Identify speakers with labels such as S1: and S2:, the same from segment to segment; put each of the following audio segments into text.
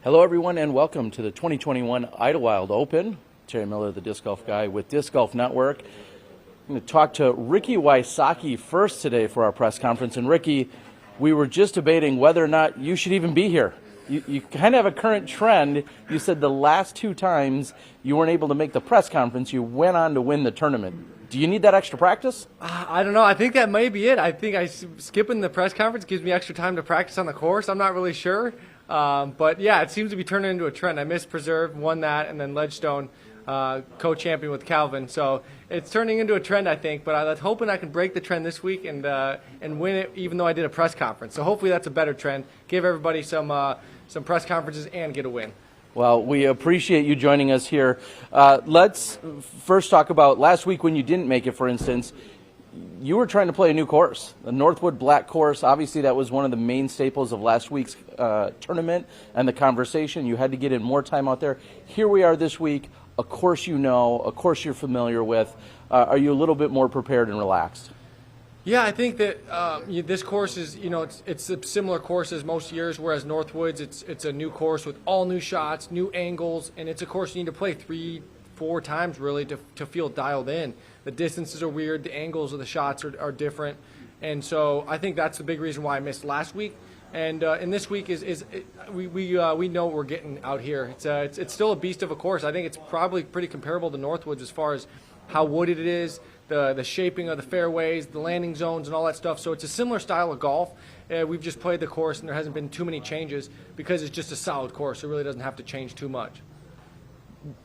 S1: Hello, everyone, and welcome to the 2021 Idlewild Open. Terry Miller, the Disc Golf Guy with Disc Golf Network. I'm going to talk to Ricky Wysocki first today for our press conference. And Ricky, we were just debating whether or not you should even be here. You kind of have a current trend. You said the last two times you weren't able to make the press conference, you went on to win the tournament. Do you need that extra practice?
S2: I don't know. I think that may be it. I think skipping the press conference gives me extra time to practice on the course. I'm not really sure. But, yeah, it seems to be turning into a trend. I missed Preserve, won that, and then Ledgestone, co-champion with Calvin. So it's turning into a trend, I think. But I'm hoping I can break the trend this week and win it, even though I did a press conference. So hopefully that's a better trend. Give everybody some press conferences and get a win.
S1: Well, we appreciate you joining us here. Let's first talk about last week when you didn't make it, for instance. You were trying to play a new course, the Northwood Black course. Obviously, that was one of the main staples of last week's tournament and the conversation. You had to get in more time out there. Here we are this week, a course you know, a course you're familiar with. Are you a little bit more prepared and relaxed?
S2: Yeah, I think that this course is, it's a similar course as most years, whereas Northwoods, it's a new course with all new shots, new angles, and it's a course you need to play 3-4 times really to feel dialed in. The distances are weird, the angles of the shots are different, and so I think that's the big reason why I missed last week. And this week we know what we're getting out here. It's still a beast of a course. I think it's probably pretty comparable to Northwoods as far as how wooded it is, the shaping of the fairways, the landing zones, and all that stuff. So it's a similar style of golf. We've just played the course, and there hasn't been too many changes because it's just a solid course. It really doesn't have to change too much.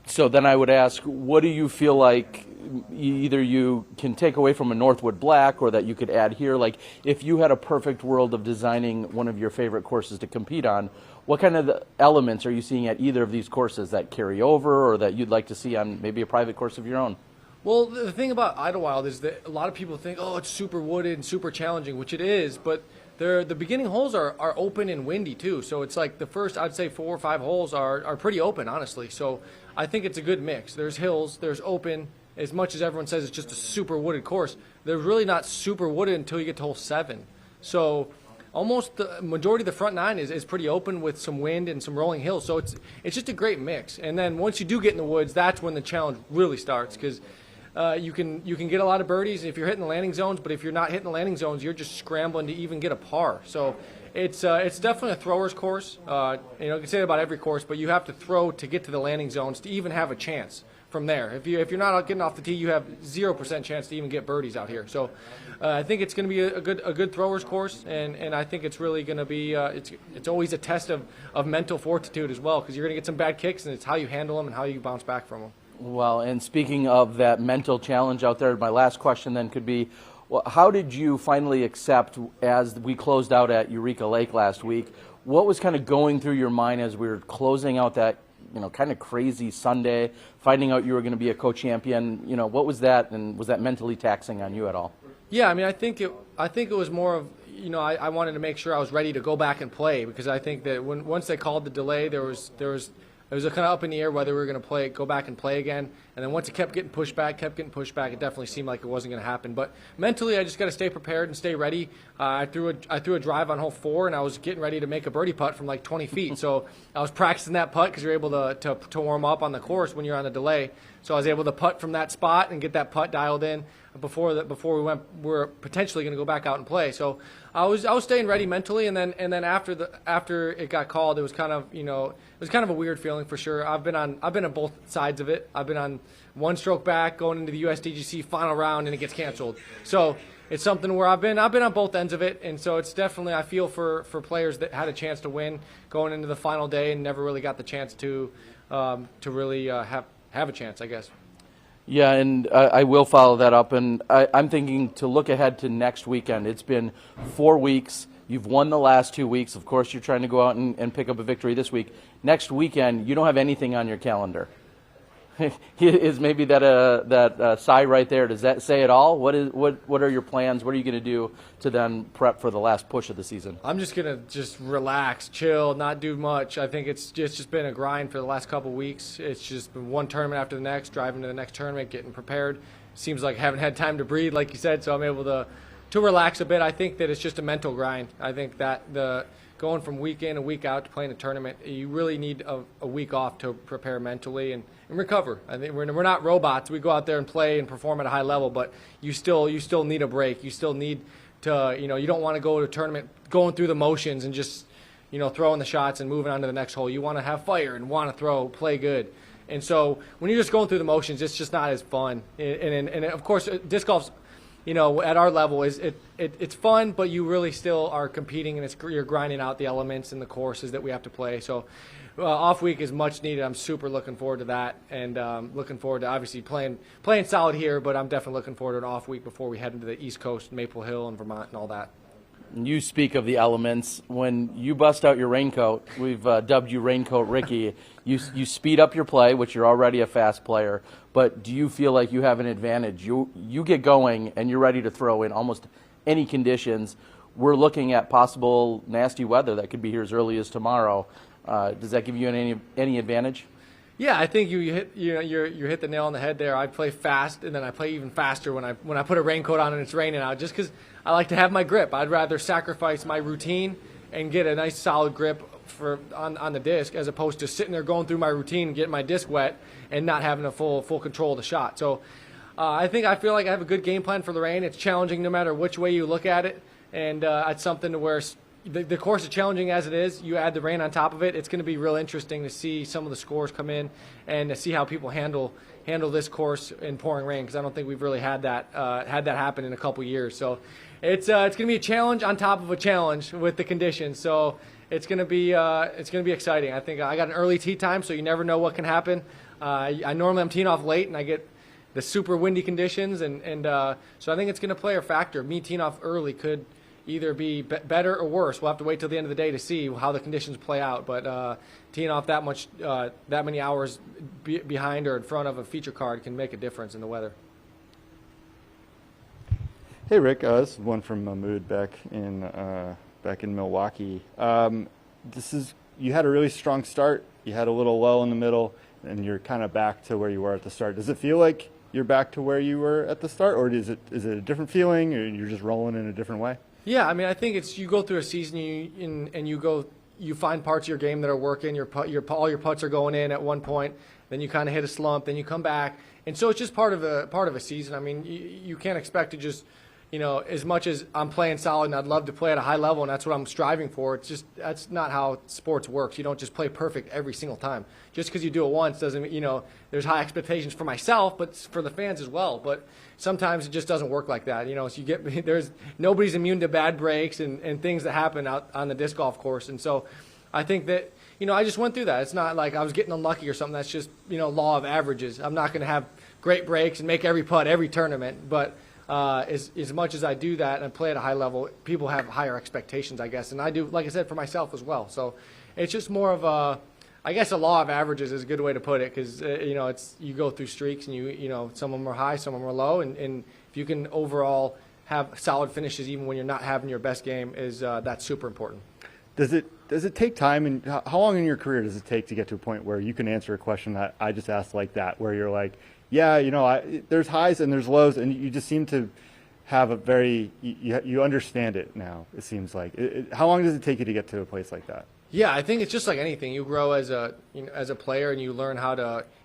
S1: So then I would ask, what do you feel like either you can take away from a Northwood Black or that you could add here? Like, if you had a perfect world of designing one of your favorite courses to compete on, what kind of elements are you seeing at either of these courses that carry over or that you'd like to see on maybe a private course of your own?
S2: Well, the thing about Idlewild is that a lot of people think, oh, it's super wooded and super challenging, which it is, but the beginning holes are open and windy too. So it's like the first, I'd say 4 or 5 holes are pretty open, honestly. So I think it's a good mix. There's hills, there's open. As much as everyone says it's just a super wooded course, they're really not super wooded until you get to hole 7. So almost the majority of the front 9 is pretty open with some wind and some rolling hills. So it's just a great mix. And then once you do get in the woods, that's when the challenge really starts because you can get a lot of birdies if you're hitting the landing zones, but if you're not hitting the landing zones, you're just scrambling to even get a par. So it's definitely a thrower's course. You can say that about every course, but you have to throw to get to the landing zones to even have a chance from there. If you're not getting off the tee, you have 0% chance to even get birdies out here. So I think it's going to be a good thrower's course, and I think it's really going to be it's always a test of mental fortitude as well because you're going to get some bad kicks, and it's how you handle them and how you bounce back from them.
S1: Well, and speaking of that mental challenge out there, my last question then could be, well, how did you finally accept as we closed out at Eureka Lake last week? What was kind of going through your mind as we were closing out that, kind of crazy Sunday, finding out you were going to be a co-champion? What was that, and was that mentally taxing on you at all?
S2: Yeah, I mean, I think it was more of, I wanted to make sure I was ready to go back and play because I think that once they called the delay, it was kind of up in the air whether we were going to go back and play again. And then once it kept getting pushed back, it definitely seemed like it wasn't going to happen. But mentally, I just got to stay prepared and stay ready. I threw a drive on hole 4, and I was getting ready to make a birdie putt from like 20 feet. So I was practicing that putt because you're able to warm up on the course when you're on the delay. So I was able to putt from that spot and get that putt dialed in before we were potentially going to go back out and play. So I was staying ready mentally, and then after it got called, it was kind of a weird feeling for sure. I've been on both sides of it. I've been on one stroke back going into the USDGC final round, and it gets canceled. So it's something where I've been on both ends of it, and so it's definitely, I feel for players that had a chance to win going into the final day and never really got the chance to really have a chance, I guess.
S1: Yeah, and I will follow that up, and I'm thinking to look ahead to next weekend. It's been 4 weeks. You've won the last 2 weeks. Of course, you're trying to go out and pick up a victory this week. Next weekend, you don't have anything on your calendar. Is maybe that sigh right there? Does that say it all? What are your plans? What are you going to do to then prep for the last push of the season?
S2: I'm just going to relax, chill, not do much. I think it's just been a grind for the last couple weeks. It's just been one tournament after the next, driving to the next tournament, getting prepared. Seems like I haven't had time to breathe, like you said, so I'm able to relax a bit. I think that it's just a mental grind. I think that going from week in and week out to playing a tournament, you really need a week off to prepare mentally and recover. I think we're not robots. We go out there and play and perform at a high level, but you still need a break. You still need to, you don't want to go to a tournament going through the motions and just, throwing the shots and moving on to the next hole. You want to have fire and want to play good. And so when you're just going through the motions, it's just not as fun. And of course, disc golf's, at our level, it's fun, but you really still are competing, and you're grinding out the elements and the courses that we have to play. So off week is much needed. I'm super looking forward to that, and looking forward to obviously playing solid here, but I'm definitely looking forward to an off week before we head into the East Coast, Maple Hill and Vermont and all that.
S1: You speak of the elements. When you bust out your raincoat, we've dubbed you Raincoat Ricky, you speed up your play, which you're already a fast player, but do you feel like you have an advantage? You get going and you're ready to throw in almost any conditions. We're looking at possible nasty weather that could be here as early as tomorrow. Does that give you any advantage?
S2: Yeah, I think you hit the nail on the head there. I play fast, and then I play even faster when I put a raincoat on and it's raining out, just because I like to have my grip. I'd rather sacrifice my routine and get a nice solid grip on the disc, as opposed to sitting there going through my routine and getting my disc wet and not having a full control of the shot. So I feel like I have a good game plan for the rain. It's challenging no matter which way you look at it, and it's something to where the course is challenging as it is. You add the rain on top of it, it's going to be real interesting to see some of the scores come in and to see how people handle this course in pouring rain, because I don't think we've really had that happen in a couple years. So it's going to be a challenge on top of a challenge with the conditions. So it's going to be exciting. I think I got an early tee time, so you never know what can happen. I normally am teeing off late, and I get the super windy conditions, and so I think it's going to play a factor. Me teeing off early could either be better or worse. We'll have to wait till the end of the day to see how the conditions play out. But teeing off that many hours behind or in front of a feature card can make a difference in the weather.
S3: Hey Rick, this is one from Mahmood back in Milwaukee. You had a really strong start. You had a little lull in the middle, and you're kind of back to where you were at the start. Does it feel like you're back to where you were at the start, or is it a different feeling, or you're just rolling in a different way?
S2: Yeah, I mean, I think it's you go through a season and you find parts of your game that are working. All your putts are going in at one point. Then you kind of hit a slump. Then you come back, and so it's just part of a season. I mean, you can't expect to just, as much as I'm playing solid and I'd love to play at a high level and that's what I'm striving for. That's not how sports works. You don't just play perfect every single time. Just because you do it once doesn't mean, there's high expectations for myself, but for the fans as well. But sometimes it just doesn't work like that. So nobody's immune to bad breaks and things that happen out on the disc golf course. And so I think that, I just went through that. It's not like I was getting unlucky or something. That's just, law of averages. I'm not going to have great breaks and make every putt every tournament, but as much as I do that and play at a high level, people have higher expectations, I guess. And I do, like I said, for myself as well. So it's just more of a law of averages is a good way to put it, because, you go through streaks and some of them are high, some of them are low. And if you can overall have solid finishes even when you're not having your best game, that's super important.
S3: Does it take time, and how long in your career does it take to get to a point where you can answer a question that I just asked like that, where you're like, yeah, there's highs and there's lows, and you just seem to have a very you understand it now, it seems like. How long does it take you to get to a place like that?
S2: Yeah, I think it's just like anything. You grow as a player, and you learn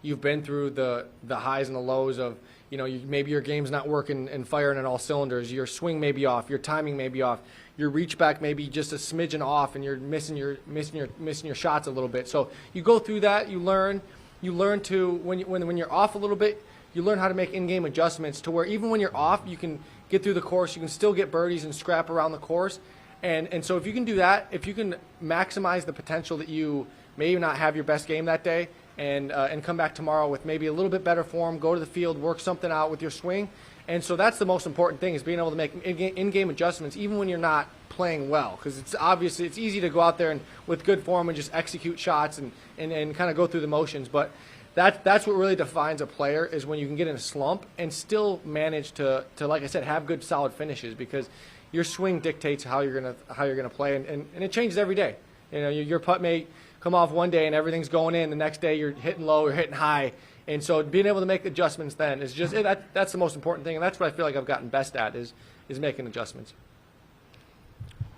S2: you've been through the highs and the lows of, maybe your game's not working and firing on all cylinders. Your swing may be off, your timing may be off, your reach back may be just a smidgen off, and you're missing your shots a little bit. So you go through that, you learn to when you're off a little bit, you learn how to make in-game adjustments to where even when you're off, you can get through the course, you can still get birdies and scrap around the course. And so if you can do that, if you can maximize the potential that you may not have your best game that day, and come back tomorrow with maybe a little bit better form, go to the field, work something out with your swing. And so that's the most important thing, is being able to make in-game adjustments even when you're not playing well, because it's easy to go out there and with good form and just execute shots and kind of go through the motions. But that's what really defines a player, is when you can get in a slump and still manage to like I said, have good solid finishes, because your swing dictates how you're gonna play, and it changes every day. Your putt may come off one day and everything's going in, the next day you're hitting low or hitting high. And so being able to make adjustments then is just that's the most important thing, and that's what I feel like I've gotten best at is making adjustments.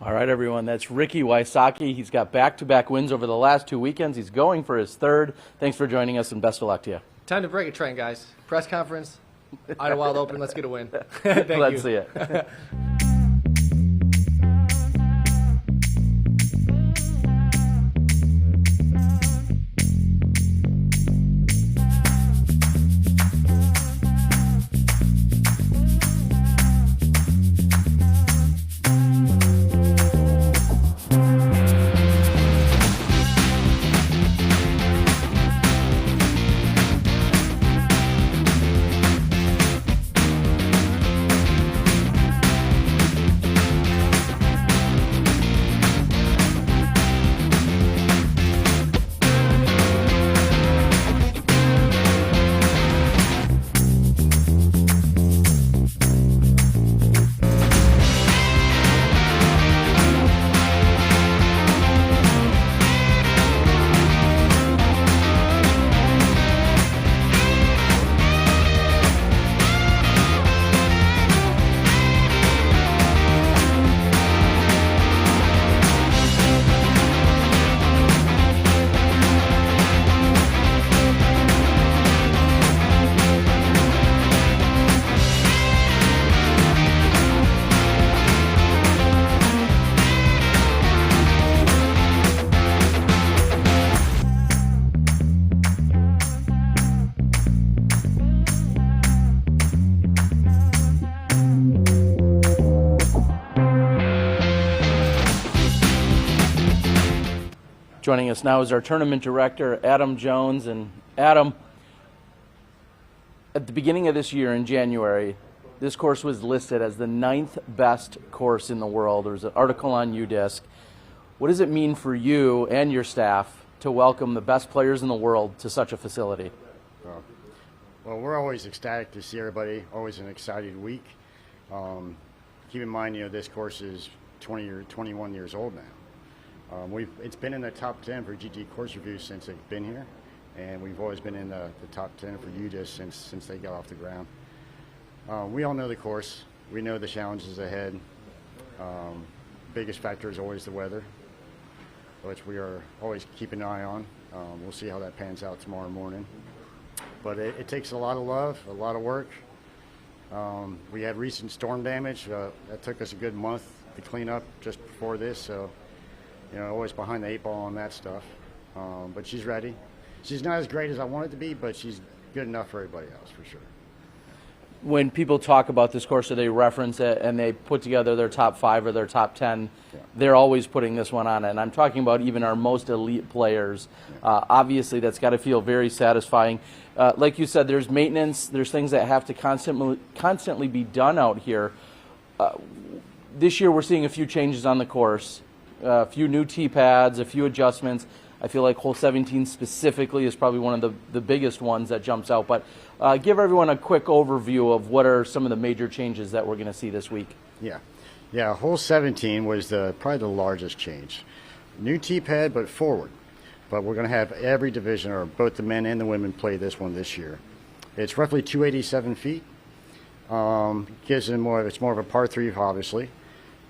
S1: All right, everyone, that's Ricky Wysocki. He's got back-to-back wins over the last 2 weekends. He's going for his third. Thanks for joining us, and best of luck to you.
S2: Time to break a train, guys. Press conference, Idlewild Open. Let's get a win. Thank you.
S1: Let's see it. Joining us now is our tournament director, Adam Jones. And Adam, at the beginning of this year in January, this course was listed as the 9th best course in the world. There was an article on UDisc. What does it mean for you and your staff to welcome the best players in the world to such a facility?
S4: Well, we're always ecstatic to see everybody, always an exciting week. Keep in mind, this course is 21 years old now. It's been in the top 10 for GG Course Review since it's been here, and we've always been in the top 10 for UDisc since they got off the ground. We all know the course. We know the challenges ahead. Biggest factor is always the weather, which we are always keeping an eye on. We'll see how that pans out tomorrow morning. But it takes a lot of love, a lot of work. We had recent storm damage. That took us a good month to clean up just before this, so always behind the 8 ball on that stuff. But she's ready. She's not as great as I want it to be, but she's good enough for everybody else, for sure.
S1: When people talk about this course or they reference it and they put together their top 5 or their top 10, they're always putting this one on it. And I'm talking about even our most elite players. Obviously, that's got to feel very satisfying. Like you said, there's maintenance. There's things that have to constantly be done out here. This year, we're seeing a few changes on the course. A few new tee pads, a few adjustments. I feel like hole 17 specifically is probably one of the biggest ones that jumps out. But give everyone a quick overview of what are some of the major changes that we're going to see this week.
S4: Yeah. Hole 17 was probably the largest change. New tee pad, but forward. But we're going to have every division, or both the men and the women, play this one this year. It's roughly 287 feet. Gives it it's more of a par 3, obviously.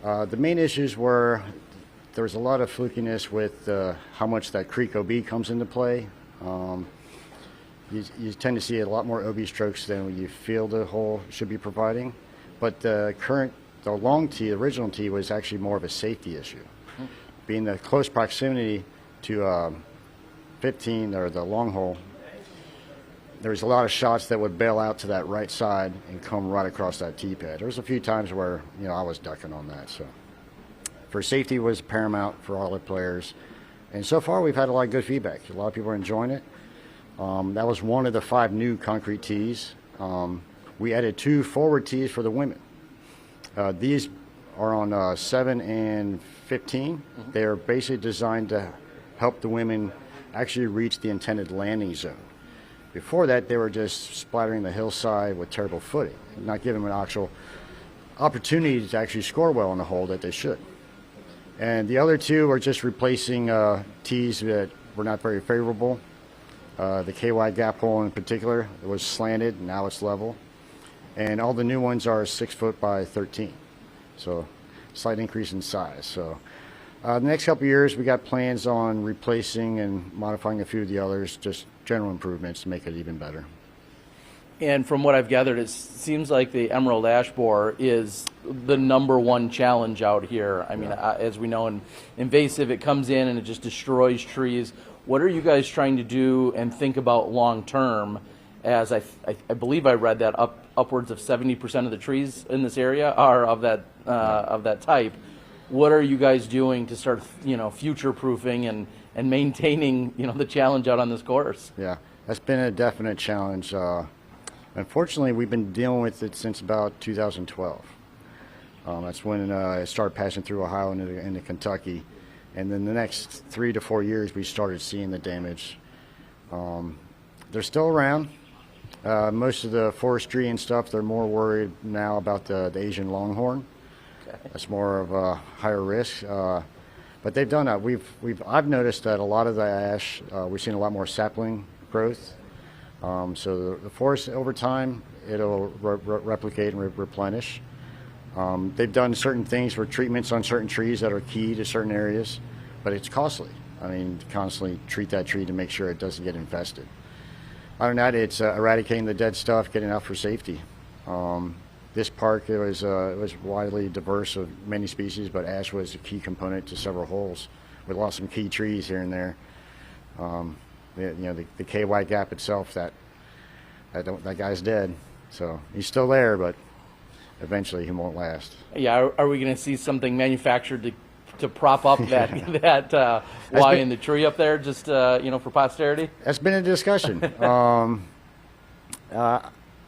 S4: The main issues were there was a lot of flukiness with how much that creek OB comes into play. You tend to see a lot more OB strokes than you feel the hole should be providing. But the long tee, the original tee, was actually more of a safety issue. Being the close proximity to 15, or the long hole, there was a lot of shots that would bail out to that right side and come right across that tee pad. There was a few times where I was ducking on that. So for safety was paramount for all the players, and so far we've had a lot of good feedback. A lot of people are enjoying it. That was one of the 5 new concrete tees. We added 2 forward tees for the women. These are on 7 and 15. They are basically designed to help the women actually reach the intended landing zone. Before that, they were just splattering the hillside with terrible footing, not giving them an actual opportunity to actually score well on the hole that they should. And the other 2 are just replacing tees that were not very favorable. The KY gap hole in particular, it was slanted, and now it's level. And all the new ones are 6 foot by 13. So slight increase in size. So the next couple of years, we got plans on replacing and modifying a few of the others, just general improvements to make it even better.
S1: And from what I've gathered, it seems like the emerald ash borer is the #1 challenge out here. I mean, as we know, invasive, it comes in and it just destroys trees. What are you guys trying to do and think about long term? As I believe I read that upwards of 70% of the trees in this area are of that type. What are you guys doing to start, future proofing and maintaining, the challenge out on this course?
S4: Yeah, that's been a definite challenge. Unfortunately, we've been dealing with it since about 2012. That's when it started passing through Ohio into Kentucky. And then the next 3 to 4 years, we started seeing the damage. They're still around. Most of the forestry and stuff, they're more worried now about the Asian longhorn. Okay. That's more of a higher risk. But they've done that. I've noticed that a lot of the ash, we've seen a lot more sapling growth. So the forest over time, it'll replicate and replenish. They've done certain things for treatments on certain trees that are key to certain areas, but it's costly. I mean, to constantly treat that tree to make sure it doesn't get infested. Other than that, it's eradicating the dead stuff, getting out for safety. This park, it was widely diverse of many species, but ash was a key component to several holes. We lost some key trees here and there. The KY gap itself, that guy's dead. So he's still there, but eventually he won't last.
S1: Yeah, are we going to see something manufactured to prop up that Y in the tree up there, just for posterity?
S4: That's been a discussion.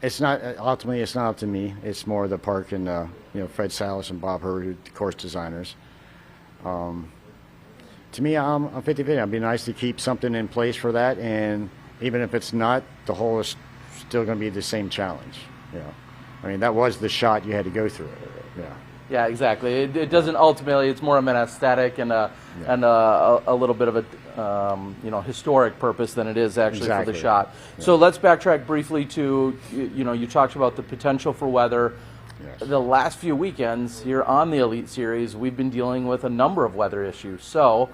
S4: It's not ultimately. It's not up to me. It's more the park and Fred Salas and Bob Hurd, the course designers. To me, I'm 50-50. It'd be nice to keep something in place for that, and even if it's not, the hole is still going to be the same challenge. I mean, that was the shot you had to go through.
S1: Yeah, exactly. It doesn't ultimately. It's more of an aesthetic and a little bit of a historic purpose than it is actually for the shot. Yeah. So let's backtrack briefly to you talked about the potential for weather. Yes. The last few weekends here on the Elite Series, we've been dealing with a number of weather issues. So,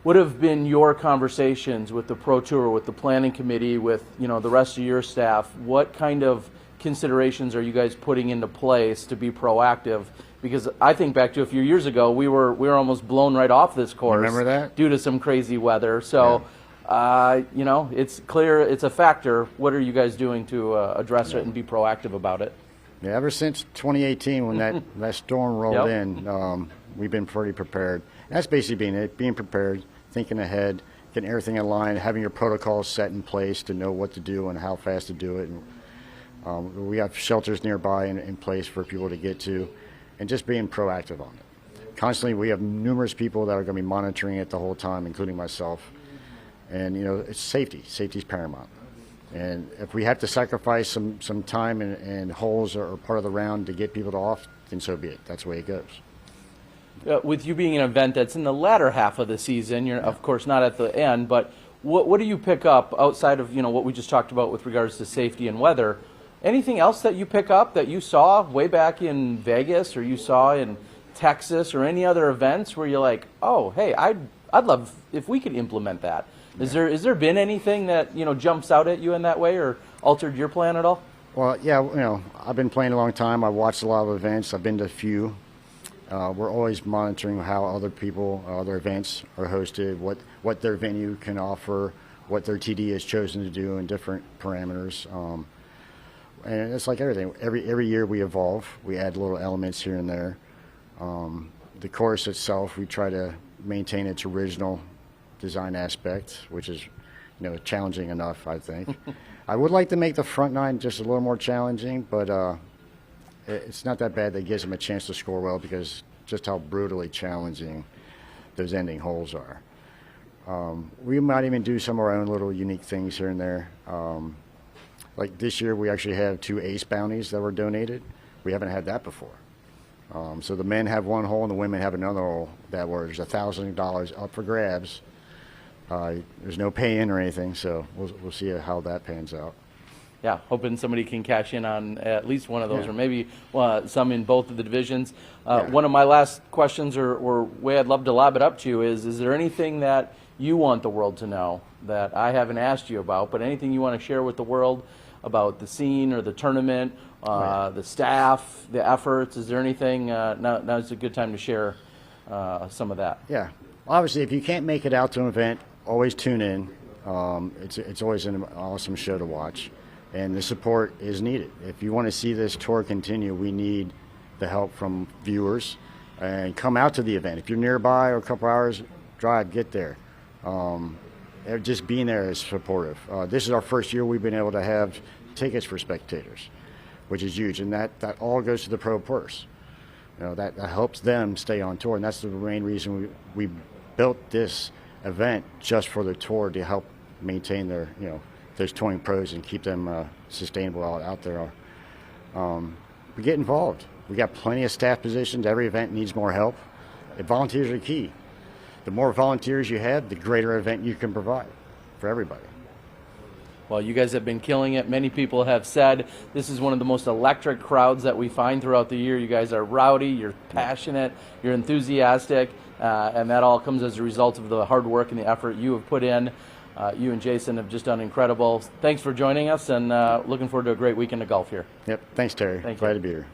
S1: what have been your conversations with the Pro Tour, with the planning committee, with the rest of your staff? What kind of considerations are you guys putting into place to be proactive? Because I think back to a few years ago, we were almost blown right off this course.
S4: Remember that?
S1: Due to some crazy weather. So, it's clear it's a factor. What are you guys doing to address it and be proactive about it?
S4: Yeah, ever since 2018 when that storm rolled in, we've been pretty prepared. That's basically being prepared, thinking ahead, getting everything in line, having your protocols set in place to know what to do and how fast to do it. And, we have shelters nearby in place for people to get to, and just being proactive on it. Constantly, we have numerous people that are going to be monitoring it the whole time, including myself. And, it's safety. Safety is paramount. And if we have to sacrifice some time and holes or part of the round to get people off, then so be it. That's the way it goes.
S1: With you being an event that's in the latter half of the season, you're of course not at the end, but what do you pick up outside of what we just talked about with regards to safety and weather? Anything else that you pick up that you saw way back in Vegas or you saw in Texas or any other events where you're like, oh, hey, I'd love if we could implement that? Is there been anything that jumps out at you in that way or altered your plan at all?
S4: Well, yeah, I've been playing a long time. I watched a lot of events. I've been to a few. We're always monitoring how other events are hosted, what their venue can offer, what their TD has chosen to do in different parameters. And it's like everything. Every year we evolve. We add little elements here and there. The course itself, we try to maintain its original design aspect, which is challenging enough, I think. I would like to make the front nine just a little more challenging, but it's not that bad. That gives them a chance to score well because just how brutally challenging those ending holes are. We might even do some of our own little unique things here and there. Like this year, we actually have 2 ace bounties that were donated. We haven't had that before. So the men have one hole and the women have another hole that was $1,000 up for grabs. There's no pay-in or anything, so we'll see how that pans out.
S1: yeah, hoping somebody can cash in on at least one of those,
S4: Yeah.
S1: or maybe some in both of the divisions. One of my last questions, or way I'd love to lob it up to you, is there anything that you want the world to know that I haven't asked you about, but anything you want to share with the world about the scene or the tournament, the staff, the efforts? Is there anything? Now's a good time to share some of that.
S4: Yeah. Obviously, if you can't make it out to an event, always tune in. It's always an awesome show to watch, and the support is needed. If you want to see this tour continue, we need the help from viewers, and come out to the event. If you're nearby or a couple hours drive, get there. Just being there is supportive. This is our first year we've been able to have tickets for spectators, which is huge, and that all goes to the pro purse. That helps them stay on tour, and that's the main reason we built this event, just for the tour, to help maintain their those touring pros and keep them sustainable out there. We get involved. We got plenty of staff positions. Every event needs more help. And volunteers are key. The more volunteers you have, the greater event you can provide for everybody.
S1: Well, you guys have been killing it. Many people have said this is one of the most electric crowds that we find throughout the year. You guys are rowdy, you're passionate, you're enthusiastic, and that all comes as a result of the hard work and the effort you have put in. You and Jason have just done incredible. Thanks for joining us, and looking forward to a great weekend of golf here.
S4: Yep. Thanks, Terry.
S1: Thank you.
S4: Glad to be here.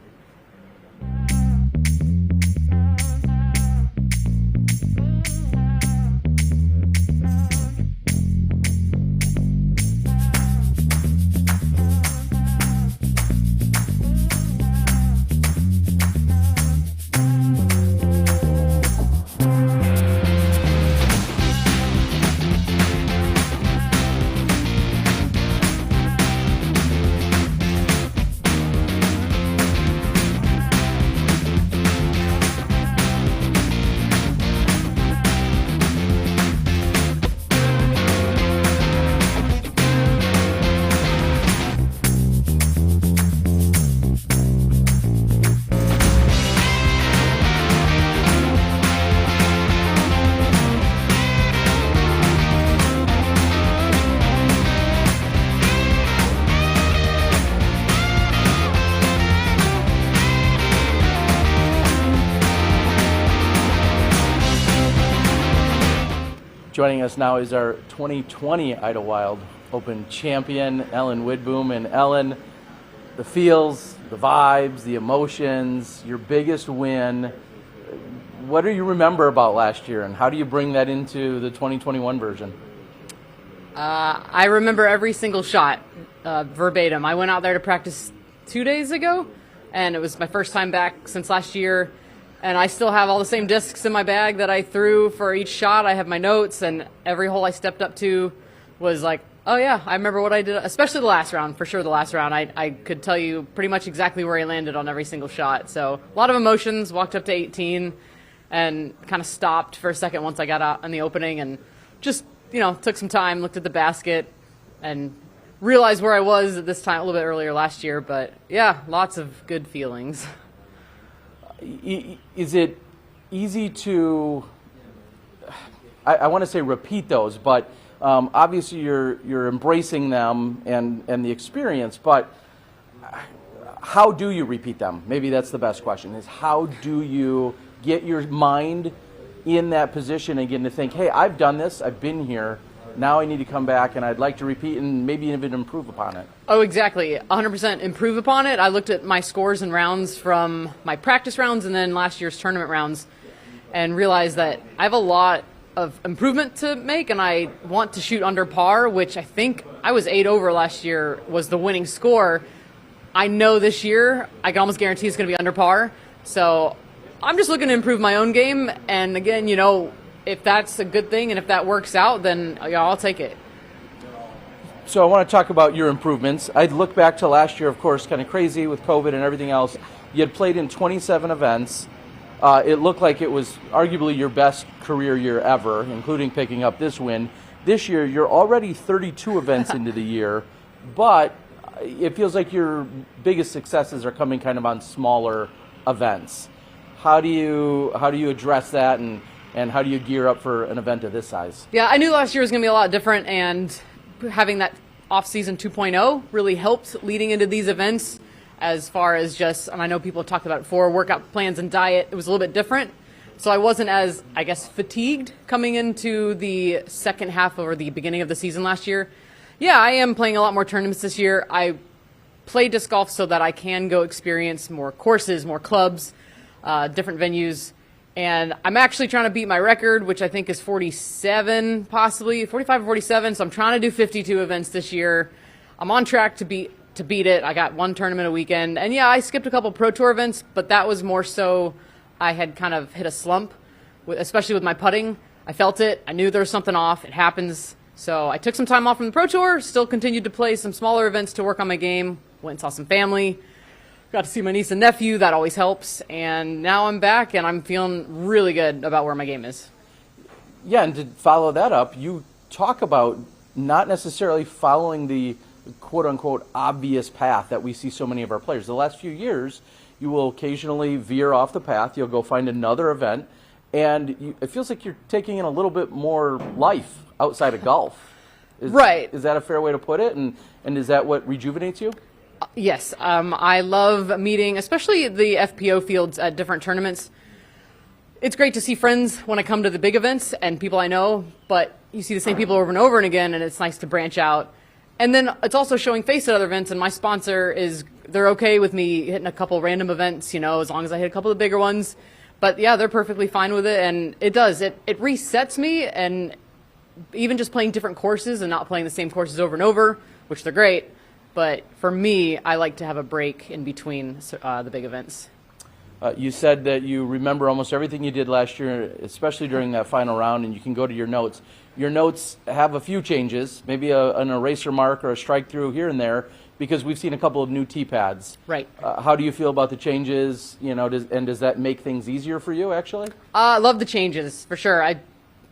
S1: Joining us now is our 2020 Idlewild Open champion, Ellen Widboom. And Ellen, the feels, the vibes, the emotions, your biggest win. What do you remember about last year, and how do you bring that into the 2021 version?
S5: I remember every single shot verbatim. I went out there to practice 2 days ago, and it was my first time back since last year. And I still have all the same discs in my bag that I threw for each shot. I have my notes, and every hole I stepped up to was like, oh yeah, I remember what I did, especially the last round. For sure the last round, I could tell you pretty much exactly where I landed on every single shot. So a lot of emotions, walked up to 18 and kind of stopped for a second once I got out in the opening, and just, took some time, looked at the basket, and realized where I was at this time a little bit earlier last year. But yeah, lots of good feelings.
S1: Is it easy to, I want to say repeat those, but obviously you're embracing them and the experience, but how do you repeat them? Maybe that's the best question, is how do you get your mind in that position again to think, hey, I've done this, I've been here, now I need to come back and I'd like to repeat and maybe even improve upon it?
S5: Oh, exactly. 100% improve upon it. I looked at my scores and rounds from my practice rounds and then last year's tournament rounds and realized that I have a lot of improvement to make, and I want to shoot under par, which I think I was 8 over last year was the winning score. I know this year I can almost guarantee it's going to be under par. So I'm just looking to improve my own game. And again, if that's a good thing and if that works out, then I'll take it.
S1: So I want to talk about your improvements. I'd look back to last year, of course, kind of crazy with COVID and everything else. You had played in 27 events. It looked like it was arguably your best career year ever, including picking up this win. This year, you're already 32 events into the year, but it feels like your biggest successes are coming kind of on smaller events. How do you address that, and how do you gear up for an event of this size?
S5: Yeah, I knew last year was going to be a lot different, and having that off-season 2.0 really helped leading into these events as far as just, and I know people have talked about it before, workout plans and diet. It was a little bit different. So I wasn't as, I guess, fatigued coming into the second half or the beginning of the season last year. Yeah, I am playing a lot more tournaments this year. I play disc golf so that I can go experience more courses, more clubs, different venues. And I'm actually trying to beat my record, which I think is 47, possibly 45 or 47. So I'm trying to do 52 events this year. I'm on track to beat it. I got one tournament a weekend. And yeah, I skipped a couple Pro Tour events, but that was more so I had kind of hit a slump, especially with my putting. I felt it. I knew there was something off. It happens. So I took some time off from the Pro Tour, still continued to play some smaller events to work on my game. Went and saw some family. Got to see my niece and nephew. That always helps. And now I'm back, and I'm feeling really good about where my game is.
S1: Yeah, and to follow that up, you talk about not necessarily following the quote-unquote obvious path that we see so many of our players. The last few years, you will occasionally veer off the path. You'll go find another event, and it feels like you're taking in a little bit more life outside of golf.
S5: Right.
S1: Is that a fair way to put it? And is that what rejuvenates you?
S5: Yes. I love meeting, especially the FPO fields at different tournaments. It's great to see friends when I come to the big events and people I know, but you see the same people over and over and again, and it's nice to branch out. And then it's also showing face at other events, and my sponsor they're okay with me hitting a couple random events, as long as I hit a couple of the bigger ones. But yeah, they're perfectly fine with it, and it resets me, and even just playing different courses and not playing the same courses over and over, which they're great. But for me, I like to have a break in between the big events.
S1: You said that you remember almost everything you did last year, especially during that final round, and you can go to your notes. Your notes have a few changes, maybe an eraser mark or a strike through here and there, because we've seen a couple of new tee pads.
S5: Right.
S1: How do you feel about the changes? Does that make things easier for you, actually?
S5: I love the changes, for sure. I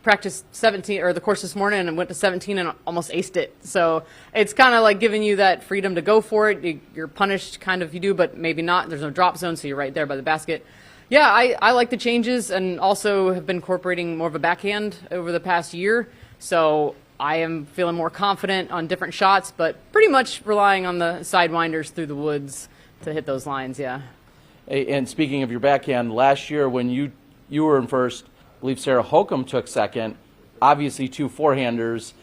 S5: practiced 17 or the course this morning and went to 17 and almost aced it. So it's kind of like giving you that freedom to go for it. You're punished kind of if you do, but maybe not. There's no drop zone, so you're right there by the basket. Yeah, I like the changes, and also have been incorporating more of a backhand over the past year. So I am feeling more confident on different shots, but pretty much relying on the sidewinders through the woods to hit those lines, yeah.
S1: Hey, and speaking of your backhand, last year when you were in first, I believe Sarah Hokom took second. Obviously, two forehanders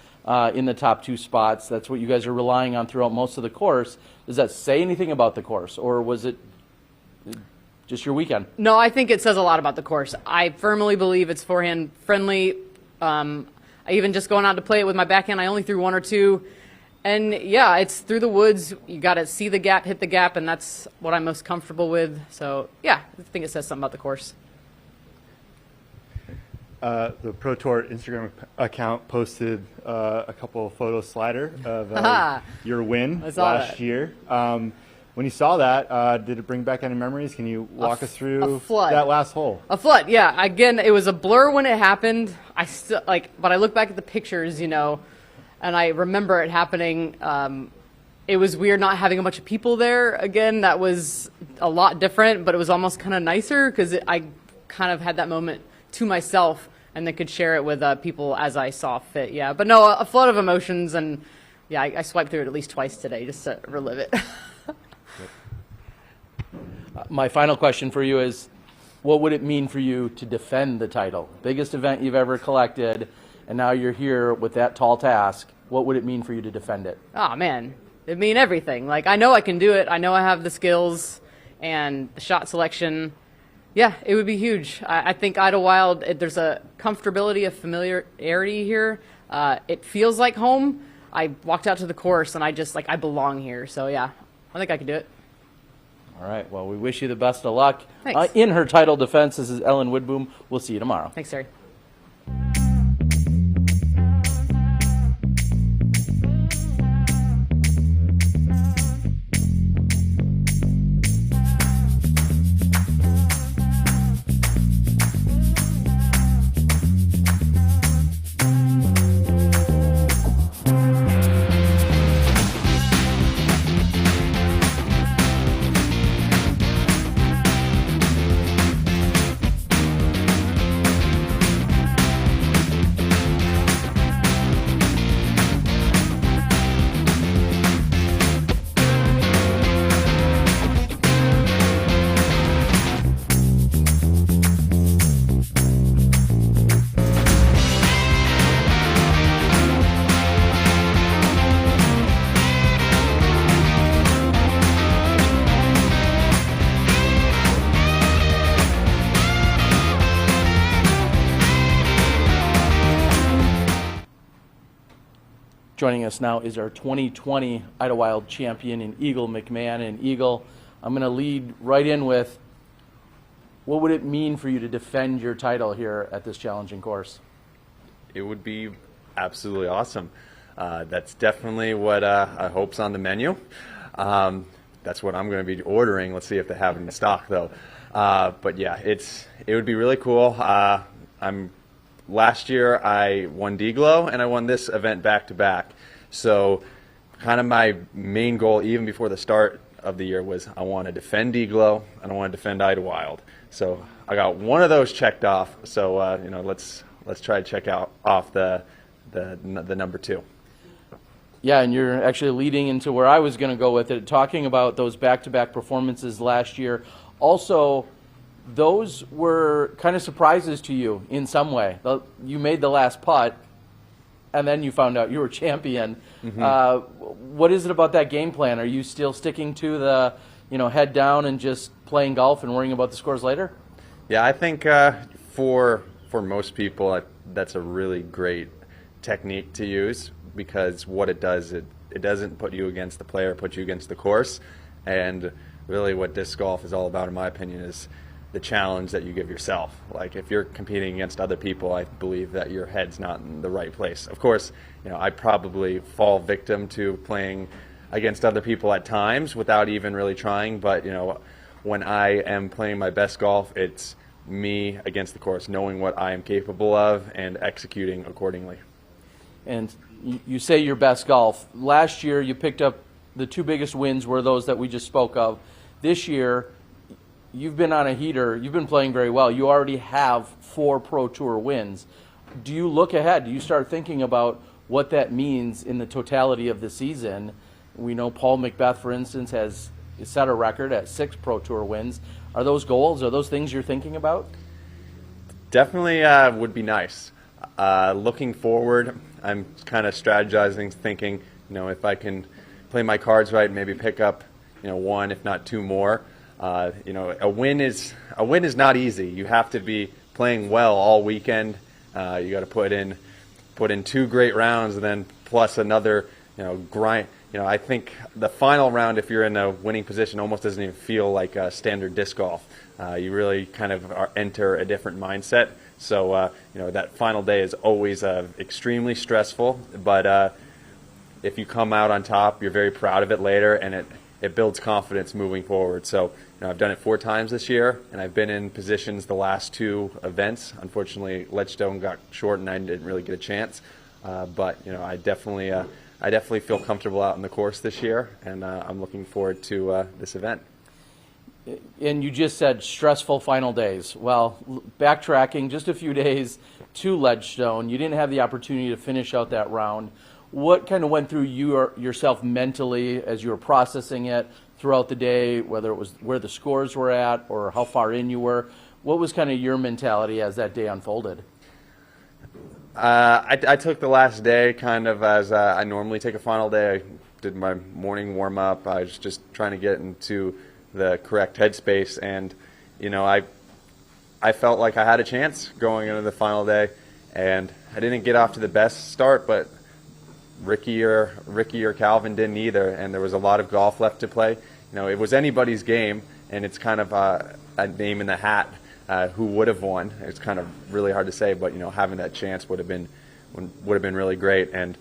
S1: in the top two spots. That's what you guys are relying on throughout most of the course. Does that say anything about the course, or was it just your weekend?
S5: No, I think it says a lot about the course. I firmly believe it's forehand friendly. I even just going out to play it with my backhand, I only threw one or two. And yeah, it's through the woods. You got to see the gap, hit the gap, and that's what I'm most comfortable with. So yeah, I think it says something about the course.
S3: The Pro Tour Instagram account posted a couple of photo slider of your win last year. When you saw that, did it bring back any memories? Can you walk us through that last hole? A
S5: flood, yeah. Again, it was a blur when it happened. But I look back at the pictures, and I remember it happening. It was weird not having a bunch of people there. Again, that was a lot different, but it was almost kind of nicer because I kind of had that moment to myself and then could share it with people as I saw fit. Yeah, but no, a flood of emotions, and yeah, I swiped through it at least twice today just to relive it.
S1: My final question for you is, what would it mean for you to defend the title? Biggest event you've ever collected, and now you're here with that tall task. What would it mean for you to defend it?
S5: Oh, man. It'd mean everything. Like, I know I can do it. I know I have the skills and the shot selection. Yeah, it would be huge. I think Idlewild, there's a comfortability, a familiarity here. It feels like home. I walked out to the course, and I belong here. So, yeah, I think I can do it.
S1: All right. Well, we wish you the best of luck.
S5: Thanks.
S1: In her title defense, this is Ellen Widboom. We'll see you tomorrow.
S5: Thanks, Terry.
S1: Joining us now is our 2020 Idlewild champion in Eagle McMahon. And Eagle, I'm going to lead right in with, what would it mean for you to defend your title here at this challenging course?
S6: It would be absolutely awesome. That's definitely what I hope's on the menu. That's what I'm going to be ordering. Let's see if they have it in stock, though. But yeah, it would be really cool. Last year I won D-Glow and I won this event back-to-back. So kind of my main goal, even before the start of the year, was I want to defend D-Glow and I want to defend Idlewild. So I got one of those checked off. So let's try to check off the number 2.
S1: Yeah, and you're actually leading into where I was going to go with it, talking about those back-to-back performances last year. Also, those were kind of surprises to you in some way. You made the last putt, and then you found out you were champion. Mm-hmm. What is it about that game plan? Are you still sticking to the, head down and just playing golf and worrying about the scores later?
S6: Yeah, I think for most people, that's a really great technique to use, because what it does, it doesn't put you against the player, it puts you against the course. And really what disc golf is all about, in my opinion, is the challenge that you give yourself. Like, if you're competing against other people, I believe that your head's not in the right place. Of course, I probably fall victim to playing against other people at times without even really trying, but when I am playing my best golf, it's me against the course, knowing what I am capable of and executing accordingly.
S1: And you say your best golf. Last year you picked up the 2 biggest wins were those that we just spoke of. This year you've been on a heater. You've been playing very well. You already have 4 Pro Tour wins. Do you look ahead? Do you start thinking about what that means in the totality of the season? We know Paul McBeth, for instance, has set a record at 6 Pro Tour wins. Are those goals? Are those things you're thinking about?
S6: Definitely would be nice. Looking forward, I'm kind of strategizing, thinking, if I can play my cards right, maybe pick up, 1, if not 2 more. A win is not easy. You have to be playing well all weekend. You got to put in 2 great rounds, and then plus another, grind. I think the final round, if you're in a winning position, almost doesn't even feel like standard disc golf. You really kind of enter a different mindset. So that final day is always extremely stressful. But if you come out on top, you're very proud of it later, and it builds confidence moving forward. So I've done it 4 times this year, and I've been in positions the last 2 events. Unfortunately, Ledgestone got short, and I didn't really get a chance. But I definitely feel comfortable out in the course this year, and I'm looking forward to this event.
S1: And you just said stressful final days. Well, backtracking just a few days to Ledgestone, you didn't have the opportunity to finish out that round. What kind of went through yourself mentally as you were processing it throughout the day, whether it was where the scores were at or how far in you were? What was kind of your mentality as that day unfolded?
S6: I took the last day kind of as I normally take a final day. I did my morning warm-up. I was just trying to get into the correct headspace, and I felt like I had a chance going into the final day, and I didn't get off to the best start, but Ricky or Calvin didn't either, and there was a lot of golf left to play. It was anybody's game, and it's kind of a name in the hat who would have won. It's kind of really hard to say, but having that chance would have been really great. And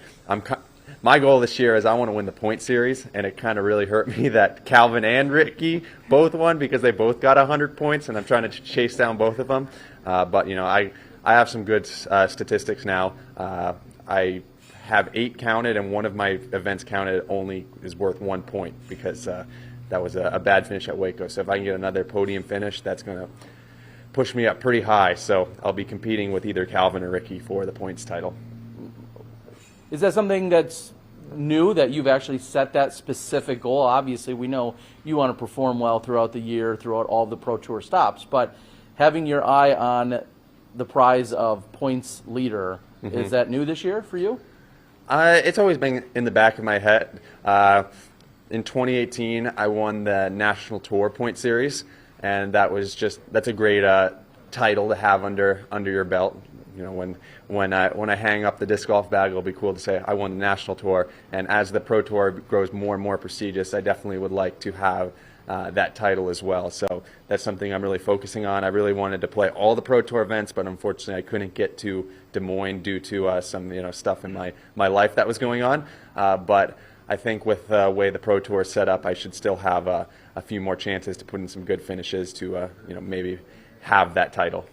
S6: my goal this year is I want to win the point series, and it kind of really hurt me that Calvin and Ricky both won because they both got 100 points, and I'm trying to chase down both of them. But I have some good statistics now. I have 8 counted, and one of my events counted only is worth 1 point because that was a bad finish at Waco. So if I can get another podium finish, that's going to push me up pretty high. So I'll be competing with either Calvin or Ricky for the points title.
S1: Is that something that's new, that you've actually set that specific goal? Obviously, we know you want to perform well throughout the year, throughout all the Pro Tour stops, but having your eye on the prize of points leader, is that new this year for you?
S6: It's always been in the back of my head. In 2018, I won the National Tour Point Series, and that's a great title to have under your belt. when I hang up the disc golf bag, it'll be cool to say I won the national tour. And as the pro tour grows more and more prestigious, I definitely would like to have that title as well. So that's something I'm really focusing on. I really wanted to play all the pro tour events, but unfortunately I couldn't get to Des Moines due to some stuff in my life that was going on. But I think with the way the pro tour is set up, I should still have a few more chances to put in some good finishes to maybe have that title.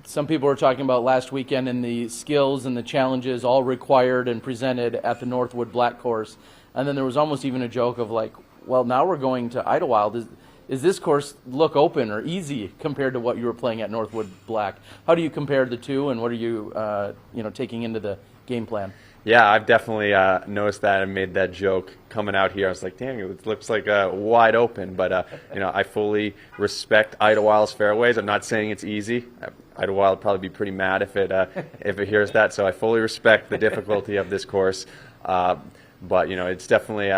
S1: Some people were talking about last weekend and the skills and the challenges all required and presented at the Northwood Black course. And then there was almost even a joke of like, well, now we're going to Idlewild. Is this course look open or easy compared to what you were playing at Northwood Black? How do you compare the two, and what are you taking into the game plan?
S6: Yeah, I've definitely noticed that and made that joke coming out here. I was like, dang, it looks like wide open. But, I fully respect Idlewild's fairways. I'm not saying it's easy. Idlewild would probably be pretty mad if it hears that. So I fully respect the difficulty of this course. But, it's definitely,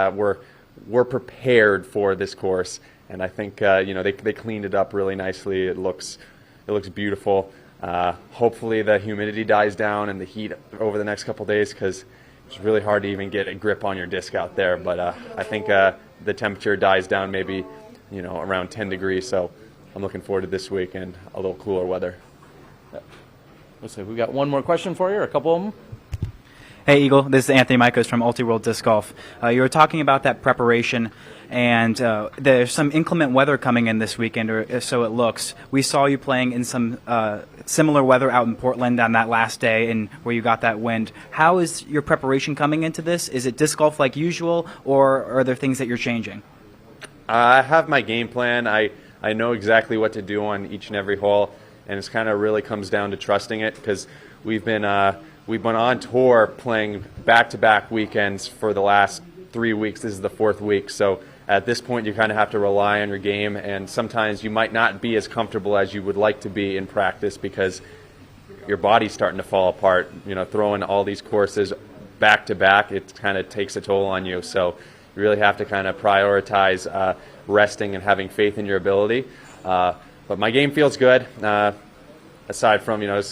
S6: we're prepared for this course. And I think, they cleaned it up really nicely. It looks beautiful. Hopefully the humidity dies down and the heat over the next couple days, because it's really hard to even get a grip on your disc out there. But I think the temperature dies down maybe around 10 degrees. So I'm looking forward to this week and a little cooler weather.
S1: Looks like we got one more question for you, or a couple of them.
S7: Hey, Eagle. This is Anthony Michaels from Ulti-World Disc Golf. You were talking about that preparation, and there's some inclement weather coming in this weekend, or so it looks. We saw you playing in some similar weather out in Portland on that last day, and where you got that wind. How is your preparation coming into this? Is it disc golf like usual, or are there things that you're changing?
S6: I have my game plan. I know exactly what to do on each and every hole, and it's kind of really comes down to trusting it, because we've been on tour playing back-to-back weekends for the last 3 weeks. This is the 4th week. So at this point, you kind of have to rely on your game, and sometimes you might not be as comfortable as you would like to be in practice because your body's starting to fall apart. Throwing all these courses back-to-back, it kind of takes a toll on you. So you really have to kind of prioritize resting and having faith in your ability. But my game feels good, aside from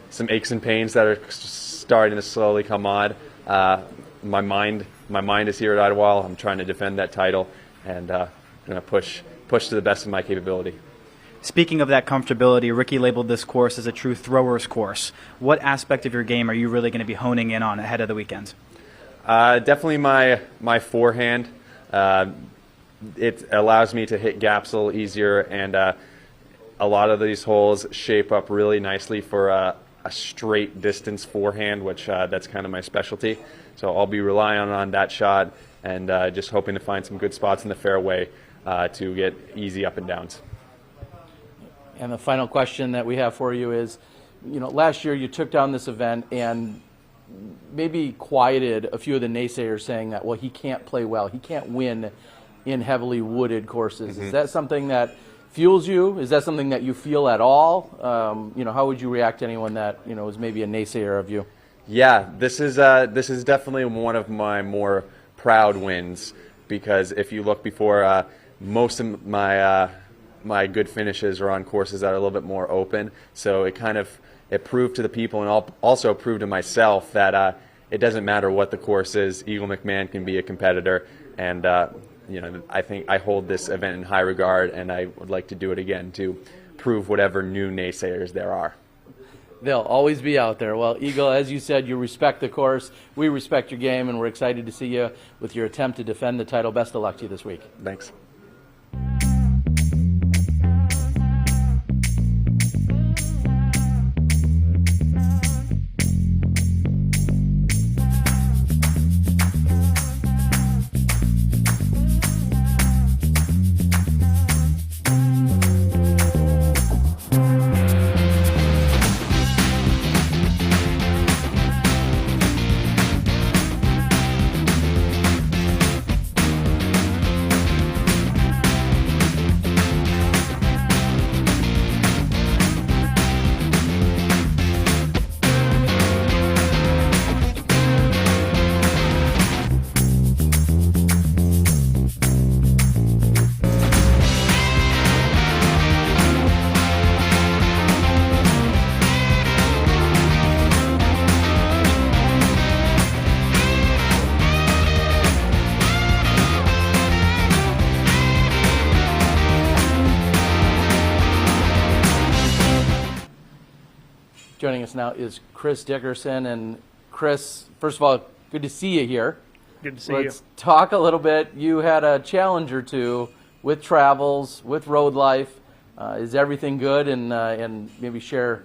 S6: some aches and pains that are starting to slowly come on. My mind is here at Idlewild. I'm trying to defend that title, and going to push to the best of my capability.
S7: Speaking of that comfortability, Ricky labeled this course as a true thrower's course. What aspect of your game are you really going to be honing in on ahead of the weekend?
S6: Definitely my forehand. It allows me to hit gaps a little easier, and a lot of these holes shape up really nicely for a straight distance forehand, which that's kind of my specialty. So I'll be relying on that shot and just hoping to find some good spots in the fairway to get easy up and downs.
S1: And the final question that we have for you is, last year you took down this event and maybe quieted a few of the naysayers saying that, well, he can't play well, he can't win in heavily wooded courses. Mm-hmm. Is that something that fuels you? Is that something that you feel at all? How would you react to anyone that is maybe a naysayer of you?
S6: Yeah, this is definitely one of my more proud wins, because if you look before, most of my good finishes are on courses that are a little bit more open. So it proved to the people, and also proved to myself that it doesn't matter what the course is. Eagle McMahon can be a competitor, and I think I hold this event in high regard, and I would like to do it again to prove whatever new naysayers there are.
S1: They'll always be out there. Well, Eagle, as you said, you respect the course. We respect your game, and we're excited to see you with your attempt to defend the title. Best of luck to you this week.
S6: Thanks.
S1: Joining us now is Chris Dickerson. And Chris, first of all, good to see you here.
S8: Good to see
S1: Let's talk a little bit. You had a challenge or two with travels, with road life. Is everything good? And maybe share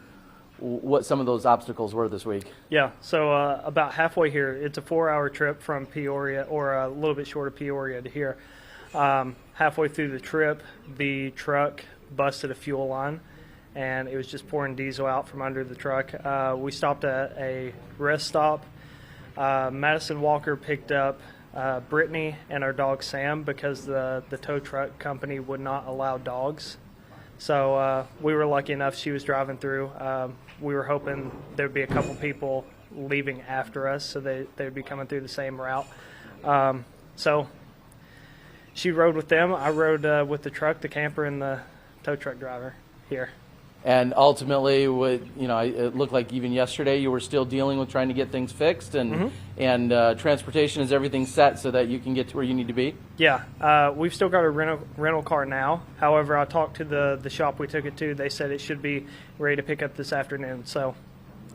S1: what some of those obstacles were this week.
S8: Yeah, so about halfway here, it's a 4-hour trip from Peoria, or a little bit short of Peoria to here. Halfway through the trip, the truck busted a fuel line, and it was just pouring diesel out from under the truck. We stopped at a rest stop. Madison Walker picked up Brittany and our dog Sam because the tow truck company would not allow dogs. So we were lucky enough she was driving through. We were hoping there'd be a couple people leaving after us, so they'd be coming through the same route. So she rode with them. I rode with the truck, the camper, and the tow truck driver here.
S1: And ultimately, it looked like even yesterday you were still dealing with trying to get things fixed, and transportation, is everything set so that you can get to where you need to be?
S8: Yeah, we've still got a rental car now. However, I talked to the shop we took it to. They said it should be ready to pick up this afternoon, so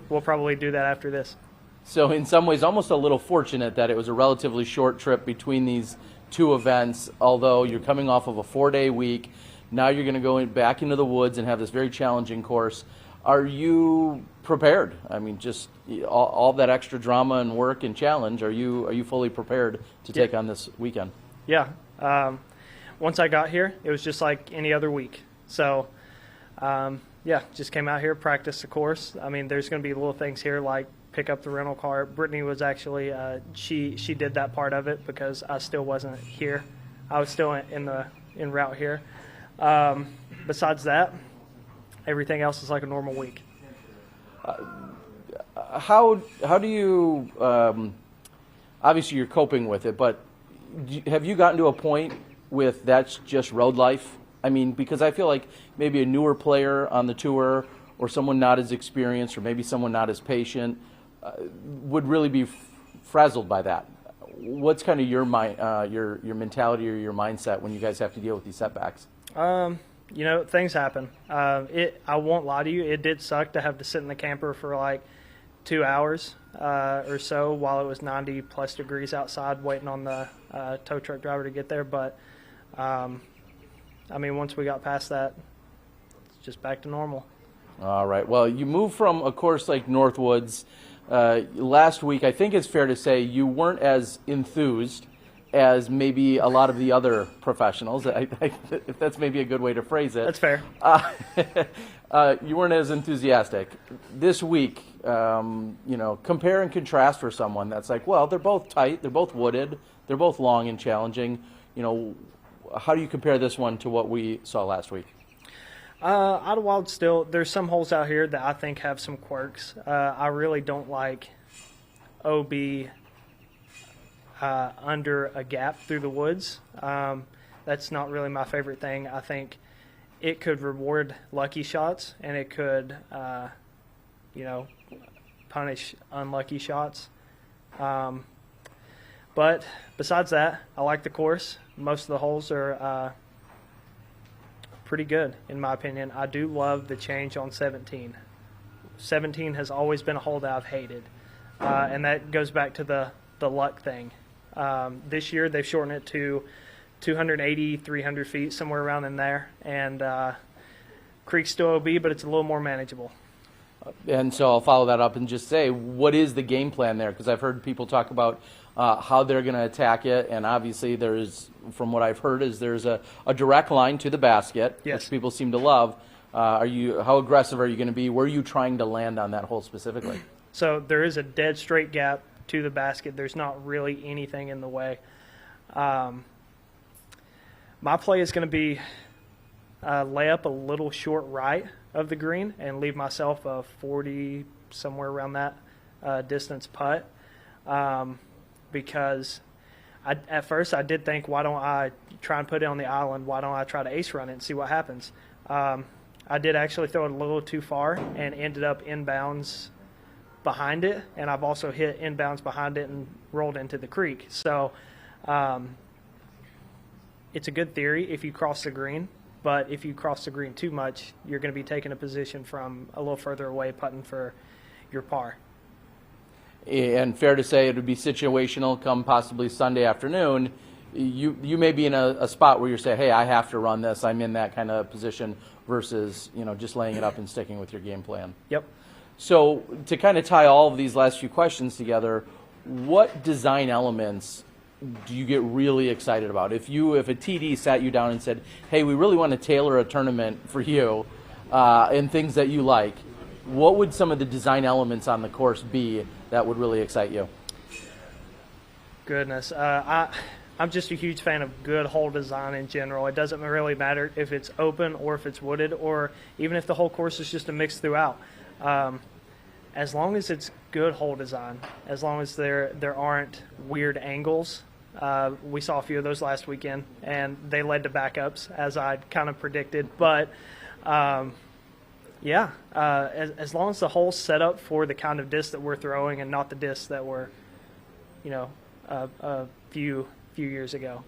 S8: we'll probably do that after this.
S1: So in some ways, almost a little fortunate that it was a relatively short trip between these two events, although you're coming off of a 4-day week. Now you're going to go back into the woods and have this very challenging course. Are you prepared? I mean, just all that extra drama and work and challenge, are you fully prepared to take on this weekend?
S8: Yeah. Once I got here, it was just like any other week. So, just came out here, practiced the course. I mean, there's going to be little things here like pick up the rental car. Brittany was actually, she did that part of it because I still wasn't here. I was still en route here. Besides that, everything else is like a normal week.
S1: How do you, obviously you're coping with it, but have you gotten to a point with that's just road life? I mean, because I feel like maybe a newer player on the tour or someone not as experienced or maybe someone not as patient would really be frazzled by that. What's kind of your mentality or your mindset when you guys have to deal with these setbacks?
S8: Things happen. I won't lie to you. It did suck to have to sit in the camper for like 2 hours or so while it was 90 plus degrees outside waiting on the tow truck driver to get there. But, once we got past that, it's just back to normal.
S1: All right. Well, you moved from a course like Northwoods. Last week, I think it's fair to say you weren't as enthused as maybe a lot of the other professionals. If that's maybe a good way to phrase it.
S8: That's fair.
S1: You weren't as enthusiastic. This week, compare and contrast for someone that's like, well, they're both tight, they're both wooded, they're both long and challenging. How do you compare this one to what we saw last week?
S8: Idlewild still, there's some holes out here that I think have some quirks. I really don't like OB under a gap through the woods. That's not really my favorite thing. I think it could reward lucky shots and it could, punish unlucky shots. But besides that, I like the course. Most of the holes are pretty good, in my opinion. I do love the change on 17. 17 has always been a hole that I've hated, and that goes back to the luck thing. This year they've shortened it to 280, 300 feet, somewhere around in there, and creek's still OB, but it's a little more manageable.
S1: And so I'll follow that up and just say, what is the game plan there? Because I've heard people talk about how they're going to attack it, and obviously there's, from what I've heard, is there's a direct line to the basket,
S8: yes,
S1: which people seem to love. How aggressive are you going to be? Where are you trying to land on that hole specifically?
S8: So there is a dead straight gap to the basket. There's not really anything in the way. My play is going to be lay up a little short right of the green and leave myself a 40, somewhere around that distance putt. Because at first I did think, why don't I try and put it on the island? Why don't I try to ace run it and see what happens? I did actually throw it a little too far and ended up inbounds behind it, and I've also hit inbounds behind it and rolled into the creek. So it's a good theory if you cross the green, but if you cross the green too much, you're going to be taking a position from a little further away, putting for your par.
S1: And fair to say it would be situational come possibly Sunday afternoon. You may be in a spot where you say, hey, I have to run this. I'm in that kind of position versus, just laying it up and sticking with your game plan.
S8: Yep.
S1: So to kind of tie all of these last few questions together, what design elements do you get really excited about? If a TD sat you down and said, hey, we really want to tailor a tournament for you and things that you like, what would some of the design elements on the course be that would really excite you?
S8: Goodness. I'm just a huge fan of good hole design in general. It doesn't really matter if it's open or if it's wooded, or even if the whole course is just a mix throughout. As long as it's good hole design, as long as there aren't weird angles. We saw a few of those last weekend, and they led to backups, as I kind of predicted. But, as long as the hole's set up for the kind of disc that we're throwing and not the disc that were, a few years ago.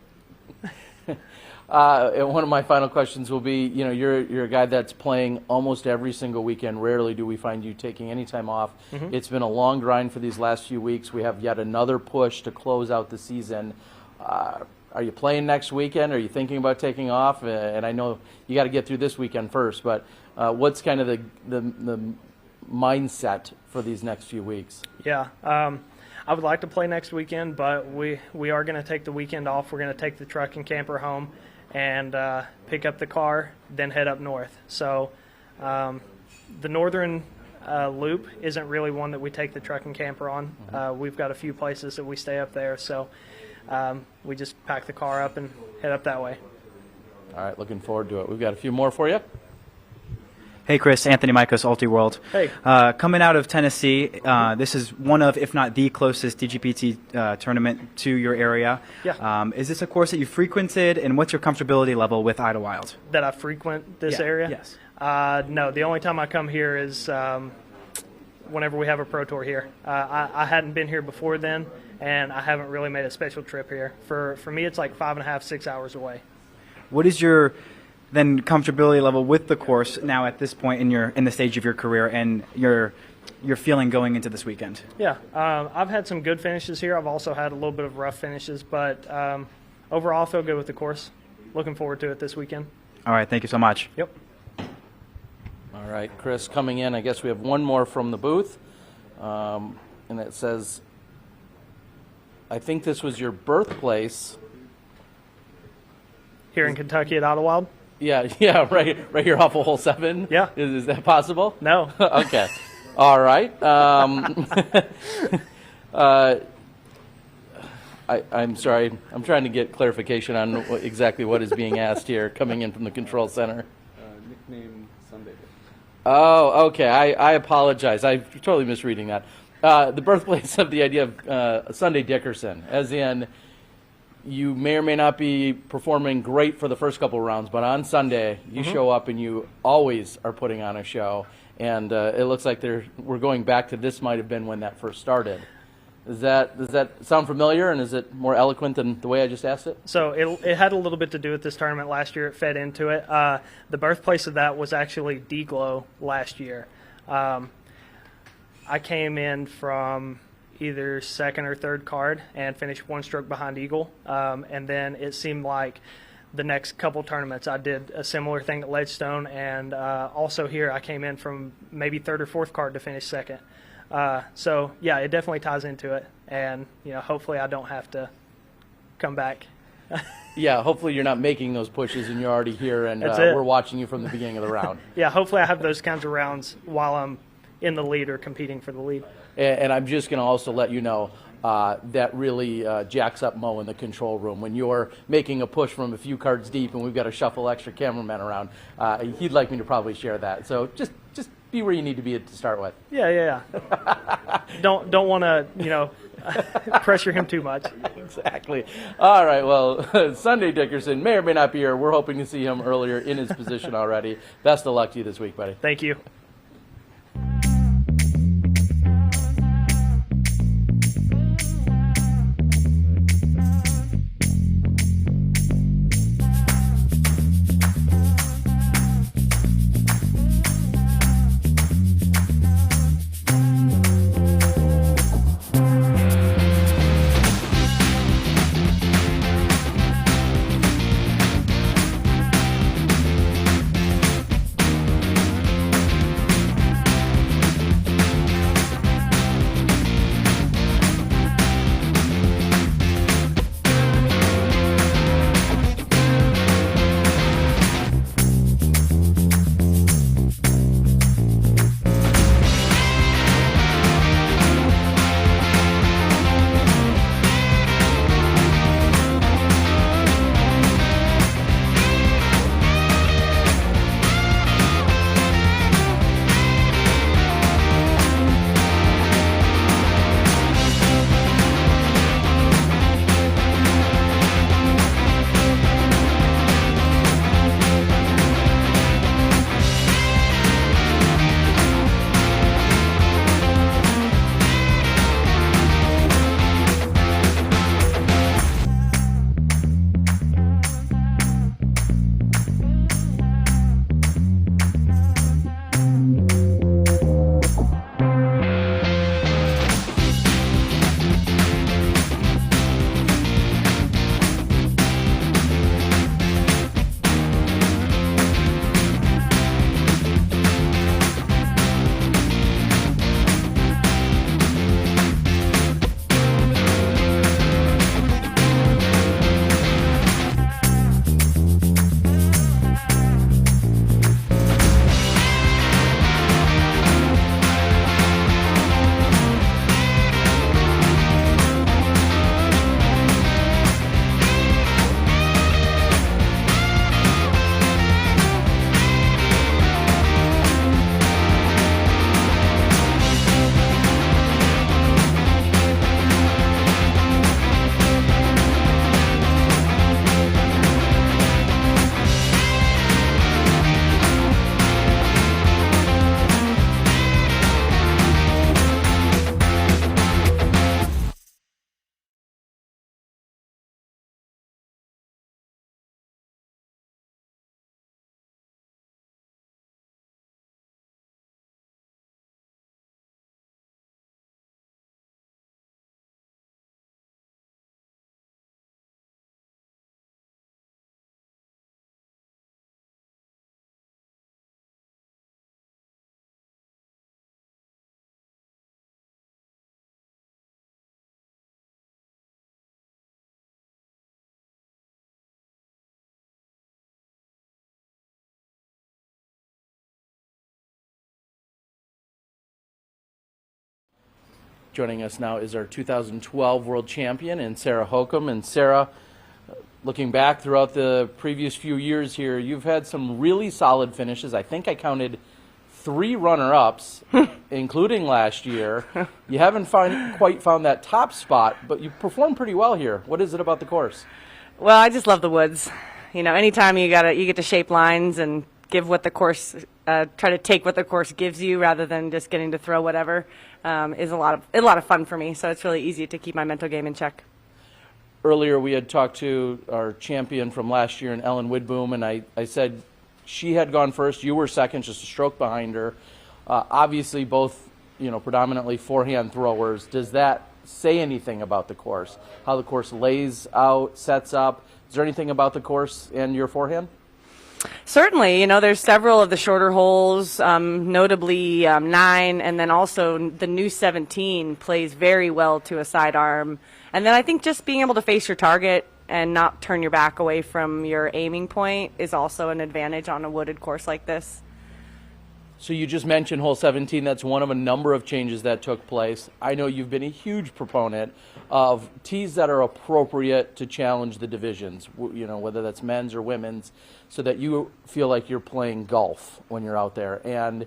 S1: And one of my final questions will be, you're a guy that's playing almost every single weekend. Rarely do we find you taking any time off. Mm-hmm. It's been a long grind for these last few weeks. We have yet another push to close out the season. Are you playing next weekend? Are you thinking about taking off? And I know you got to get through this weekend first, but what's kind of the mindset for these next few weeks?
S8: Yeah. I would like to play next weekend, but we are going to take the weekend off. We're going to take the truck and camper home and pick up the car, then head up north. So the northern loop isn't really one that we take the truck and camper on. Mm-hmm. We've got a few places that we stay up there, so we just pack the car up and head up that way.
S1: All right, looking forward to it. We've got a few more for you.
S7: Hey, Chris. Anthony Mikos, Ultiworld.
S8: Hey.
S7: Coming out of Tennessee, this is one of, if not the closest DGPT tournament to your area.
S8: Yeah.
S7: Is this a course that you frequented, and what's your comfortability level with Idlewild?
S8: That I frequent this area?
S7: Yes.
S8: No, the only time I come here is whenever we have a Pro Tour here. I hadn't been here before then, and I haven't really made a special trip here. For me, it's like 5.5, 6 hours away.
S7: What is your then comfortability level with the course now at this point in the stage of your career and your feeling going into this weekend?
S8: Yeah, I've had some good finishes here. I've also had a little bit of rough finishes, but overall I feel good with the course. Looking forward to it this weekend.
S7: All right, thank you so much.
S8: Yep.
S1: All right, Chris, coming in, I guess we have one more from the booth, and it says, I think this was your birthplace.
S8: Here in Kentucky at Idlewild?
S1: Yeah, right here off of hole 7.
S8: Yeah.
S1: Is that possible?
S8: No.
S1: Okay. All right. I'm sorry. I'm trying to get clarification on exactly what is being asked here coming in from the control center.
S6: Nickname Sunday.
S1: Oh, okay. I apologize. I'm totally misreading that. The birthplace of the idea of Sunday Dickerson, as in you may or may not be performing great for the first couple of rounds, but on Sunday you show up and you always are putting on a show. And it looks like we're going back to this might have been when that first started. Does that sound familiar, and is it more eloquent than the way I just asked it?
S8: So it had a little bit to do with this tournament last year. It fed into it. The birthplace of that was actually D-Glow last year. I came in from either second or third card and finished one stroke behind Eagle. And then it seemed like the next couple tournaments I did a similar thing at Ledgestone, and also here I came in from maybe third or fourth card to finish second. So yeah, it definitely ties into it, and hopefully I don't have to come back.
S1: Yeah, hopefully you're not making those pushes and you're already here, and we're watching you from the beginning of the round.
S8: Yeah, hopefully I have those kinds of rounds while I'm in the lead or competing for the lead.
S1: And I'm just going to also let you know that really jacks up Mo in the control room. When you're making a push from a few cards deep and we've got to shuffle extra cameramen around, he'd like me to probably share that. So just be where you need to be to start with.
S8: Yeah. Don't want to, pressure him too much.
S1: Exactly. All right, well, Sunday Dickerson may or may not be here. We're hoping to see him earlier in his position already. Best of luck to you this week, buddy.
S8: Thank you.
S1: Joining us now is our 2012 world champion, and Sarah Hokom. And Sarah, looking back throughout the previous few years here, you've had some really solid finishes. I think I counted 3 runner-ups, including last year. You haven't quite found that top spot, but you performed pretty well here. What is it about the course?
S9: Well, I just love the woods. You know, anytime you get to shape lines and give what the course, try to take what the course gives you rather than just getting to throw whatever, is a lot of fun for me. So it's really easy to keep my mental game in check.
S1: Earlier, we had talked to our champion from last year, Ellen Widboom, and I said she had gone first. You were second, just a stroke behind her. Obviously, both predominantly forehand throwers. Does that say anything about the course? How the course lays out, sets up? Is there anything about the course and your forehand?
S9: Certainly, there's several of the shorter holes, notably 9, and then also the new 17 plays very well to a sidearm. And then I think just being able to face your target and not turn your back away from your aiming point is also an advantage on a wooded course like this.
S1: So you just mentioned hole 17. That's one of a number of changes that took place. I know you've been a huge proponent of tees that are appropriate to challenge the divisions, whether that's men's or women's, so that you feel like you're playing golf when you're out there. And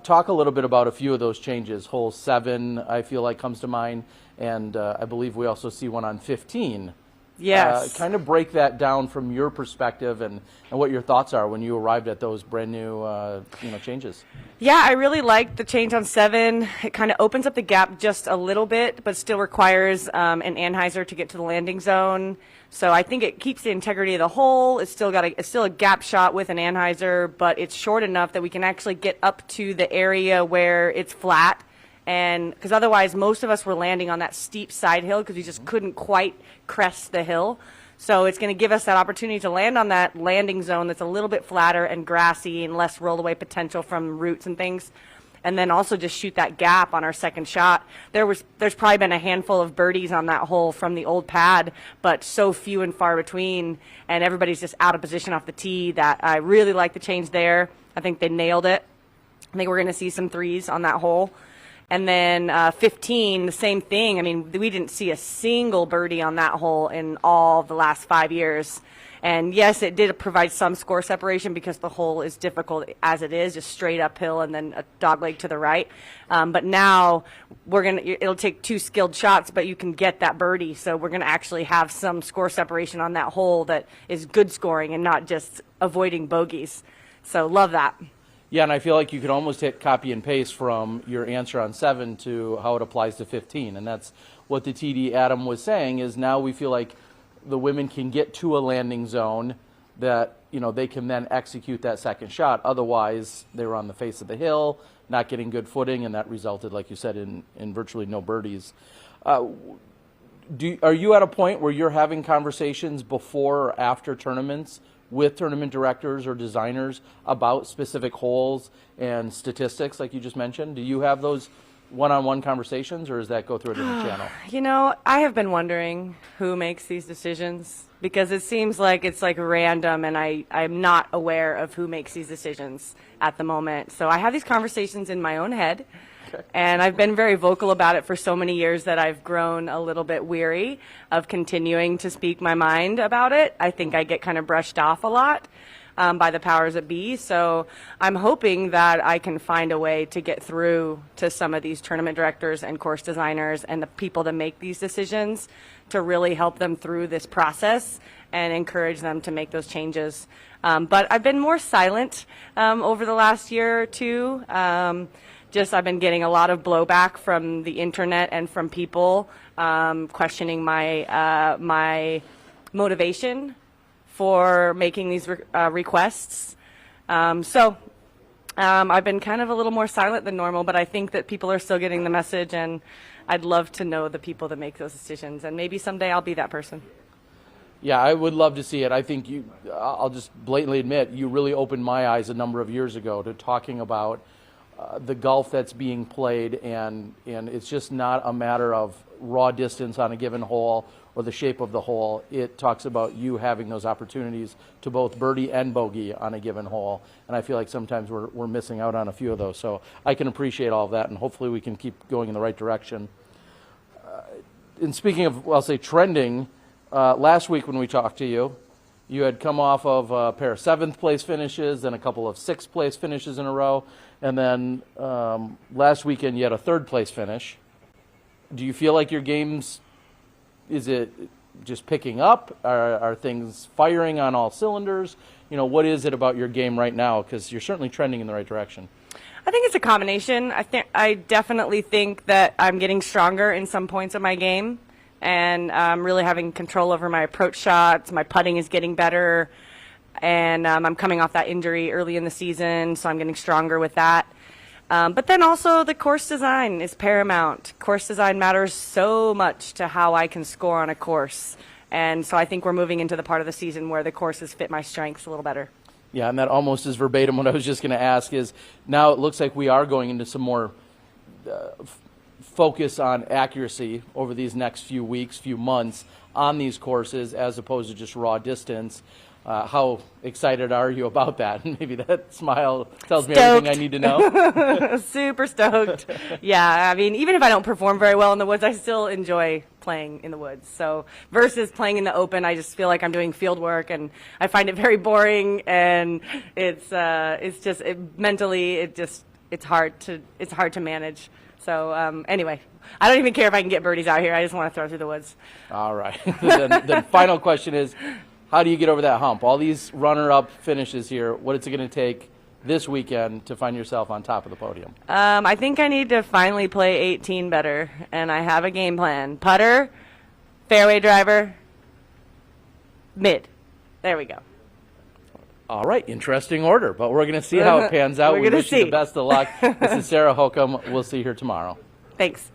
S1: talk a little bit about a few of those changes. Hole 7, I feel like, comes to mind, and I believe we also see one on 15.
S9: Yes.
S1: Kind of break that down from your perspective and what your thoughts are when you arrived at those brand new changes.
S9: Yeah, I really like the change on 7. It kind of opens up the gap just a little bit, but still requires an anhyzer to get to the landing zone. So I think it keeps the integrity of the hole. It's still a gap shot with an anhyzer, but it's short enough that we can actually get up to the area where it's flat. And because otherwise most of us were landing on that steep side hill because we just couldn't quite crest the hill. So it's going to give us that opportunity to land on that landing zone that's a little bit flatter and grassy and less roll away potential from roots and things. And then also just shoot that gap on our second shot. There's probably been a handful of birdies on that hole from the old pad, but so few and far between, and everybody's just out of position off the tee that I really like the change there. I think they nailed it. I think we're going to see some 3s on that hole. And then 15, the same thing. I mean, we didn't see a single birdie on that hole in all the last 5 years. And yes, it did provide some score separation because the hole is difficult as it is, just straight uphill and then a dogleg to the right. But now it'll take 2 skilled shots, but you can get that birdie. So we're going to actually have some score separation on that hole that is good scoring and not just avoiding bogeys. So love that.
S1: Yeah, and I feel like you could almost hit copy and paste from your answer on 7 to how it applies to 15. And that's what the TD Adam was saying, is now we feel like the women can get to a landing zone that, they can then execute that second shot. Otherwise, they were on the face of the hill, not getting good footing, and that resulted, like you said, in virtually no birdies. Are you at a point where you're having conversations before or after tournaments with tournament directors or designers about specific holes and statistics like you just mentioned? Do you have those one-on-one conversations, or does that go through a different channel?
S9: I have been wondering who makes these decisions because it seems like it's like random, and I'm not aware of who makes these decisions at the moment. So I have these conversations in my own head. And I've been very vocal about it for so many years that I've grown a little bit weary of continuing to speak my mind about it. I think I get kind of brushed off a lot by the powers that be. So I'm hoping that I can find a way to get through to some of these tournament directors and course designers and the people that make these decisions to really help them through this process and encourage them to make those changes. But I've been more silent over the last year or two. I've been getting a lot of blowback from the internet and from people questioning my motivation for making these requests. I've been kind of a little more silent than normal, but I think that people are still getting the message, and I'd love to know the people that make those decisions, and maybe someday I'll be that person.
S1: Yeah, I would love to see it. I think I'll just blatantly admit, you really opened my eyes a number of years ago to talking about the golf that's being played, and it's just not a matter of raw distance on a given hole or the shape of the hole. It talks about you having those opportunities to both birdie and bogey on a given hole, and I feel like sometimes we're missing out on a few of those. So I can appreciate all of that, and hopefully we can keep going in the right direction. and speaking of, I'll say trending, last week when we talked to you, you had come off of a pair of 7th place finishes and a couple of 6th place finishes in a row. And then last weekend you had a 3rd place finish. Do you feel like your game's, is it just picking up? Are things firing on all cylinders? You know, what is it about your game right now? Because you're certainly trending in the right direction.
S9: I think it's a combination. I definitely think that I'm getting stronger in some points of my game, and I'm really having control over my approach shots. My putting is getting better, and I'm coming off that injury early in the season, so I'm getting stronger with that. But then also the course design is paramount. Course design matters so much to how I can score on a course, and so I think we're moving into the part of the season where the courses fit my strengths a little better.
S1: Yeah, and that almost is verbatim what I was just going to ask is now it looks like we are going into some more focus on accuracy over these next few weeks, few months on these courses as opposed to just raw distance. How excited are you about that? And maybe that smile tells me everything I need to know.
S9: Super stoked. Yeah, I mean, even if I don't perform very well in the woods, I still enjoy playing in the woods. So versus playing in the open, I just feel like I'm doing field work, and I find it very boring. And it's just mentally, it's hard to manage. So anyway, I don't even care if I can get birdies out here. I just want to throw through the woods.
S1: All right. The final question is, how do you get over that hump? All these runner-up finishes here, what is it going to take this weekend to find yourself on top of the podium?
S9: I think I need to finally play 18 better, and I have a game plan. Putter, fairway driver, mid. There we go.
S1: All right, interesting order, but we're going to see how it pans out. We wish you the best of luck. This is Sarah Hokom. We'll see you here tomorrow.
S9: Thanks.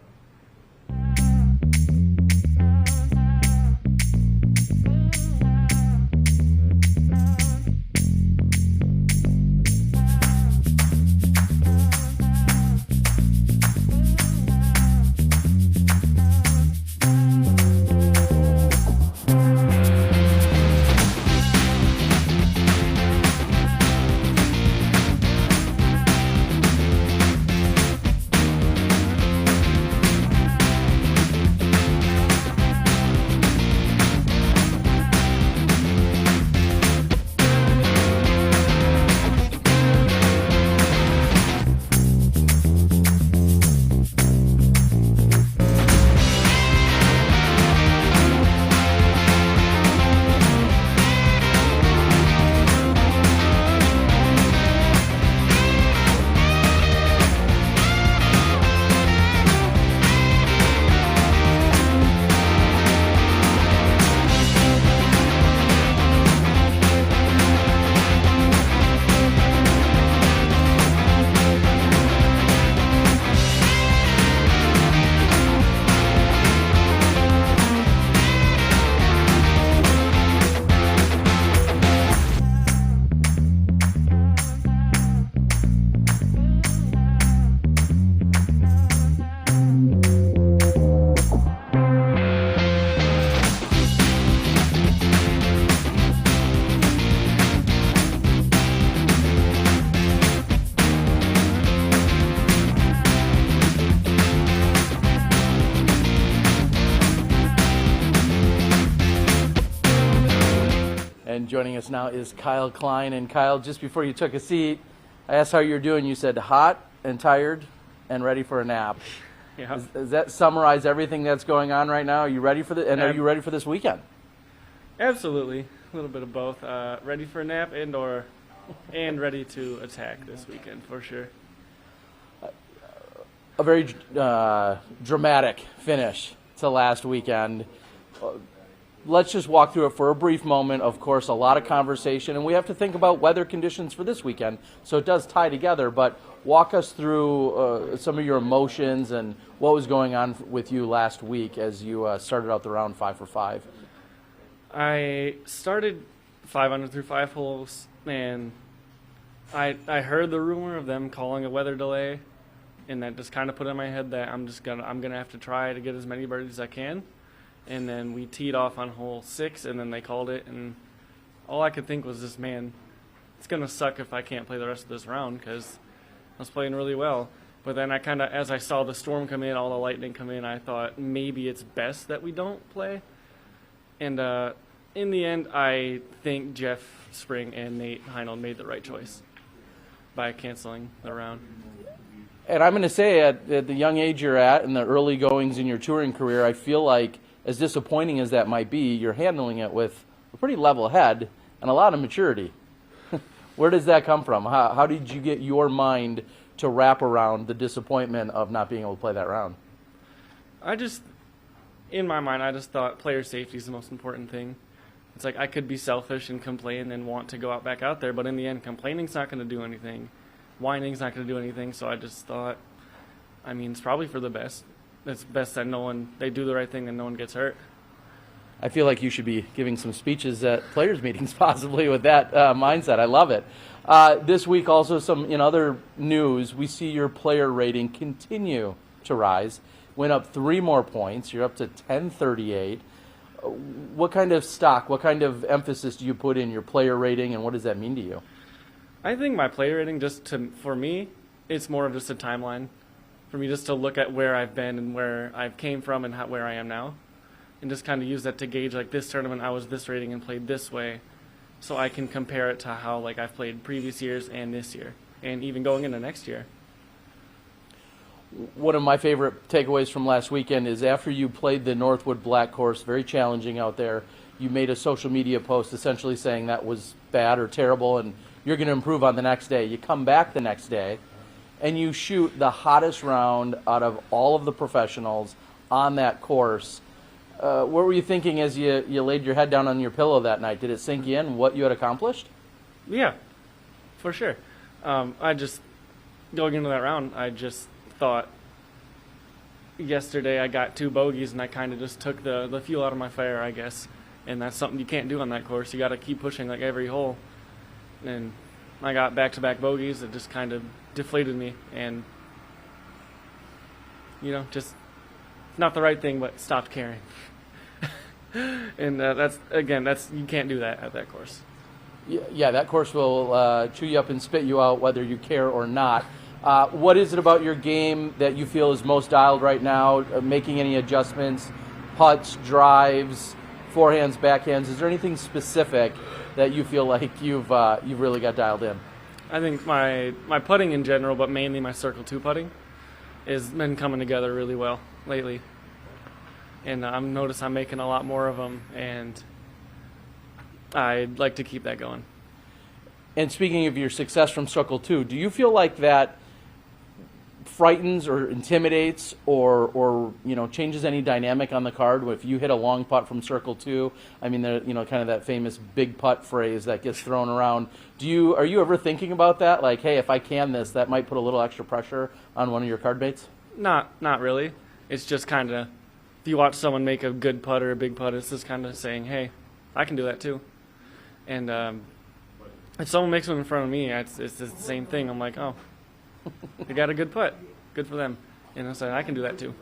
S1: Joining us now is Kyle Klein. And Kyle, just before you took a seat, I asked how you're doing. You said hot and tired and ready for a nap.
S10: Yeah.
S1: Does that summarize everything that's going on right now? Are you ready for the? And are you ready for this weekend?
S10: Absolutely, a little bit of both. Ready for a nap and ready to attack this weekend for sure.
S1: A very dramatic finish to last weekend. Let's just walk through it for a brief moment. Of course, a lot of conversation, and we have to think about weather conditions for this weekend, so it does tie together. But walk us through some of your emotions and what was going on with you last week as you started out the round 5 for 5.
S10: I started 5 under through 5 holes, and I heard the rumor of them calling a weather delay, and that just kind of put in my head that I'm gonna have to try to get as many birdies as I can. And then we teed off on hole 6, and then they called it, and all I could think was this, man, it's going to suck if I can't play the rest of this round because I was playing really well. But then I kind of, as I saw the storm come in, all the lightning come in, I thought maybe it's best that we don't play. And in the end, I think Jeff Spring and Nate Heinold made the right choice by canceling the round.
S1: And I'm going to say at the young age you're at and the early goings in your touring career, I feel like as disappointing as that might be, you're handling it with a pretty level head and a lot of maturity. Where does that come from? How did you get your mind to wrap around the disappointment of not being able to play that round?
S10: In my mind, I just thought player safety is the most important thing. It's like I could be selfish and complain and want to go back out there, but in the end, complaining's not going to do anything. Whining's not going to do anything, so I just thought, it's probably for the best. It's best that they do the right thing and no one gets hurt.
S1: I feel like you should be giving some speeches at players' meetings possibly with that mindset. I love it. This week also in other news, we see your player rating continue to rise. Went up 3 more points. You're up to 1038. What kind of emphasis do you put in your player rating, and what does that mean to you?
S10: I think my player rating, for me, it's more of just a timeline. For me, just to look at where I've been and where I've came from and where I am now. And just kind of use that to gauge, like, this tournament I was this rating and played this way, so I can compare it to how, like, I've played previous years and this year, and even going into next year.
S1: One of my favorite takeaways from last weekend is after you played the Northwood Black course, very challenging out there, you made a social media post essentially saying that was bad or terrible and you're going to improve on the next day. You come back the next day and you shoot the hottest round out of all of the professionals on that course. What were you thinking as you laid your head down on your pillow that night? Did it sink in what you had accomplished?
S10: Yeah, for sure. Going into that round, I just thought yesterday I got 2 bogeys and I kind of just took the fuel out of my fire, I guess. And that's something you can't do on that course. You got to keep pushing like every hole. And I got back-to-back bogeys that just kind of deflated me. And, just not the right thing, but stopped caring. And you can't do that at that course.
S1: Yeah, that course will chew you up and spit you out whether you care or not. What is it about your game that you feel is most dialed right now? Making any adjustments, putts, drives, forehands, backhands? Is there anything specific that you feel like you've really got dialed in?
S10: I think my putting in general, but mainly my Circle 2 putting, has been coming together really well lately. And I've noticed I'm making a lot more of them, and I'd like to keep that going.
S1: And speaking of your success from Circle 2, do you feel like that frightens or intimidates or changes any dynamic on the card if you hit a long putt from Circle 2? I mean, kind of that famous big putt phrase that gets thrown around. Are you ever thinking about that? Like, hey, if I can this, that might put a little extra pressure on one of your card mates? Not
S10: really. It's just kind of, if you watch someone make a good putt or a big putt, it's just kind of saying, hey, I can do that too. And if someone makes one in front of me, it's the same thing. I'm like, oh, they got a good putt. Good for them. So I can do that too.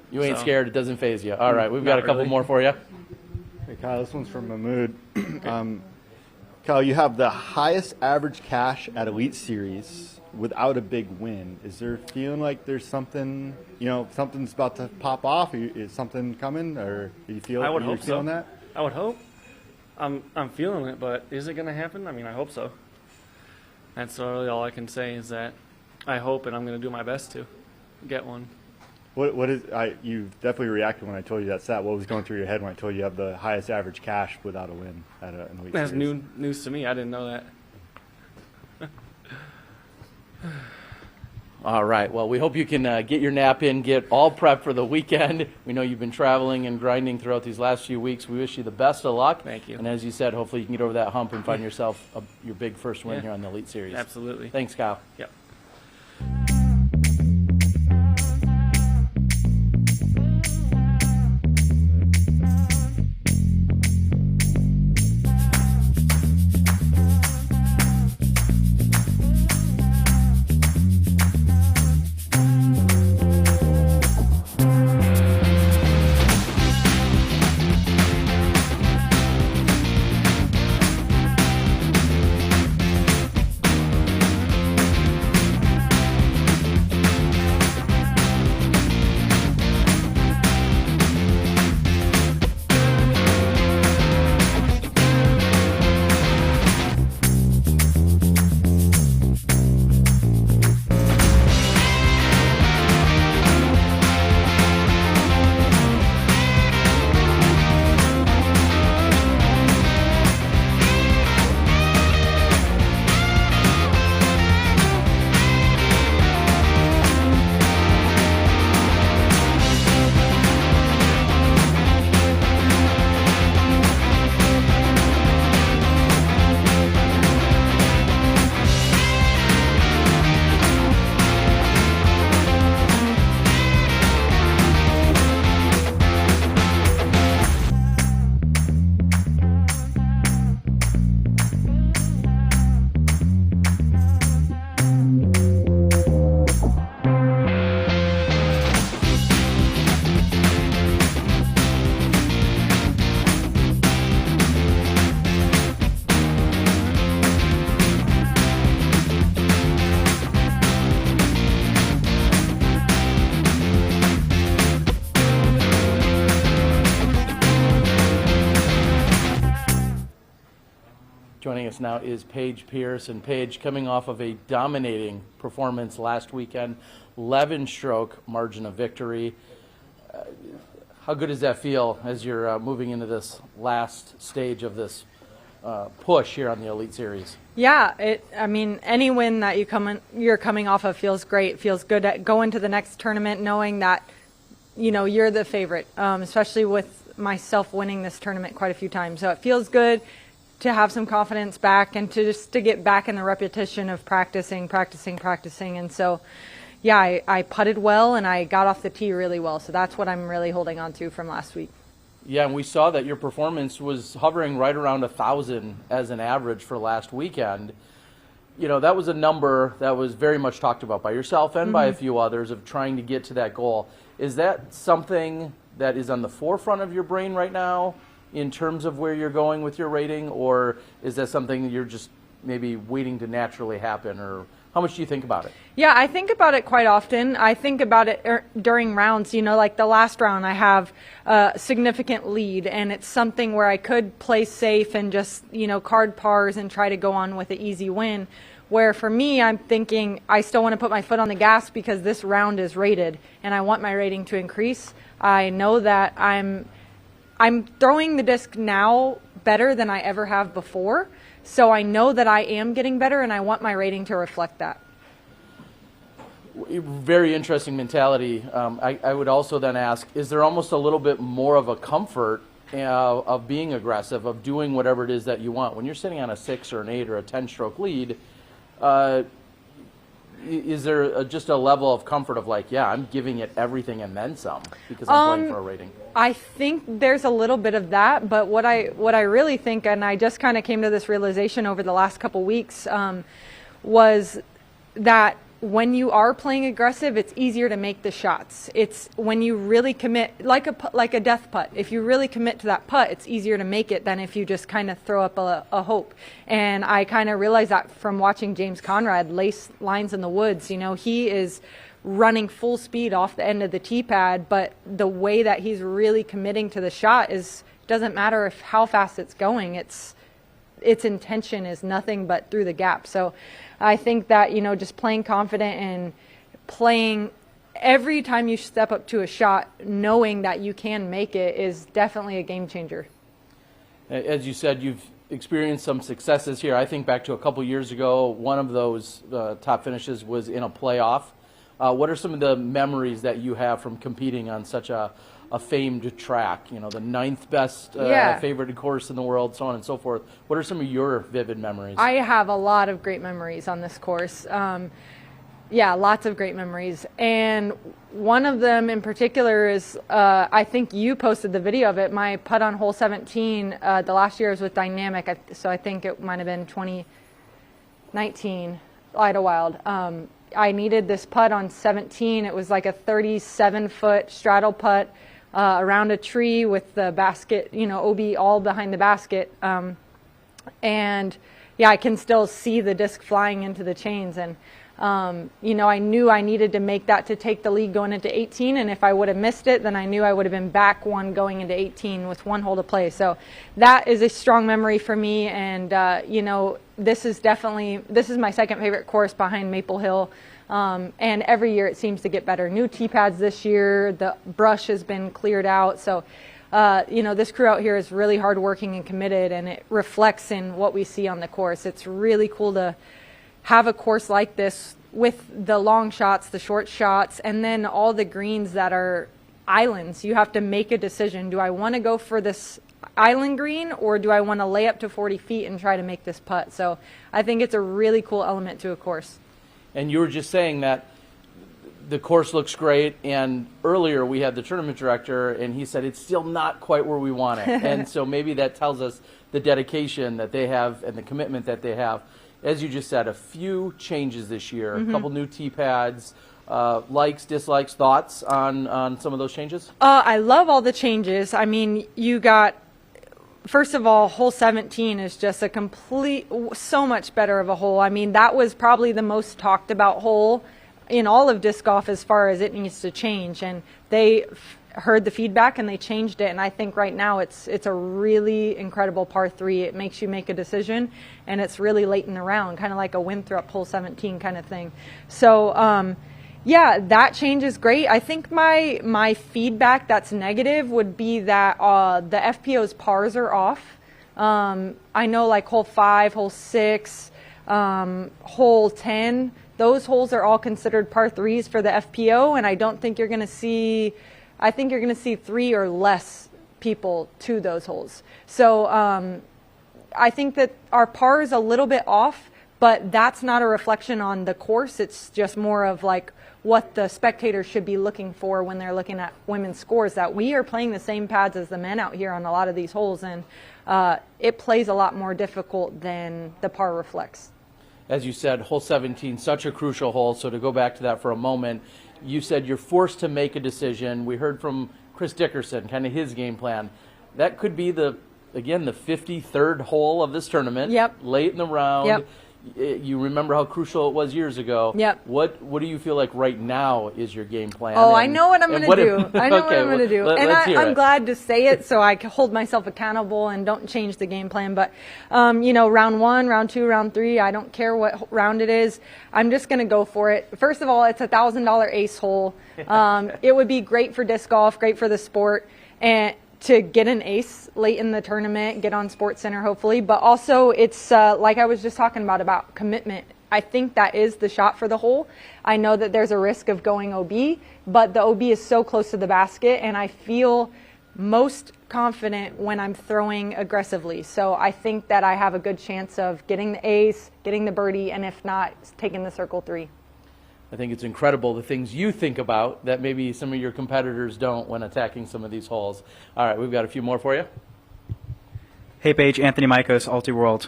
S1: You ain't scared. It doesn't faze you. All right, we've got a couple more for you.
S3: Hey, Kyle, this one's from Mahmood. Kyle, you have the highest average cash at Elite Series without a big win. Is there feeling like there's something, something's about to pop off? Is something coming, or do you feel?
S10: I would hope
S3: feeling
S10: so.
S3: That?
S10: I would hope. I'm feeling it, but is it going to happen? I hope so. That's really all I can say is that I hope, and I'm going to do my best to get one.
S3: You definitely reacted when I told you that stat. What was going through your head when I told you have the highest average cash without a win at an Elite
S10: That's
S3: Series?
S10: news to me. I didn't know that.
S1: All right. Well, we hope you can get your nap in, get all prepped for the weekend. We know you've been traveling and grinding throughout these last few weeks. We wish you the best of luck.
S10: Thank you.
S1: And as you said, hopefully you can get over that hump and find yourself your big first win here on the Elite Series.
S10: Absolutely.
S1: Thanks, Kyle.
S10: Yep.
S1: us now is Paige Pierce. And Paige, coming off of a dominating performance last weekend, 11-stroke margin of victory. How good does that feel as you're moving into this last stage of this push here on the Elite Series?
S11: Yeah, I mean, any win that you're coming off of feels great. It feels good to go into the next tournament knowing that, you know, you're the favorite, especially with myself winning this tournament quite a few times. So it feels good to have some confidence back and to get back in the repetition of practicing. And so, yeah, I putted well and I got off the tee really well. So that's what I'm really holding on to from last week.
S1: Yeah, and we saw that your performance was hovering right around 1,000 as an average for last weekend. You know, that was a number that was very much talked about by yourself and by a few others of trying to get to that goal. Is that something that is on the forefront of your brain right now in terms of where you're going with your rating, or is that something that you're just maybe waiting to naturally happen, or how much do you think about it?
S11: Yeah, I think about it quite often. I think about it during rounds. You know, like the last round, I have a significant lead, and it's something where I could play safe and just, you know, card pars and try to go on with an easy win. Where for me, I'm thinking I still want to put my foot on the gas because this round is rated, and I want my rating to increase. I know that I'm throwing the disc now better than I ever have before, so I know that I am getting better, and I want my rating to reflect that.
S1: Very interesting mentality. I would also then ask, is there almost a little bit more of a comfort of being aggressive, of doing whatever it is that you want? When you're sitting on a 6 or an 8 or a 10-stroke lead, is there just a level of comfort of like, yeah, I'm giving it everything and then some because I'm playing for a rating?
S11: I think there's a little bit of that, but what I really think, and I just kind of came to this realization over the last couple weeks, was that when you are playing aggressive, it's easier to make the shots. It's when you really commit, like a death putt. If you really commit to that putt, it's easier to make it than if you just kind of throw up a hope. And I kind of realized that from watching James Conrad lace lines in the woods. You know, he is running full speed off the end of the tee pad, but the way that he's really committing to the shot doesn't matter how fast it's going. Its intention is nothing but through the gap. So I think that, you know, just playing confident and playing every time you step up to a shot, knowing that you can make it is definitely a game changer.
S1: As you said, you've experienced some successes here. I think back to a couple years ago, one of those top finishes was in a playoff. What are some of the memories that you have from competing on such a famed track, you know, the 9th best favorite course in the world, so on and so forth? What are some of your vivid memories?
S11: I have a lot of great memories on this course. Lots of great memories. And one of them in particular is, I think you posted the video of it, my putt on hole 17, the last year was with Dynamic, so I think it might have been 2019, Idlewild. I needed this putt on 17. It was like a 37-foot straddle putt around a tree with the basket, you know, OB all behind the basket. And yeah, I can still see the disc flying into the chains. And, you know, I knew I needed to make that to take the lead going into 18. And if I would have missed it, then I knew I would have been back one going into 18 with one hole to play. So that is a strong memory for me. And, you know, this is my second favorite course behind Maple Hill. And every year it seems to get better. New tee pads this year, the brush has been cleared out. So, you know, this crew out here is really hardworking and committed, and it reflects in what we see on the course. It's really cool to have a course like this with the long shots, the short shots, and then all the greens that are islands. You have to make a decision. Do I want to go for this island green, or do I want to lay up to 40 feet and try to make this putt? So I think it's a really cool element to a course.
S1: And you were just saying that the course looks great, and earlier we had the tournament director, and he said it's still not quite where we want it. And so maybe that tells us the dedication that they have and the commitment that they have. As you just said, a few changes this year, a couple new tee pads, likes, dislikes, thoughts on some of those changes?
S11: I love all the changes. I mean, you got, first of all, hole 17 is just so much better of a hole. I mean, that was probably the most talked about hole in all of disc golf as far as it needs to change. And they heard the feedback and they changed it. And I think right now it's a really incredible par 3. It makes you make a decision, and it's really late in the round, kind of like a Winthrop hole 17 kind of thing. So yeah, that change is great. I think my feedback that's negative would be that the FPO's pars are off. I know like hole 5, hole 6, hole 10, those holes are all considered par 3s for the FPO, and I don't think you're going to see, I think you're going to see 3 or less people to those holes. So I think that our par is a little bit off, but that's not a reflection on the course. It's just more of like what the spectators should be looking for when they're looking at women's scores, that we are playing the same pads as the men out here on a lot of these holes, and it plays a lot more difficult than the par reflects.
S1: As you said, hole 17, such a crucial hole. So to go back to that for a moment, you said you're forced to make a decision. We heard from Chris Dickerson, kind of his game plan. That could be the 53rd hole of this tournament.
S11: Yep.
S1: Late in the round.
S11: Yep.
S1: You remember how crucial it was years ago.
S11: Yep.
S1: What do you feel like right now is your game plan?
S11: Oh, I know what I'm going to do. I know what I'm going to do.
S1: And
S11: I'm glad to say it so I can hold myself accountable and don't change the game plan. But, round 1, round 2, round 3, I don't care what round it is. I'm just going to go for it. First of all, it's a $1,000 ace hole. It would be great for disc golf, great for the sport, and to get an ace late in the tournament, get on SportsCenter hopefully, but also it's like I was just talking about commitment. I think that is the shot for the hole. I know that there's a risk of going OB, but the OB is so close to the basket, and I feel most confident when I'm throwing aggressively. So I think that I have a good chance of getting the ace, getting the birdie, and if not, taking the circle 3.
S1: I think it's incredible the things you think about that maybe some of your competitors don't when attacking some of these holes. All right, we've got a few more for you.
S7: Hey, Paige, Anthony Maikos, Ultiworld.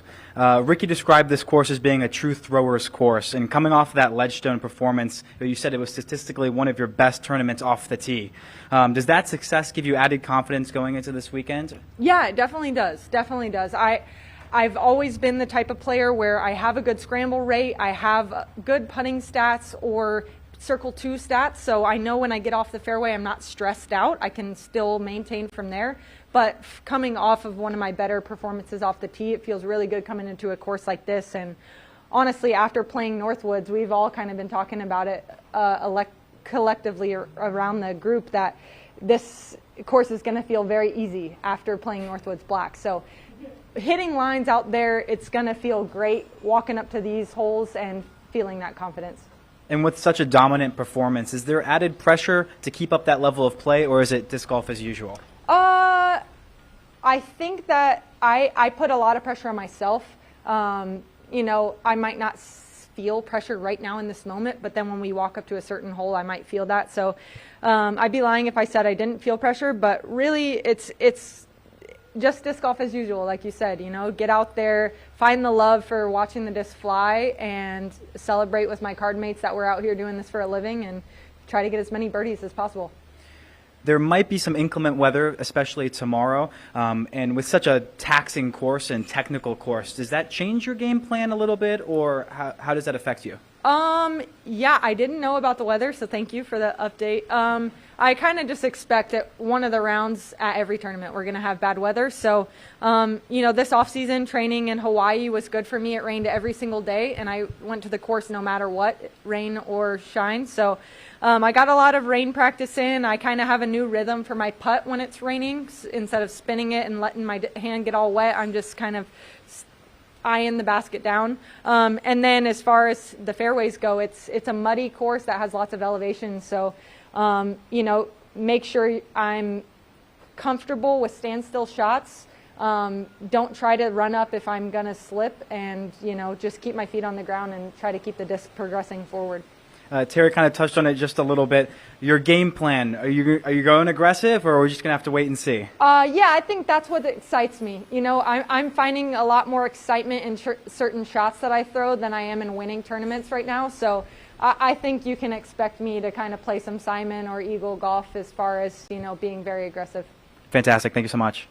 S7: Ricky described this course as being a true thrower's course, and coming off of that Ledgestone performance, you said it was statistically one of your best tournaments off the tee. Does that success give you added confidence going into this weekend?
S11: Yeah, it definitely does. Definitely does. I've always been the type of player where I have a good scramble rate, I have good putting stats or circle 2 stats, so I know when I get off the fairway I'm not stressed out. I can still maintain from there. But coming off of one of my better performances off the tee, it feels really good coming into a course like this. And honestly, after playing Northwoods, we've all kind of been talking about it collectively around the group that this course is going to feel very easy after playing Northwoods Black. So hitting lines out there, it's going to feel great walking up to these holes and feeling that confidence.
S7: And with such a dominant performance, is there added pressure to keep up that level of play, or is it disc golf as usual?
S11: I think that I put a lot of pressure on myself. I might not feel pressure right now in this moment, but then when we walk up to a certain hole, I might feel that. So I'd be lying if I said I didn't feel pressure, but really it's just disc golf as usual, like you said, get out there, find the love for watching the disc fly, and celebrate with my card mates that we're out here doing this for a living, and try to get as many birdies as possible.
S7: There might be some inclement weather, especially tomorrow, and with such a taxing course and technical course, does that change your game plan a little bit, or how does that affect you?
S11: Yeah, I didn't know about the weather, so thank you for the update. I kind of just expect at one of the rounds at every tournament we're going to have bad weather. So, this off-season training in Hawaii was good for me. It rained every single day, and I went to the course no matter what, rain or shine. So I got a lot of rain practice in. I kind of have a new rhythm for my putt when it's raining. Instead of spinning it and letting my hand get all wet, I'm just kind of eyeing the basket down. And then as far as the fairways go, it's a muddy course that has lots of elevation. So, make sure I'm comfortable with standstill shots. Don't try to run up if I'm going to slip, and, just keep my feet on the ground and try to keep the disc progressing forward.
S7: Terry kind of touched on it just a little bit. Your game plan, are you going aggressive, or are we just going to have to wait and see?
S11: Yeah, I think that's what excites me. I'm finding a lot more excitement in certain shots that I throw than I am in winning tournaments right now. So I think you can expect me to kind of play some Simon or Eagle golf as far as, being very aggressive.
S7: Fantastic. Thank you so much.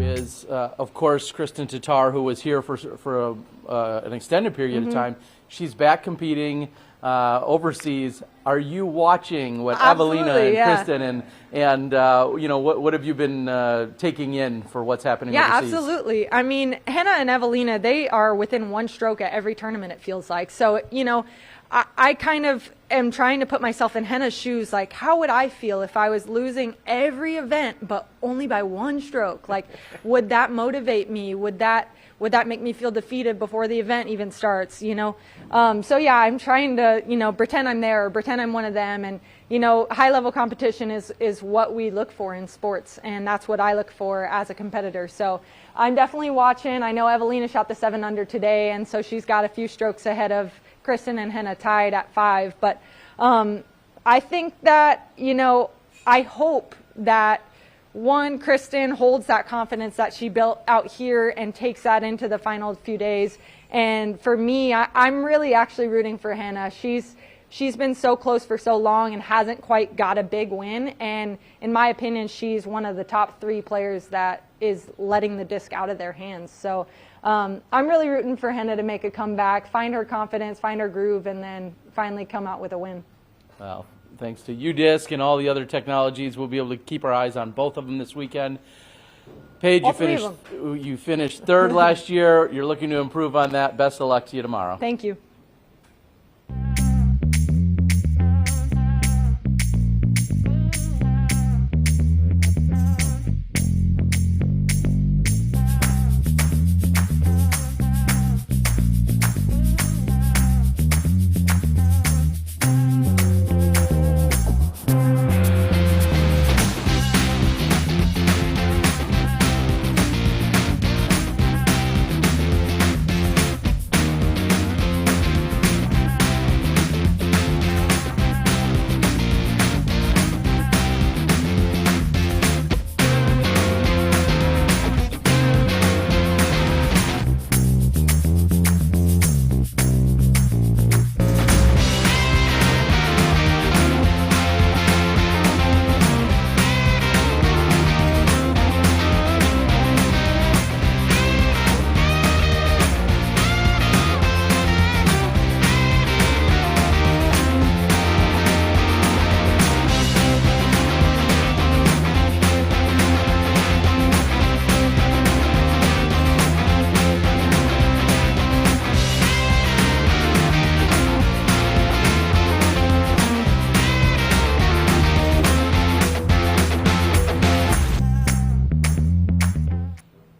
S1: Is, of course, Kristen Tatar, who was here for an extended period of time. she's back competing overseas. Are you watching what
S11: Absolutely,
S1: Evelina and
S11: yeah.
S1: Kristen and what have you been taking in for what's happening
S11: Yeah,
S1: overseas?
S11: absolutely. I mean, Henna and Evelina, they are within one stroke at every tournament, it feels like. So, I kind of am trying to put myself in Henna's shoes. Like, how would I feel if I was losing every event, but only by one stroke? Like, would that motivate me? Would that make me feel defeated before the event even starts? So yeah, I'm trying to, pretend I'm there, or pretend I'm one of them. And, high level competition is what we look for in sports. And that's what I look for as a competitor. So I'm definitely watching. I know Evelina shot the 7 under today. And so she's got a few strokes ahead of Kristen and Henna tied at 5. But I think that, I hope that Kristen holds that confidence that she built out here and takes that into the final few days. And for me, I'm really actually rooting for Henna. She's been so close for so long and hasn't quite got a big win. And in my opinion, she's one of the top 3 players that is letting the disc out of their hands. So I'm really rooting for Henna to make a comeback, find her confidence, find her groove, and then finally come out with a win.
S1: Well, thanks to UDisc and all the other technologies, we'll be able to keep our eyes on both of them this weekend. Paige, you finished 3rd last year. You're looking to improve on that. Best of luck to you tomorrow.
S11: Thank you.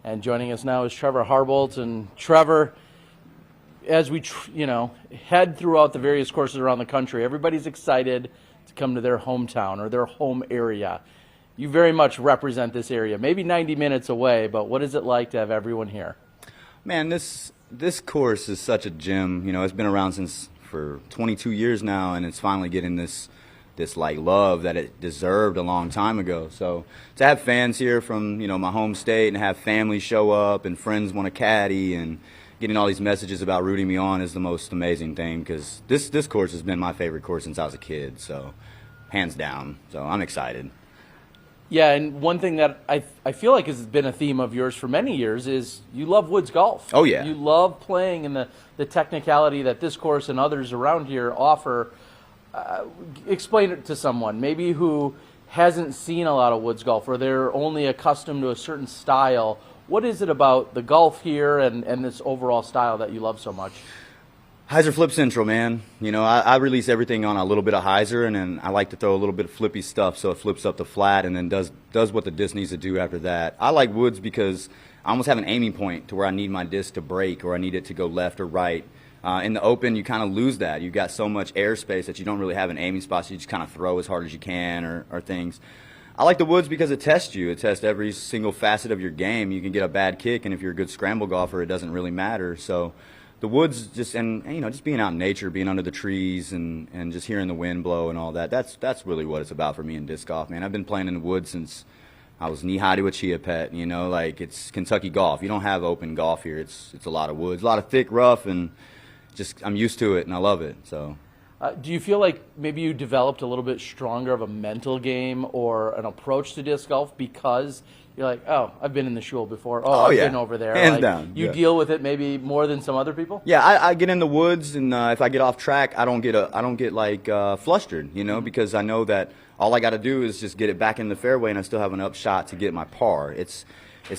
S1: And joining us now is Trevor Harbolt. And Trevor, as we head throughout the various courses around the country, everybody's excited to come to their hometown or their home area. You very much represent this area, maybe 90 minutes away, but what is it like to have everyone here?
S12: Man, this course is such a gem. It's been around for 22 years now, and it's finally getting this like love that it deserved a long time ago. So to have fans here from my home state and have family show up and friends want to caddy and getting all these messages about rooting me on is the most amazing thing, because this course has been my favorite course since I was a kid. So hands down. So I'm excited.
S1: Yeah, and one thing that I feel like has been a theme of yours for many years is you love woods golf.
S12: Oh, yeah.
S1: You love playing in the technicality that this course and others around here offer. Explain it to someone maybe who hasn't seen a lot of woods golf, or they're only accustomed to a certain style. What is it about the golf here and this overall style that you love so much?
S12: Hyzer Flip Central, man. I release everything on a little bit of hyzer, and then I like to throw a little bit of flippy stuff so it flips up the flat and then does what the disc needs to do after that. I like woods because I almost have an aiming point to where I need my disc to break or I need it to go left or right. In the open, you kind of lose that. You've got so much airspace that you don't really have an aiming spot, so you just kind of throw as hard as you can or things. I like the woods because it tests you. It tests every single facet of your game. You can get a bad kick, and if you're a good scramble golfer, it doesn't really matter. So the woods, just being out in nature, being under the trees and just hearing the wind blow and all that, that's really what it's about for me in disc golf, man. I've been playing in the woods since I was knee-high to a chia pet, it's Kentucky golf. You don't have open golf here. It's a lot of woods, a lot of thick rough, and I'm used to it and I love it. So,
S1: do you feel like maybe you developed a little bit stronger of a mental game or an approach to disc golf because you're like, oh, I've been in the shul before.
S12: Oh,
S1: I've
S12: yeah.
S1: been over there.
S12: Hands
S1: Like,
S12: down,
S1: You
S12: yeah.
S1: deal with it maybe more than some other people?
S12: Yeah, I get in the woods, and if I get off track, I don't get like flustered, because I know that all I got to do is just get it back in the fairway, and I still have an up shot to get my par. It's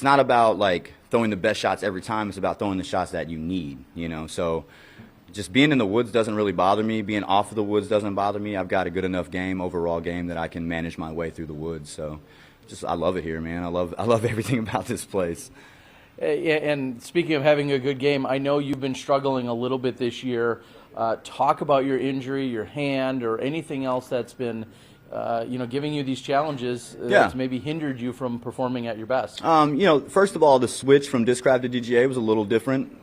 S12: not about like throwing the best shots every time. It's about throwing the shots that you need, So just being in the woods doesn't really bother me. Being off of the woods doesn't bother me. I've got a good enough overall game, that I can manage my way through the woods. So I love it here, man. I love everything about this place.
S1: And speaking of having a good game, I know you've been struggling a little bit this year. Talk about your injury, your hand, or anything else that's been, giving you these challenges that's maybe hindered you from performing at your best.
S12: First of all, the switch from Discraft to DGA was a little different.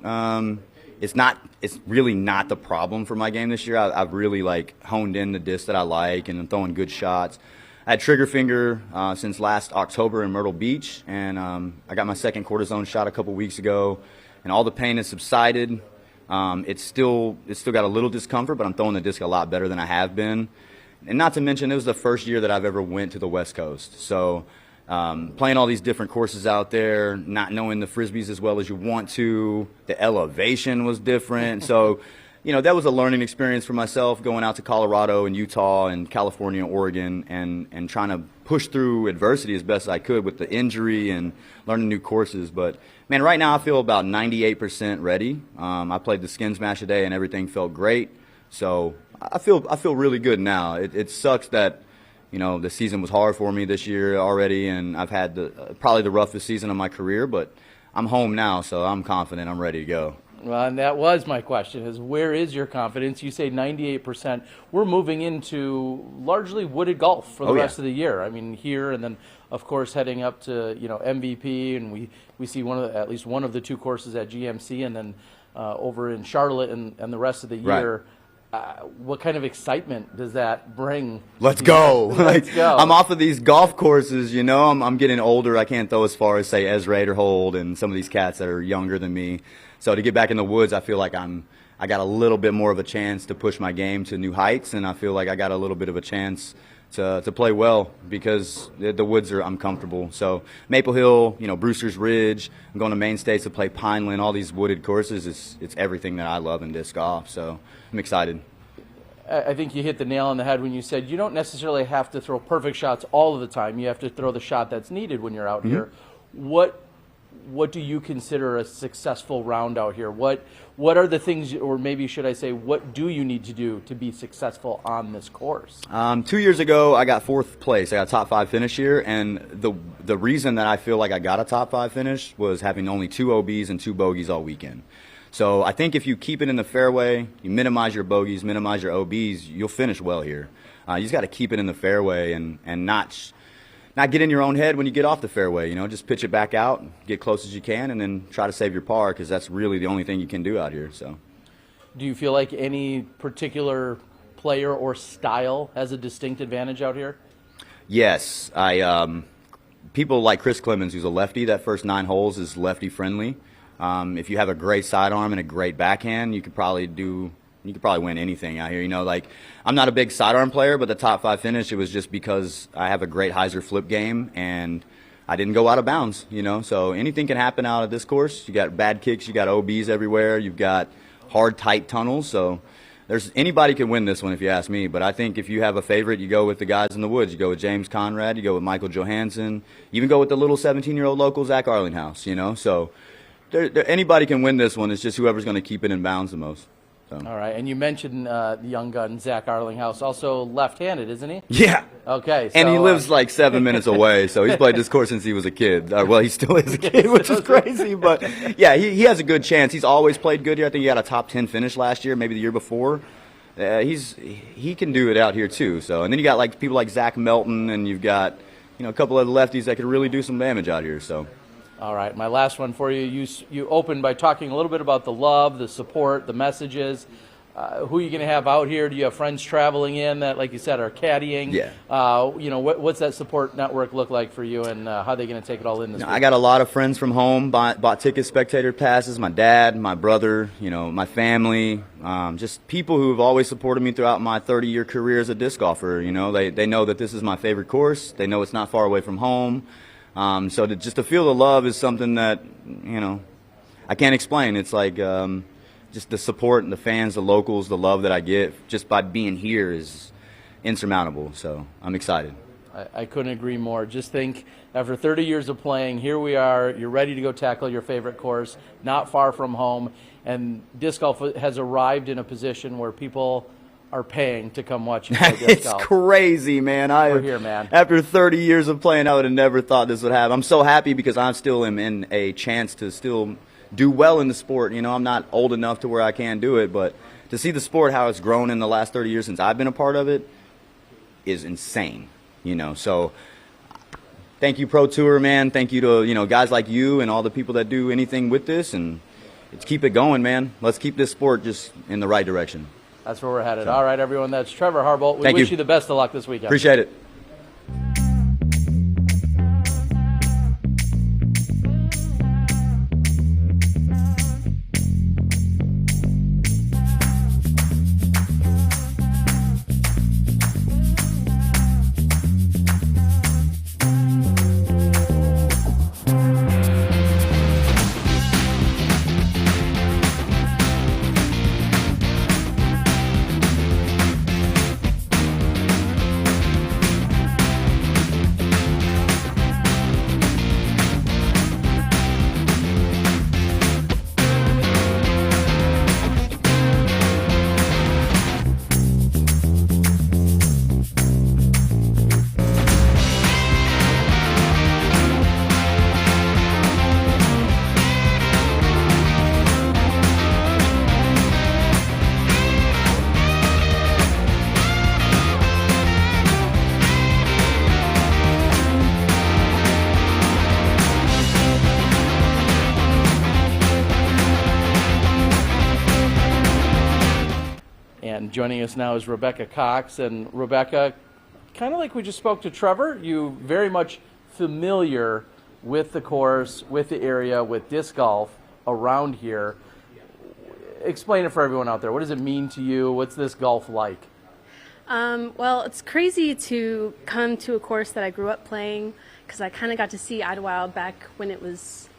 S12: It's really not the problem for my game this year. I've really honed in the disc that I like, and I'm throwing good shots. I had trigger finger since last October in Myrtle Beach, and I got my second cortisone shot a couple weeks ago, and all the pain has subsided. It's still got a little discomfort, but I'm throwing the disc a lot better than I have been. And not to mention, it was the first year that I've ever went to the West Coast. So playing all these different courses out there, not knowing the Frisbees as well as you want to, the elevation was different. So, that was a learning experience for myself, going out to Colorado and Utah and California and Oregon, and trying to push through adversity as best I could with the injury and learning new courses. But, man, right now I feel about 98% ready. I played the Skin Smash today, and everything felt great. So I feel really good now. It sucks that, the season was hard for me this year already, and I've had probably the roughest season of my career, but I'm home now, so I'm confident. I'm ready to go.
S1: Well, and that was my question, is where is your confidence? You say 98%. We're moving into largely wooded golf for the rest of the year. I mean, here and then, of course, heading up to, MVP, and we see at least one of the two courses at GMC, and then over in Charlotte and the rest of the year.
S12: Right.
S1: What kind of excitement does that bring?
S12: Let's go.
S1: Let's go.
S12: I'm off of these golf courses, I'm getting older. I can't throw as far as, say, Ezra Hold and some of these cats that are younger than me. So to get back in the woods, I feel like I got a little bit more of a chance to push my game to new heights, and I feel like I got a little bit of a chance to play well, because the woods I'm comfortable. So Maple Hill, Brewster's Ridge, I'm going to Main States to play Pineland, all these wooded courses. It's everything that I love in disc golf. So I'm excited.
S1: I think you hit the nail on the head when you said you don't necessarily have to throw perfect shots all of the time. You have to throw the shot that's needed when you're out here. What do you consider a successful round out here? What are the things, or maybe should I say, what do you need to do to be successful on this course?
S12: 2 years ago, I got fourth place. I got a top 5 finish here, and the reason that I feel like I got a top 5 finish was having only 2 OBs and 2 bogeys all weekend. So I think if you keep it in the fairway, you minimize your bogeys, minimize your OBs, you'll finish well here. You just got to keep it in the fairway and not get in your own head when you get off the fairway. Just pitch it back out, get close as you can, and then try to save your par, because that's really the only thing you can do out here. So,
S1: do you feel like any particular player or style has a distinct advantage out here?
S12: Yes, people like Chris Clemens, who's a lefty. That first 9 holes is lefty friendly. If you have a great sidearm and a great backhand, you could probably win anything out here. I'm not a big sidearm player, but the top 5 finish, it was just because I have a great hyzer flip game, and I didn't go out of bounds, So anything can happen out of this course. You got bad kicks, you got OBs everywhere, you've got hard, tight tunnels. So anybody can win this one if you ask me. But I think if you have a favorite, you go with the guys in the woods. You go with James Conrad, you go with Michael Johansson, you even go with the little 17-year-old local Zach Arlinghaus, So anybody can win this one. It's just whoever's going to keep it in bounds the most. So.
S1: All right, and you mentioned the young gun, Zach Arlinghaus, also left-handed, isn't he?
S12: Yeah.
S1: Okay.
S12: And he lives 7 minutes away, so he's played this course since he was a kid. Well, he still is a kid, which is crazy. But, yeah, he has a good chance. He's always played good here. I think he got a top 10 finish last year, maybe the year before. He can do it out here, too. So, and then you got people like Zach Melton, and you've got a couple of lefties that could really do some damage out here. So.
S1: All right, my last one for you. You opened by talking a little bit about the love, the support, the messages. Who are you going to have out here? Do you have friends traveling in that, like you said, are caddying?
S12: Yeah.
S1: What's that support network look like for you, and how are they going to take it all in this week?
S12: I got a lot of friends from home, bought tickets, spectator passes, my dad, my brother, my family, just people who have always supported me throughout my 30-year career as a disc golfer. They know that this is my favorite course. They know it's not far away from home. So just to feel the love is something that, I can't explain. It's like just the support and the fans, the locals, the love that I get just by being here is insurmountable. So I'm excited.
S1: I couldn't agree more. Just think, after 30 years of playing, here we are, you're ready to go tackle your favorite course, not far from home, and disc golf has arrived in a position where people are paying to come watch you play disc golf.
S12: It's crazy, man.
S1: We're here, man.
S12: After 30 years of playing, I would have never thought this would happen. I'm so happy because I still am in a chance to still do well in the sport. I'm not old enough to where I can do it, but to see the sport, how it's grown in the last 30 years since I've been a part of it, is insane. So thank you, Pro Tour, man. Thank you to, guys like you and all the people that do anything with this, and let's keep it going, man. Let's keep this sport just in the right direction.
S1: That's where we're headed. All right, everyone, that's Trevor Harbolt. We
S12: Thank
S1: wish
S12: you.
S1: you the best of luck this weekend.
S12: Appreciate it.
S1: And joining us now is Rebecca Cox. And Rebecca, kind of like we just spoke to Trevor, you very much familiar with the course, with the area, with disc golf around here. Explain it for everyone out there. What does it mean to you? What's this golf like?
S13: Well, it's crazy to come to a course that I grew up playing, because I kind of got to see Idlewild back when it was,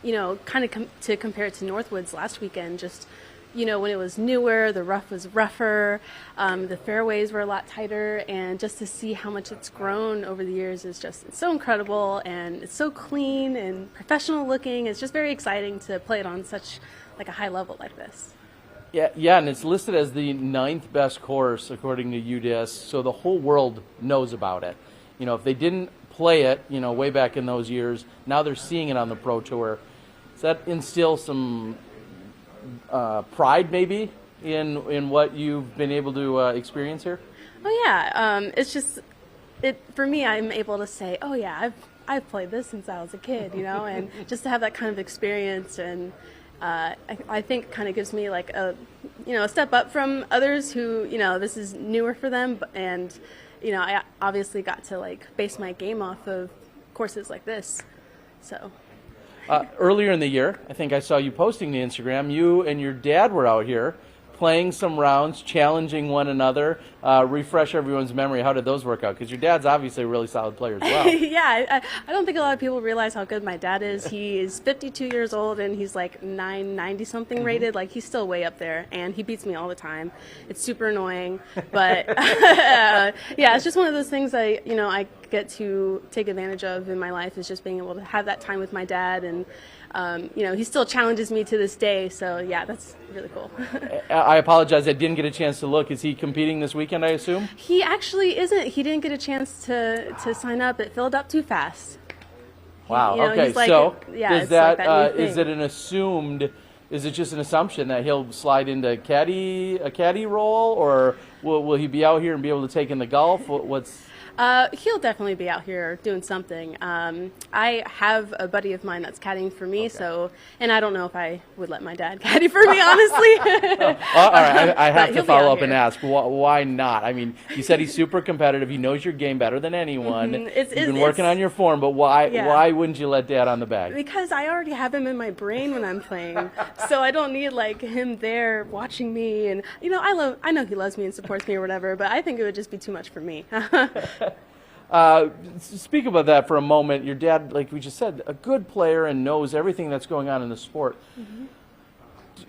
S13: kind of to compare it to Northwoods last weekend, just when it was newer, the rough was rougher, the fairways were a lot tighter, and just to see how much it's grown over the years is it's so incredible, and it's so clean and professional looking. It's just very exciting to play it on such a high level like this.
S1: Yeah, and it's listed as the 9th best course according to UDisc, so the whole world knows about it. If they didn't play it, way back in those years, now they're seeing it on the Pro Tour. Does that instill some pride maybe in what you've been able to experience here?
S13: Oh yeah, it's just for me. I'm able to say, oh yeah, I've played this since I was a kid, and just to have that kind of experience, and I think kind of gives me a step up from others who this is newer for them, and I obviously got to base my game off of courses like this, so.
S1: Earlier in the year, I think I saw you posting to Instagram, you and your dad were out here playing some rounds, challenging one another. Refresh everyone's memory. How did those work out? Because your dad's obviously a really solid player as well.
S13: Yeah, I don't think a lot of people realize how good my dad is. He is 52 years old, and he's 990-something rated. He's still way up there, and he beats me all the time. It's super annoying, but yeah, it's just one of those things I get to take advantage of in my life, is just being able to have that time with my dad, and he still challenges me to this day, so yeah, that's really cool.
S1: I apologize, I didn't get a chance to look. Is he competing this weekend, I assume?
S13: He actually isn't. He didn't get a chance to sign up. It filled up too fast.
S1: Wow, okay, so is that is it an assumed, is it just an assumption that he'll slide into a caddy role, or will he be out here and be able to take in the golf? What's...
S13: He'll definitely be out here doing something. I have a buddy of mine that's caddying for me, and I don't know if I would let my dad caddy for me, honestly.
S1: All right, I have to follow up and ask, why not? I mean, you said he's super competitive. He knows your game better than anyone. You've been working on your form, but why wouldn't you let Dad on the bag?
S13: Because I already have him in my brain when I'm playing, so I don't need him there watching me. And I know he loves me and supports me or whatever, but I think it would just be too much for me.
S1: Speak about that for a moment. Your dad, like we just said, a good player and knows everything that's going on in the sport.
S13: Mm-hmm.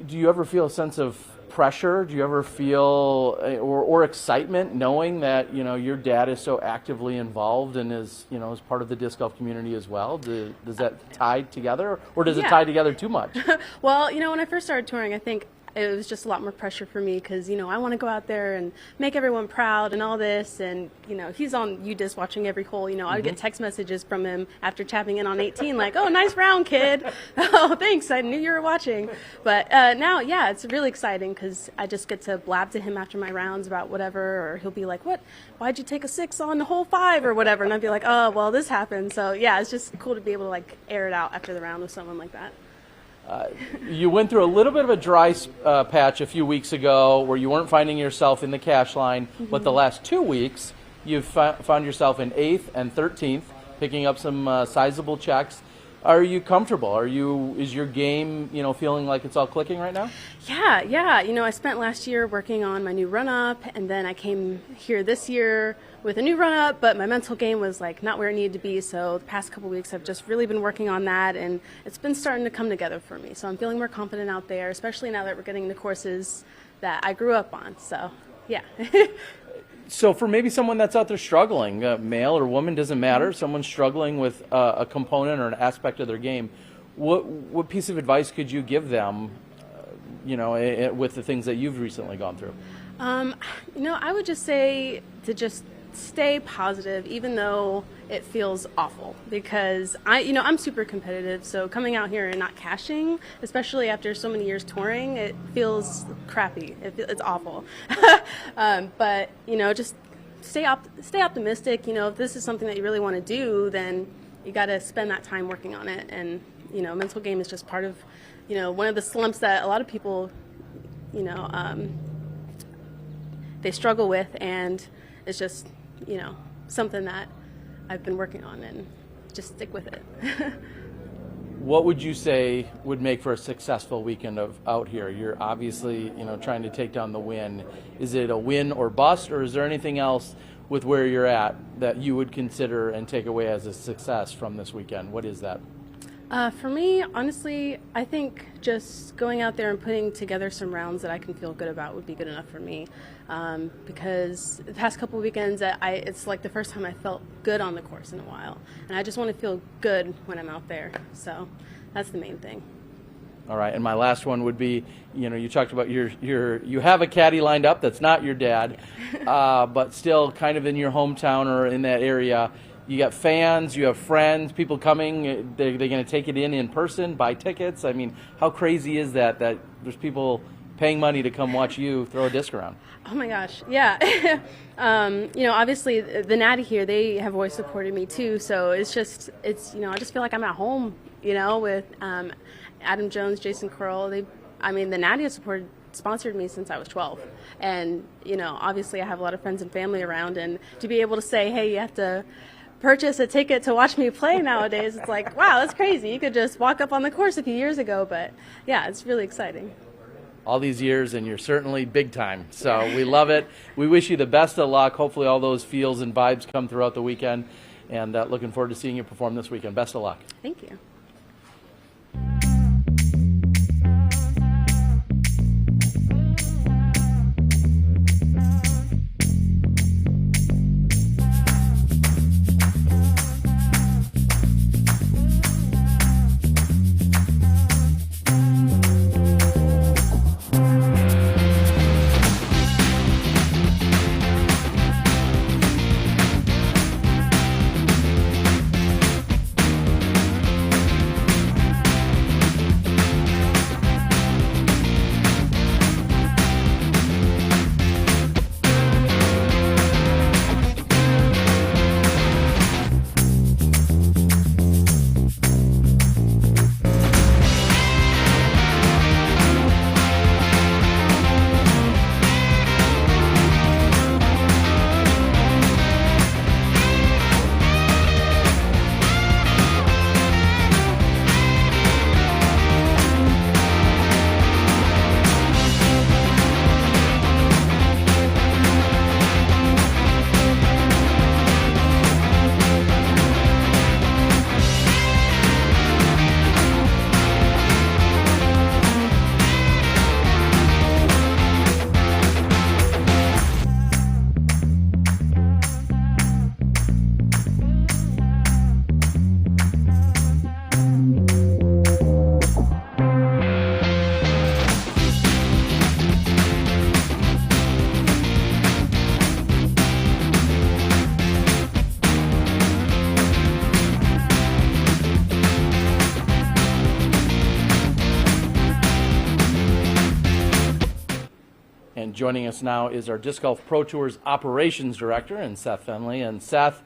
S1: Do you ever feel a sense of pressure? Do you ever feel or excitement knowing that your dad is so actively involved and is is part of the disc golf community as well? Does that tie together, or does it tie together too much?
S13: Well, when I first started touring, I think it was just a lot more pressure for me because I want to go out there and make everyone proud and all this, and he's on UDisc watching every hole. I'd get text messages from him after tapping in on 18 like, "Oh, nice round, kid." "Oh, thanks, I knew you were watching." But now, yeah, it's really exciting because I just get to blab to him after my rounds about whatever, or he'll be like, "Why'd you take a 6 on hole 5 or whatever?" And I'd be like, "Oh, well, this happened." So yeah, it's just cool to be able to air it out after the round with someone like that.
S1: You went through a little bit of a dry patch a few weeks ago where you weren't finding yourself in the cash line, but the last 2 weeks you've found yourself in 8th and 13th, picking up some sizable checks. Are you comfortable? Is your game, feeling like it's all clicking right now?
S13: Yeah. I spent last year working on my new run-up, and then I came here this year with a new run-up, but my mental game was not where it needed to be. So the past couple weeks I've just really been working on that, and it's been starting to come together for me. So I'm feeling more confident out there, especially now that we're getting the courses that I grew up on. So yeah.
S1: So for maybe someone that's out there struggling, male or woman, doesn't matter, someone struggling with a component or an aspect of their game, what piece of advice could you give them, with the things that you've recently gone through?
S13: I would just say to just stay positive, even though it feels awful, because I'm super competitive. So coming out here and not cashing, especially after so many years touring, it feels crappy. It's awful. But just stay optimistic. If this is something that you really want to do, then you got to spend that time working on it. And mental game is just part of one of the slumps that a lot of people they struggle with, and it's just something that I've been working on, and just stick with it.
S1: What would you say would make for a successful weekend out here? You're obviously, trying to take down the win. Is it a win or bust, or is there anything else with where you're at that you would consider and take away as a success from this weekend? What is that?
S13: For me, honestly, I think just going out there and putting together some rounds that I can feel good about would be good enough for me. Because the past couple of weekends, it's like the first time I felt good on the course in a while. And I just want to feel good when I'm out there. So that's the main thing.
S1: All right, and my last one would be, you talked about you have a caddy lined up that's not your dad, but still kind of in your hometown or in that area. You got fans, you have friends, people coming. They're going to take it in person, buy tickets. I mean, how crazy is that there's people paying money to come watch you throw a disc around?
S13: Oh my gosh, yeah. Obviously the Nati here, they have always supported me too. So it's I just feel like I'm at home, with Adam Jones, Jason Curl. The Nati has sponsored me since I was 12. And, obviously I have a lot of friends and family around, and to be able to say, hey, you have to purchase a ticket to watch me play nowadays, it's like, wow, that's crazy. You could just walk up on the course a few years ago, but yeah, it's really exciting.
S1: All these years, and you're certainly big time. So we love it. We wish you the best of luck. Hopefully all those feels and vibes come throughout the weekend, and looking forward to seeing you perform this weekend. Best of luck.
S13: Thank you.
S1: And joining us now is our Disc Golf Pro Tours Operations Director, and Seth Fendley. And Seth,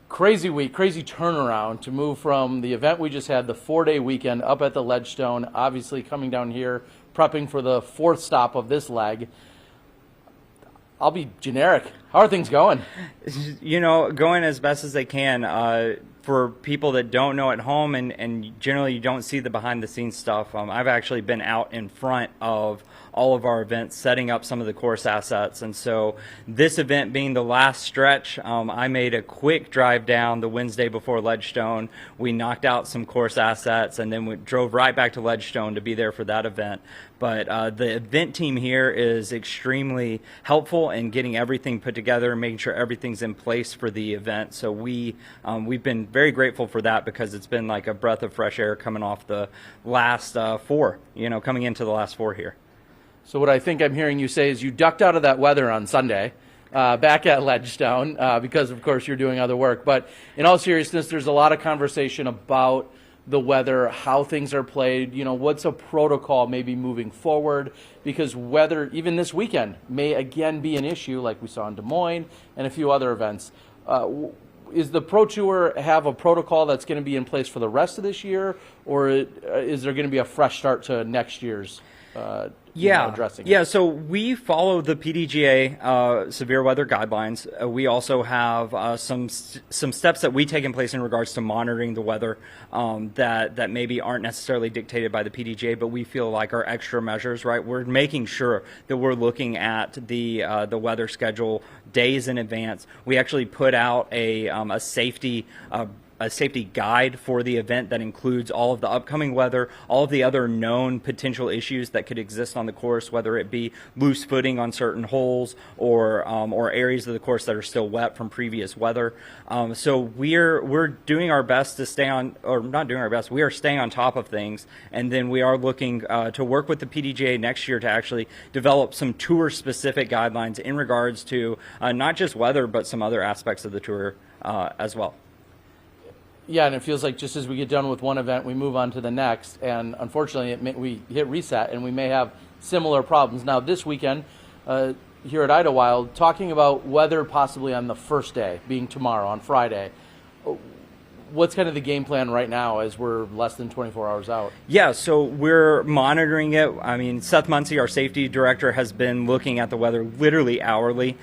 S1: crazy week, crazy turnaround to move from the event we just had, the 4-day weekend up at the Ledgestone, obviously coming down here, prepping for the 4th stop of this leg. I'll be generic. How are things going?
S14: You know, going as best as they can. For people that don't know at home and generally you don't see the behind-the-scenes stuff, I've actually been out in front of all of our events setting up some of the course assets. And so this event being the last stretch, I made a quick drive down the Wednesday before Ledgestone. We knocked out some course assets and then we drove right back to Ledgestone to be there for that event. But the event team here is extremely helpful in getting everything put together and making sure everything's in place for the event. So we've been very grateful for that because it's been like a breath of fresh air coming off the last 4, coming into the last 4 here.
S1: So what I think I'm hearing you say is you ducked out of that weather on Sunday back at Ledgestone because, of course, you're doing other work. But in all seriousness, there's a lot of conversation about the weather, how things are played, what's a protocol maybe moving forward, because weather, even this weekend, may again be an issue like we saw in Des Moines and a few other events. Is the Pro Tour have a protocol that's going to be in place for the rest of this year, or is there going to be a fresh start to next year's addressing it?
S14: Yeah, so we follow the PDGA severe weather guidelines. We also have some steps that we take in place in regards to monitoring the weather that maybe aren't necessarily dictated by the PDGA, but we feel like are extra measures, right? We're making sure that we're looking at the weather schedule days in advance. We actually put out a safety guide for the event that includes all of the upcoming weather, all of the other known potential issues that could exist on the course, whether it be loose footing on certain holes or areas of the course that are still wet from previous weather. So we're doing our best to stay on, or not doing our best, we are staying on top of things, and then we are looking to work with the PDGA next year to actually develop some tour-specific guidelines in regards to not just weather, but some other aspects of the tour as well.
S1: Yeah, and it feels like just as we get done with one event, we move on to the next, and unfortunately we hit reset, and we may have similar problems. Now, this weekend here at Idlewild, talking about weather possibly on the first day, being tomorrow, on Friday, what's kind of the game plan right now as we're less than 24 hours out?
S14: Yeah, so we're monitoring it. I mean, Seth Muncie, our safety director, has been looking at the weather literally hourly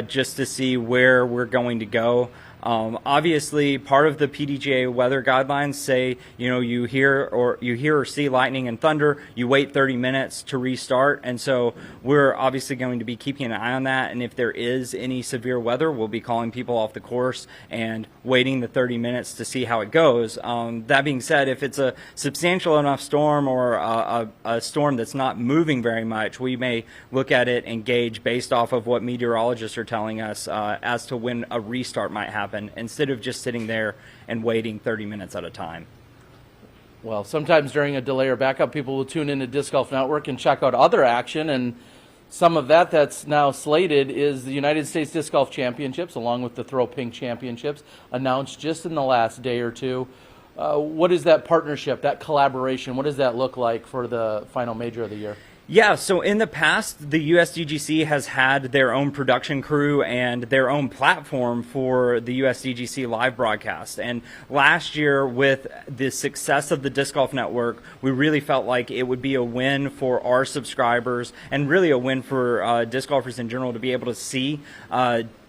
S14: just to see where we're going to go. Obviously, part of the PDGA weather guidelines say, you hear or see lightning and thunder, you wait 30 minutes to restart. And so we're obviously going to be keeping an eye on that. And if there is any severe weather, we'll be calling people off the course and waiting the 30 minutes to see how it goes. That being said, if it's a substantial enough storm or a storm that's not moving very much, we may look at it and gauge based off of what meteorologists are telling us as to when a restart might happen, instead of just sitting there and waiting 30 minutes at a time.
S1: Well, sometimes during a delay or backup, people will tune into Disc Golf Network and check out other action, and some of that's now slated is the United States Disc Golf Championships, along with the Throw Pink Championships, announced just in the last day or two. What is that partnership, that collaboration, what does that look like for the final major of the year?
S14: Yeah, so in the past, the USDGC has had their own production crew and their own platform for the USDGC live broadcast. And last year, with the success of the Disc Golf Network, we really felt like it would be a win for our subscribers and really a win for disc golfers in general to be able to see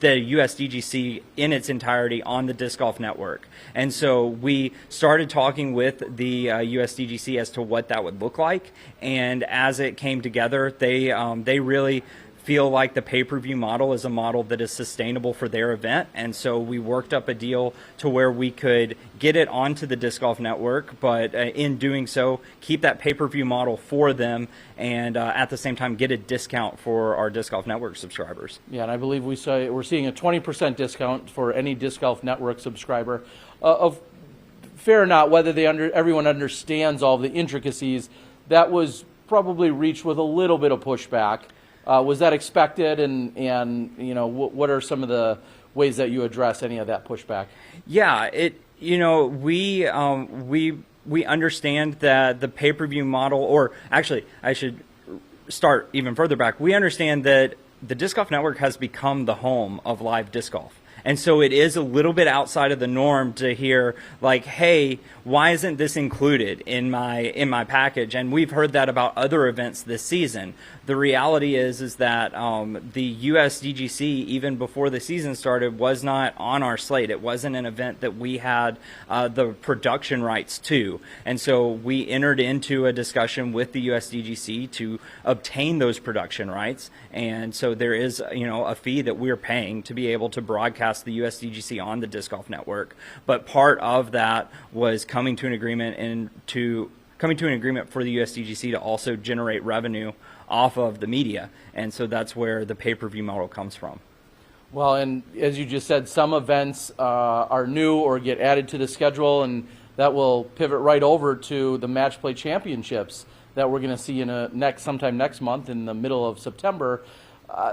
S14: the USDGC in its entirety on the Disc Golf Network. And so we started talking with the USDGC as to what that would look like. And as it came together, they really feel like the pay-per-view model is a model that is sustainable for their event. And so we worked up a deal to where we could get it onto the Disc Golf Network, but in doing so, keep that pay-per-view model for them and at the same time get a discount for our Disc Golf Network subscribers.
S1: Yeah, and I believe we're seeing a 20% discount for any Disc Golf Network subscriber. Fair or not, whether everyone understands all the intricacies, that was probably reached with a little bit of pushback. Was that expected, and what are some of the ways that you address any of that pushback?
S14: Yeah, we understand that the pay-per-view model, or actually I should start even further back, we understand that the Disc Golf Network has become the home of live disc golf. And so it is a little bit outside of the norm to hear like, hey, why isn't this included in my package? And we've heard that about other events this season. The reality is that the USDGC, even before the season started, was not on our slate. It wasn't an event that we had the production rights to. And so we entered into a discussion with the USDGC to obtain those production rights. And so there is, a fee that we're paying to be able to broadcast the USDGC on the Disc Golf Network. But part of that was coming to an agreement for the USDGC to also generate revenue off of the media. And so that's where the pay-per-view model comes from.
S1: Well, and as you just said, some events are new or get added to the schedule, and that will pivot right over to the Match Play Championships that we're going to see sometime next month in the middle of September.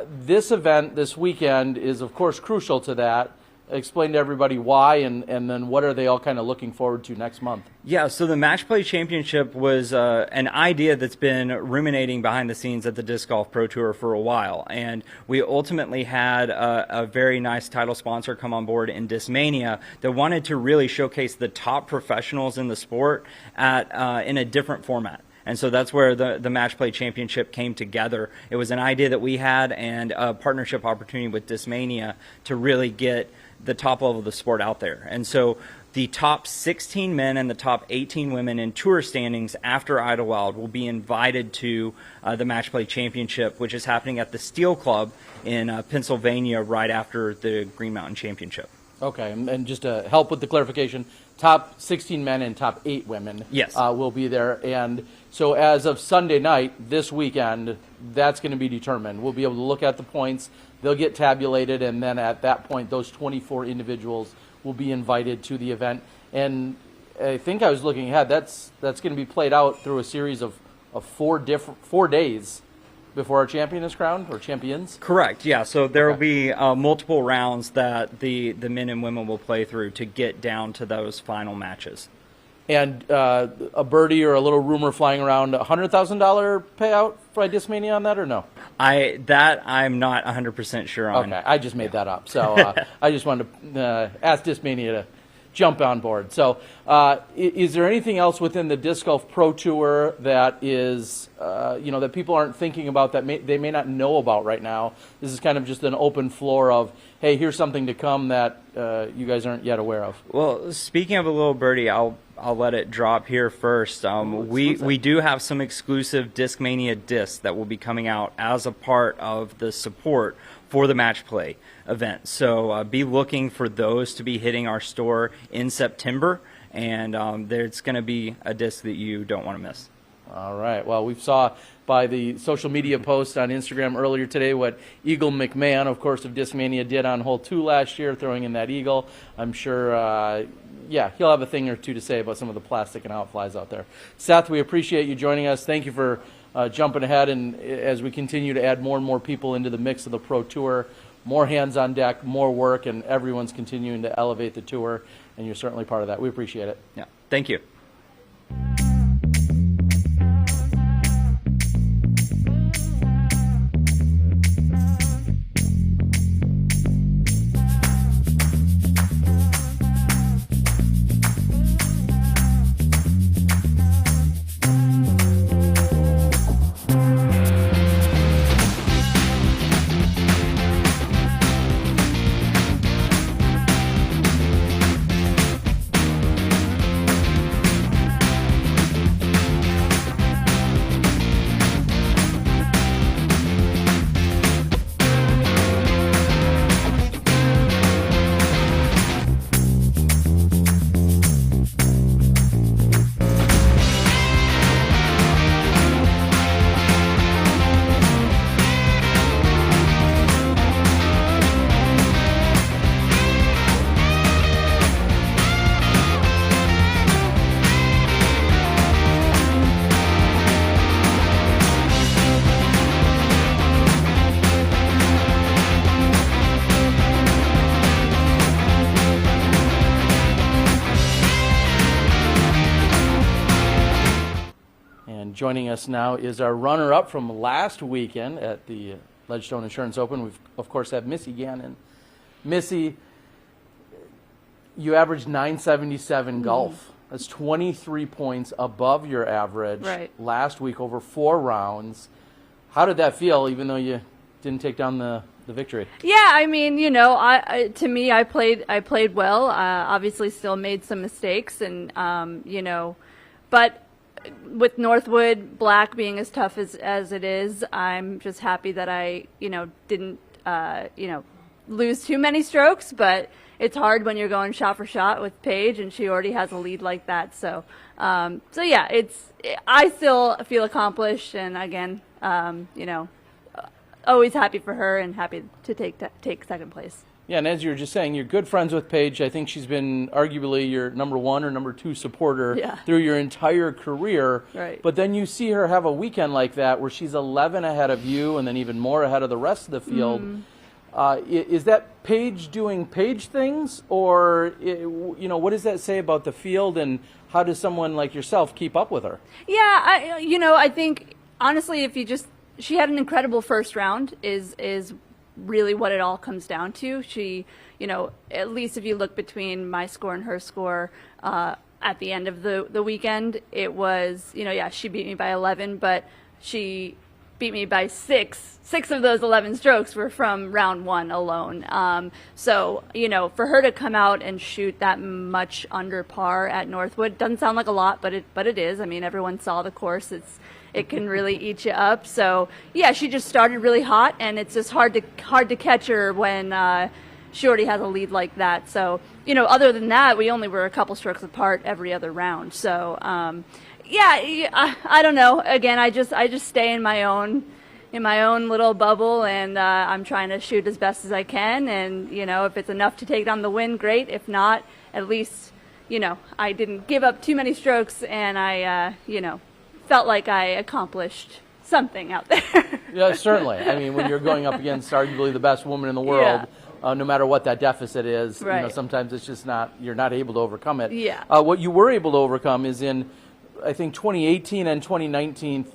S1: This event this weekend is, of course, crucial to that. Explain to everybody why, and then what are they all kind of looking forward to next month?
S14: Yeah, so the Match Play Championship was an idea that's been ruminating behind the scenes at the Disc Golf Pro Tour for a while, and we ultimately had a very nice title sponsor come on board in Discmania that wanted to really showcase the top professionals in the sport in a different format. And so that's where the Match Play Championship came together. It was an idea that we had and a partnership opportunity with Discmania to really get the top level of the sport out there. And so the top 16 men and the top 18 women in tour standings after Idlewild will be invited to the Match Play Championship, which is happening at the Steel Club in Pennsylvania right after the Green Mountain Championship.
S1: Okay, and just to help with the clarification, top 16 men and top 8 women will be there. And so as of Sunday night, this weekend, that's going to be determined. We'll be able to look at the points. They'll get tabulated, and then at that point, those 24 individuals will be invited to the event. And I think I was looking ahead. That's going to be played out through a series of 4 days before our champion is crowned, or champions?
S14: Correct, yeah. So there will be multiple rounds that the men and women will play through to get down to those final matches.
S1: And a birdie or a little rumor flying around, $100,000 payout by Discmania on that, or no?
S14: I'm not 100% sure on.
S1: Okay, I just made that up. So I just wanted to ask Discmania to jump on board. So is there anything else within the Disc Golf Pro Tour that is, that people aren't thinking about that they may not know about right now? This is kind of just an open floor of, hey, here's something to come that you guys aren't yet aware of.
S14: Well, speaking of a little birdie, I'll let it drop here first. We do have some exclusive Discmania discs that will be coming out as a part of the support for the Match Play event. So be looking for those to be hitting our store in September, and there's going to be a disc that you don't want to miss.
S1: All right. Well, we saw by the social media post on Instagram earlier today what Eagle McMahon, of course, of Discmania did on hole 2 last year, throwing in that eagle. I'm sure, he'll have a thing or two to say about some of the plastic and how it flies out there. Seth, we appreciate you joining us. Thank you for jumping ahead, and as we continue to add more and more people into the mix of the Pro Tour, more hands on deck, more work, and everyone's continuing to elevate the tour, and you're certainly part of that. We appreciate it.
S14: Yeah, thank you.
S1: Joining us now is our runner-up from last weekend at the Ledgestone Insurance Open. We've, of course, have Missy Gannon. Missy, you averaged 977 golf. That's 23 points above your average last week over 4 rounds. How did that feel, even though you didn't take down the victory?
S15: Yeah, I mean, to me, I played well. Obviously, still made some mistakes, and but with Northwood Black being as tough as it is, I'm just happy that I didn't lose too many strokes. But it's hard when you're going shot for shot with Paige, and she already has a lead like that. So yeah, I still feel accomplished, and again, always happy for her and happy to take second place.
S1: Yeah, and as you were just saying, you're good friends with Paige. I think she's been arguably your number 1 or number 2 supporter through your entire career.
S15: Right.
S1: But then you see her have a weekend like that where she's 11 ahead of you and then even more ahead of the rest of the field. Is that Paige doing Paige things, or what does that say about the field, and how does someone like yourself keep up with her?
S15: Yeah, I think honestly, she had an incredible first round is really what it all comes down to. She, at least if you look between my score and her score at the end of the weekend, it was, she beat me by 11, but she beat me by 6. 6 of those 11 strokes were from round 1 alone. So, for her to come out and shoot that much under par at Northwood doesn't sound like a lot, but it is. I mean, everyone saw the course. It can really eat you up. So yeah, she just started really hot, and it's just hard to catch her when she already has a lead like that. So other than that, we only were a couple strokes apart every other round. So yeah, I don't know. Again, I just stay in my own little bubble, and I'm trying to shoot as best as I can. And if it's enough to take down the win, great. If not, at least I didn't give up too many strokes, and I felt like I accomplished something out there.
S1: Yeah, certainly. I mean, when you're going up against arguably the best woman in the world, no matter what that deficit is, sometimes it's just you're not able to overcome it.
S15: Yeah.
S1: What you were able to overcome is in, I think, 2018 and 2019,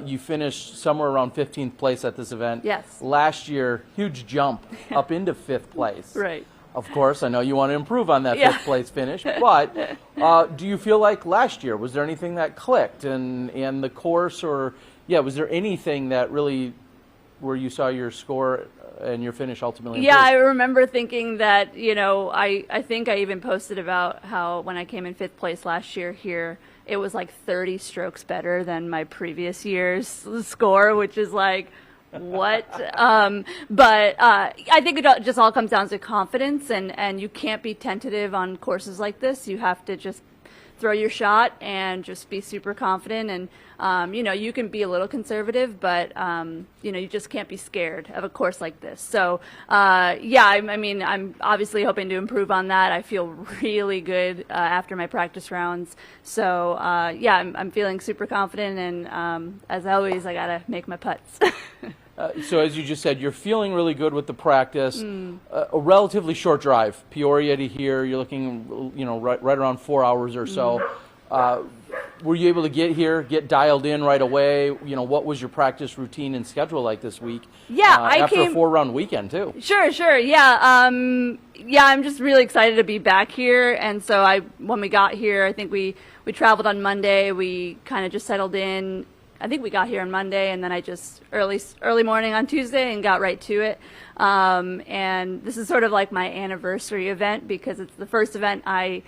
S1: you finished somewhere around 15th place at this event.
S15: Yes.
S1: Last year, huge jump up into 5th place.
S15: Right.
S1: Of course, I know you want to improve on that 5th place finish, but do you feel like last year, was there anything that clicked in the course, or was there anything that really, where you saw your score and your finish ultimately improve?
S15: Yeah, I remember thinking that, I think I even posted about how when I came in 5th place last year here, it was like 30 strokes better than my previous year's score, which is like, what? But I think it just all comes down to confidence, and you can't be tentative on courses like this. You have to just throw your shot and just be super confident. And you can be a little conservative, but you just can't be scared of a course like this. So I'm obviously hoping to improve on that. I feel really good after my practice rounds. So I'm feeling super confident, and as always, I gotta make my putts.
S1: So as you just said, you're feeling really good with the practice. A relatively short drive, Peoria to here. You're looking, right around 4 hours or so. Were you able to get dialed in right away? What was your practice routine and schedule like this week?
S15: Yeah,
S1: after a 4-round weekend too.
S15: Sure. Yeah, I'm just really excited to be back here. And so when we got here, I think we traveled on Monday. We kind of just settled in. I think we got here on Monday, and then I just early morning on Tuesday and got right to it. And this is sort of like my anniversary event because it's the first event I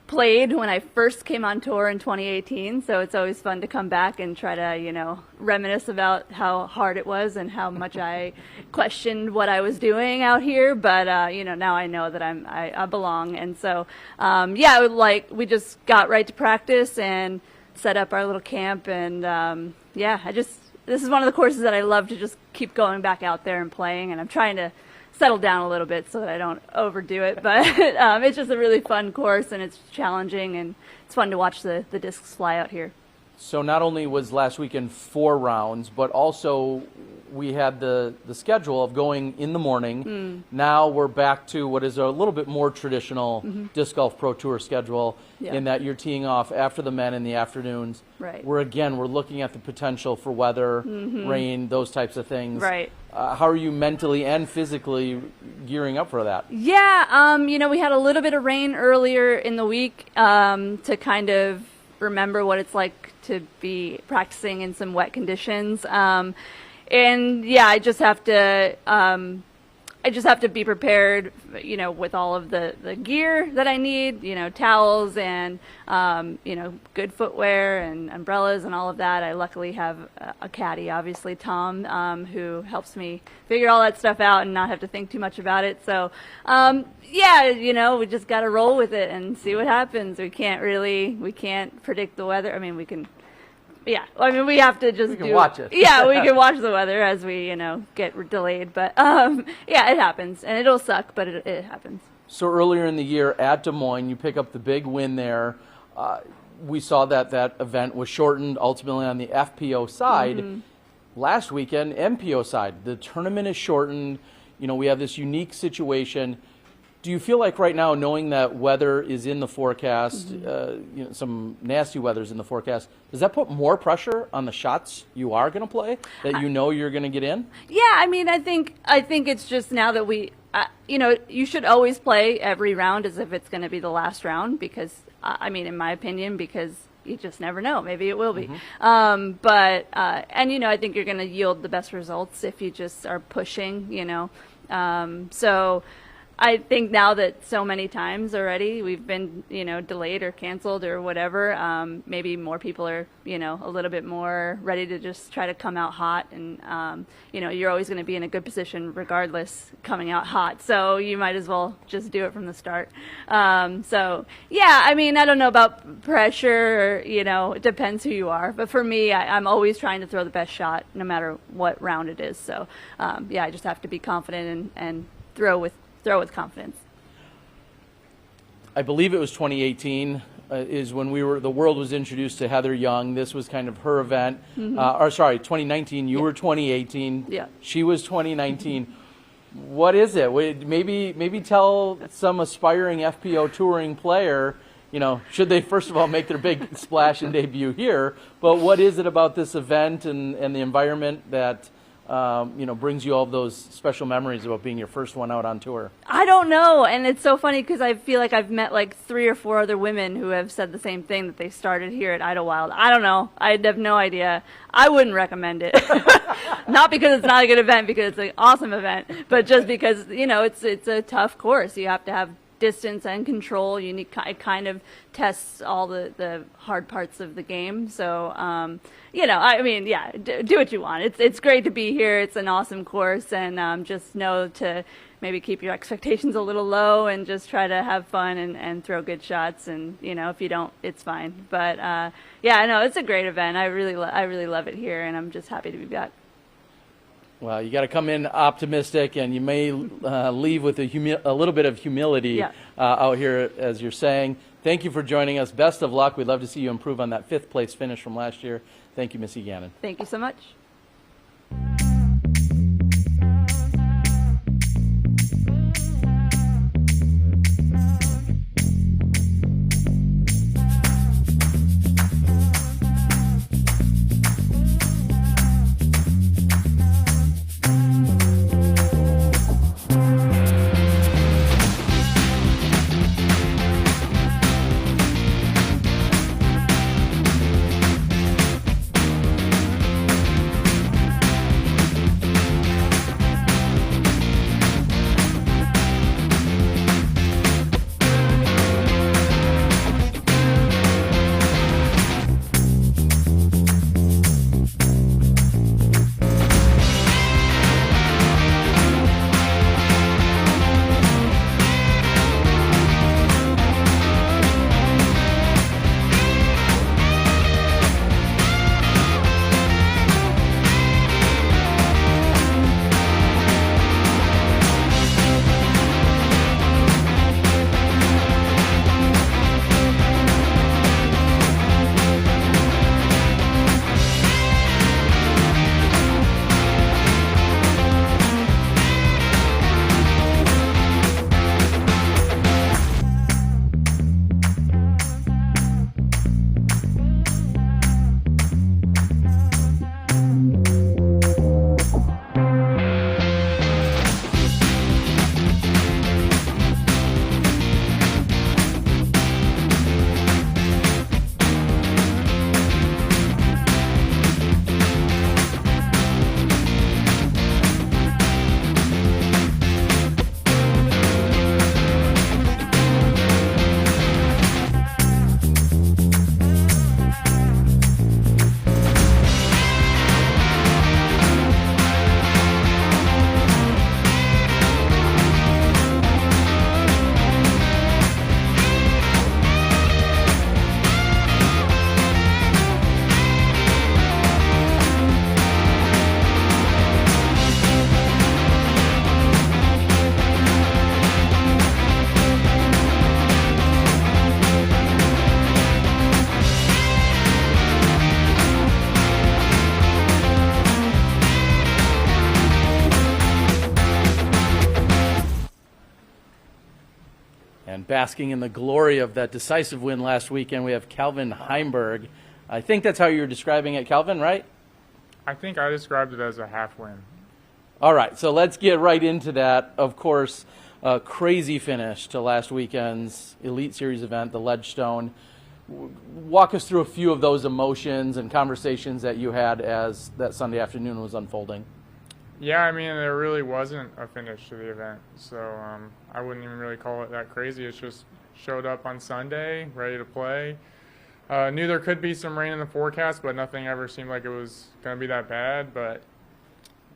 S15: played when I first came on tour in 2018. So it's always fun to come back and try to, reminisce about how hard it was and how much I questioned what I was doing out here. But, now I know that I belong. And so, we just got right to practice and set up our little camp, and this is one of the courses that I love to just keep going back out there and playing, and I'm trying to settle down a little bit so that I don't overdo it, but it's just a really fun course, and it's challenging, and it's fun to watch the discs fly out here.
S1: So not only was last weekend 4 rounds, but also we had the schedule of going in the morning. Now we're back to what is a little bit more traditional Disc Golf Pro Tour schedule in that you're teeing off after the men in the afternoons.
S15: Right.
S1: We're looking at the potential for weather, rain, those types of things.
S15: Right.
S1: How are you mentally and physically gearing up for that?
S15: Yeah, we had a little bit of rain earlier in the week to kind of remember what it's like to be practicing in some wet conditions. And yeah, I just have to be prepared, with all of the gear that I need, towels and, good footwear and umbrellas and all of that. I luckily have a caddy, obviously, Tom, who helps me figure all that stuff out and not have to think too much about it. So, we just got to roll with it and see what happens. We can't predict the weather. I mean, we have to just
S1: watch it.
S15: Yeah, we can watch the weather as we, get delayed. But, it happens. And it'll suck, but it happens.
S1: So earlier in the year at Des Moines, you pick up the big win there. We saw that event was shortened ultimately on the FPO side. Last weekend, MPO side, the tournament is shortened. We have this unique situation. Do you feel like right now, knowing that weather is in the forecast, some nasty weather's in the forecast, does that put more pressure on the shots you are going to play that you're going to get in?
S15: Yeah, I mean, I think it's just now that you should always play every round as if it's going to be the last round because, in my opinion, because you just never know. Maybe it will be. I think you're going to yield the best results if you just are pushing, So I think now that so many times already we've been, delayed or canceled or whatever, maybe more people are, a little bit more ready to just try to come out hot. And, you're always going to be in a good position regardless coming out hot. So you might as well just do it from the start. I don't know about pressure or, it depends who you are. But for me, I'm always trying to throw the best shot no matter what round it is. So, I just have to be confident and throw with confidence.
S1: I believe it was 2018 is when the world was introduced to Heather Young. This was kind of her event. 2019. You were 2018.
S15: Yeah.
S1: She was 2019. What is it? Maybe tell some aspiring FPO touring player, should they first of all make their big splash and debut here, but what is it about this event and the environment that brings you all of those special memories about being your first one out on tour?
S15: I don't know. And it's so funny because I feel like I've met like 3 or 4 other women who have said the same thing, that they started here at Idlewild. I don't know. I have no idea. I wouldn't recommend it. Not because it's not a good event, because it's an awesome event, but just because, it's a tough course. You have to have distance and control. It kind of tests all the hard parts of the game. So, do what you want. It's great to be here. It's an awesome course, and just know to maybe keep your expectations a little low and just try to have fun and throw good shots. And if you don't, it's fine. But it's a great event. I really love it here, and I'm just happy to be back.
S1: Well, you got to come in optimistic, and you may leave with a little bit of humility out here, as you're saying. Thank you for joining us. Best of luck. We'd love to see you improve on that 5th place finish from last year. Thank you, Missy Gannon.
S15: Thank you so much.
S1: basking in the glory of that decisive win last weekend. We have Calvin Heimburg. I think that's how you're describing it, Calvin, right?
S16: I think I described it as a half win.
S1: All right, so let's get right into that. Of course, a crazy finish to last weekend's Elite Series event, the Ledgestone. Walk us through a few of those emotions and conversations that you had as that Sunday afternoon was unfolding.
S16: Yeah, I mean, there really wasn't a finish to the event, so I wouldn't even really call it that crazy. It's just showed up on Sunday, ready to play. Knew there could be some rain in the forecast, but nothing ever seemed like it was going to be that bad. But,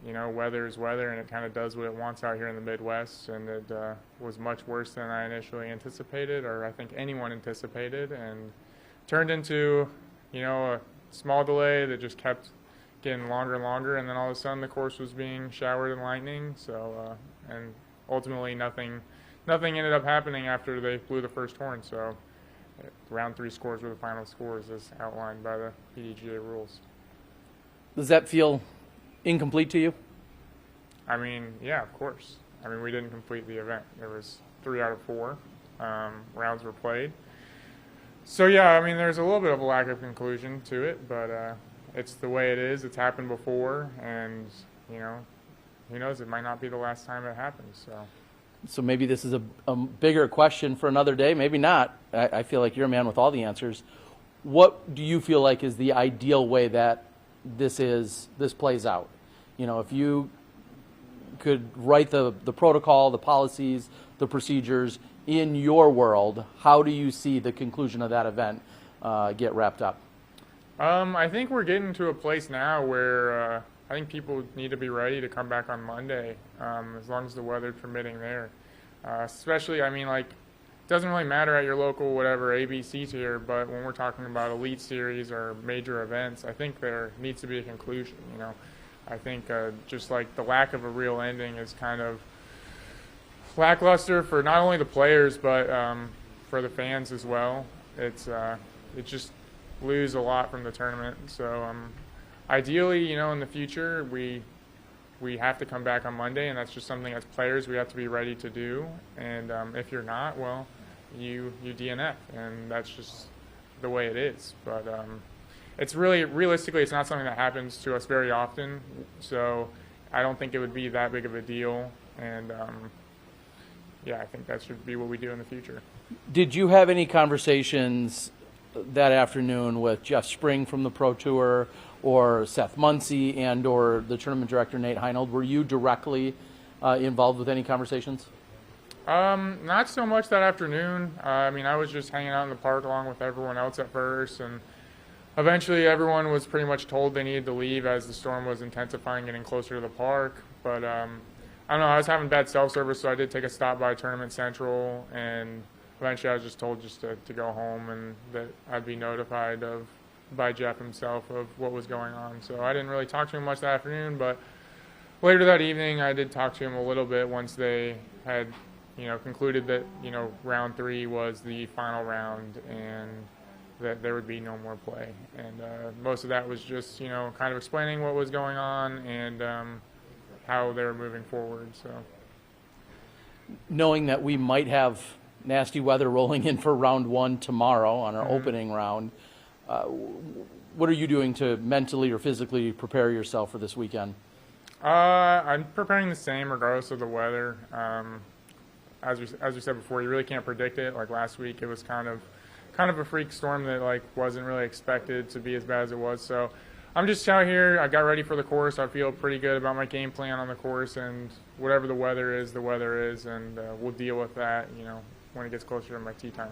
S16: you know, weather is weather, and it kind of does what it wants out here in the Midwest. And it was much worse than I initially anticipated, or I think anyone anticipated, and turned into, you know, a small delay that just kept getting longer and longer. And then all of a sudden the course was being showered in lightning. So, and ultimately nothing ended up happening after they blew the first horn. So round 3 scores were the final scores as outlined by the PDGA rules.
S1: Does that feel incomplete to you?
S16: I mean, yeah, of course. I mean, we didn't complete the event. There was 3 out of 4 rounds were played. So yeah, I mean, there's a little bit of a lack of conclusion to it, but it's the way it is. It's happened before, and, you know, who knows, it might not be the last time it happens.
S1: So maybe this is a bigger question for another day, maybe not. I feel like you're a man with all the answers. What do you feel like is the ideal way that this plays out? You know, if you could write the protocol, the policies, the procedures in your world, how do you see the conclusion of that event get wrapped up?
S16: I think we're getting to a place now where I think people need to be ready to come back on Monday, as long as the weather's permitting there. Especially, I mean, like, it doesn't really matter at your local whatever ABC tier, but when we're talking about Elite Series or major events, I think there needs to be a conclusion, you know. I think just like the lack of a real ending is kind of lackluster for not only the players, but for the fans as well. It just lose a lot from the tournament. So ideally, you know, in the future, we have to come back on Monday, and that's just something as players we have to be ready to do. And if you're not, well, you DNF, and that's just the way it is. But it's really, realistically, it's not something that happens to us very often, so I don't think it would be that big of a deal. And yeah, I think that should be what we do in the future.
S1: Did you have any conversations that afternoon with Jeff Spring from the Pro Tour, or Seth Muncy, and or the tournament director Nate Heinold? Were you directly involved with any conversations?
S16: Not so much that afternoon. I mean, I was just hanging out in the park along with everyone else at first, and eventually everyone was pretty much told they needed to leave as the storm was intensifying, getting closer to the park. But I don't know, I was having bad self-service, so I did take a stop by Tournament Central, and eventually I was just told just to go home, and that I'd be notified by Jeff himself of what was going on. So I didn't really talk to him much that afternoon, but later that evening I did talk to him a little bit once they had, you know, concluded that, you know, round 3 was the final round and that there would be no more play. And most of that was just, you know, kind of explaining what was going on and how they were moving forward. So,
S1: knowing that we might have nasty weather rolling in for round 1 tomorrow on our opening round, what are you doing to mentally or physically prepare yourself for this weekend?
S16: I'm preparing the same regardless of the weather. As we said before, you really can't predict it. Like last week, it was kind of a freak storm that like wasn't really expected to be as bad as it was. So I'm just out here. I got ready for the course. I feel pretty good about my game plan on the course, and whatever the weather is, and we'll deal with that, you know, when it gets closer to my tee time.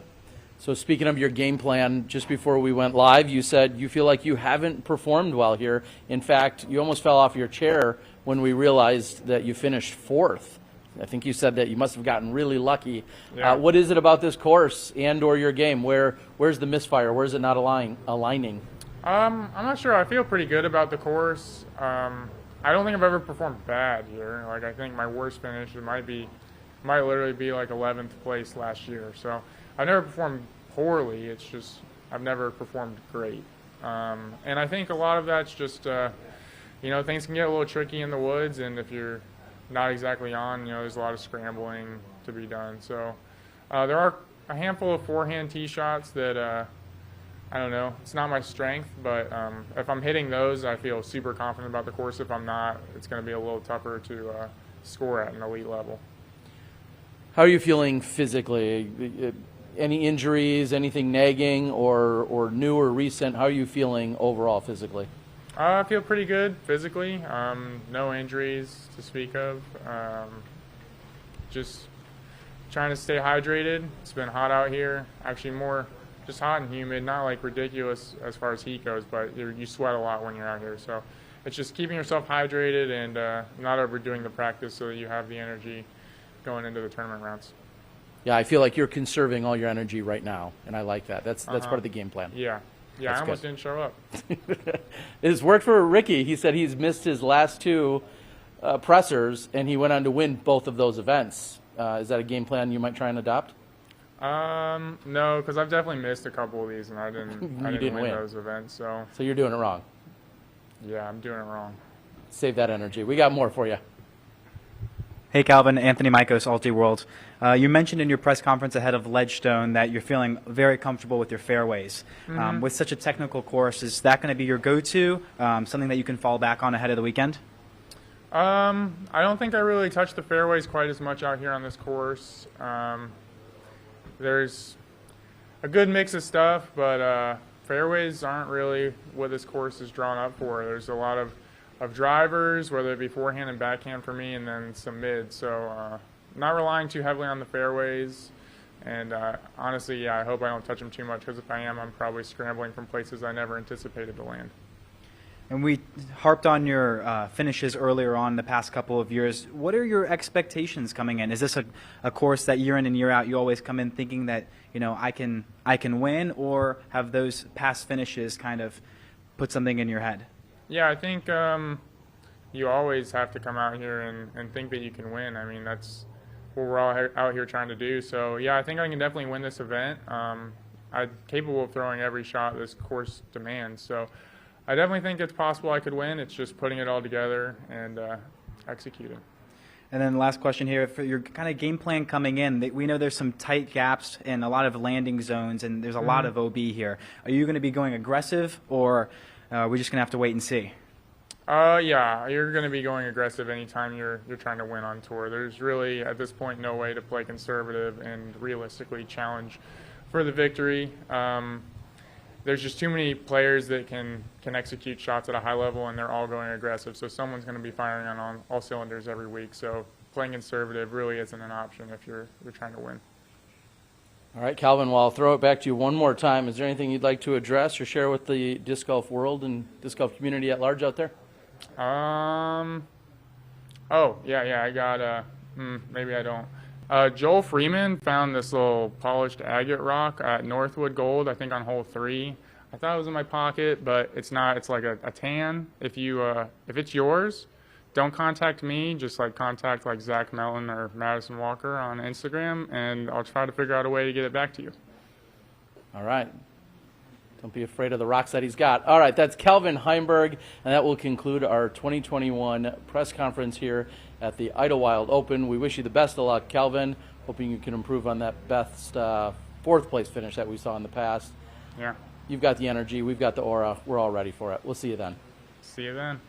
S1: So speaking of your game plan, just before we went live, you said you feel like you haven't performed well here. In fact, you almost fell off your chair when we realized that you finished 4th. I think you said that you must have gotten really lucky.
S16: Yeah.
S1: What is it about this course and or your game? Where's the misfire? Where's it not aligning?
S16: I'm not sure. I feel pretty good about the course. I don't think I've ever performed bad here. Like, I think my worst finish might literally be like 11th place last year. So I've never performed poorly. It's just I've never performed great. And I think a lot of that's just, you know, things can get a little tricky in the woods, and if you're not exactly on, you know, there's a lot of scrambling to be done. So there are a handful of forehand tee shots that I don't know. It's not my strength, but if I'm hitting those, I feel super confident about the course. If I'm not, it's going to be a little tougher to score at an elite level.
S1: How are you feeling physically? Any injuries, anything nagging, or new or recent? How are you feeling overall physically?
S16: I feel pretty good physically. No injuries to speak of. Just trying to stay hydrated. It's been hot out here. Actually, more just hot and humid. Not like ridiculous as far as heat goes, but you sweat a lot when you're out here. So it's just keeping yourself hydrated and not overdoing the practice so that you have the energy going into the tournament rounds.
S1: Yeah, I feel like you're conserving all your energy right now, and I like that. That's part of the game plan.
S16: Yeah. Yeah,
S1: That's
S16: I almost
S1: good.
S16: didn't show up.
S1: It's worked for Ricky. He said he's missed his last two pressers, and he went on to win both of those events. Is that a game plan you might try and adopt?
S16: No, because I've definitely missed a couple of these, and I didn't win those events. So
S1: you're doing it wrong.
S16: Yeah, I'm doing it wrong.
S1: Save that energy. We got more for you.
S7: Hey, Calvin, Anthony Maikos, Ultiworld. You mentioned in your press conference ahead of Ledgestone that you're feeling very comfortable with your fairways.
S16: Mhm.
S7: With such a technical course, is that going to be your go-to, something that you can fall back on ahead of the weekend?
S16: I don't think I really touched the fairways quite as much out here on this course. There's a good mix of stuff, but fairways aren't really what this course is drawn up for. There's a lot of drivers, whether it be forehand and backhand for me, and then some mid. So not relying too heavily on the fairways. And honestly, yeah, I hope I don't touch them too much, because if I am, I'm probably scrambling from places I never anticipated to land.
S7: And we harped on your finishes earlier on the past couple of years. What are your expectations coming in? Is this a course that year in and year out you always come in thinking that, you know, I can win, or have those past finishes kind of put something in your head?
S16: Yeah, I think you always have to come out here and think that you can win. I mean, that's what we're all out here trying to do. So, yeah, I think I can definitely win this event. I'm capable of throwing every shot this course demands. So I definitely think it's possible I could win. It's just putting it all together and executing.
S7: And then last question here, for your kind of game plan coming in, we know there's some tight gaps and a lot of landing zones, and there's a lot of OB here. Are you going to be going aggressive, or are we just going to have to wait and see?
S16: Yeah, you're going to be going aggressive anytime you're trying to win on tour. There's really, at this point, no way to play conservative and realistically challenge for the victory. There's just too many players that can execute shots at a high level, and they're all going aggressive. So someone's going to be firing on all cylinders every week. So playing conservative really isn't an option if you're trying to win.
S1: All right, Calvin, well, I'll throw it back to you one more time. Is there anything you'd like to address or share with the disc golf world and disc golf community at large out there?
S16: Oh, yeah, I got, maybe I don't. Joel Freeman found this little polished agate rock at Northwood Gold, I think on hole 3. I thought it was in my pocket, but it's not. It's like a tan. If it's yours, don't contact me. Just contact Zach Melton or Madison Walker on Instagram, and I'll try to figure out a way to get it back to you.
S1: All right. Don't be afraid of the rocks that he's got. All right, that's Calvin Heimburg, and that will conclude our 2021 press conference here at the Idlewild Open. We wish you the best of luck, Calvin. Hoping you can improve on that best fourth place finish that we saw in the past.
S16: Yeah.
S1: You've got the energy. We've got the aura. We're all ready for it. We'll see you then.
S16: See you then.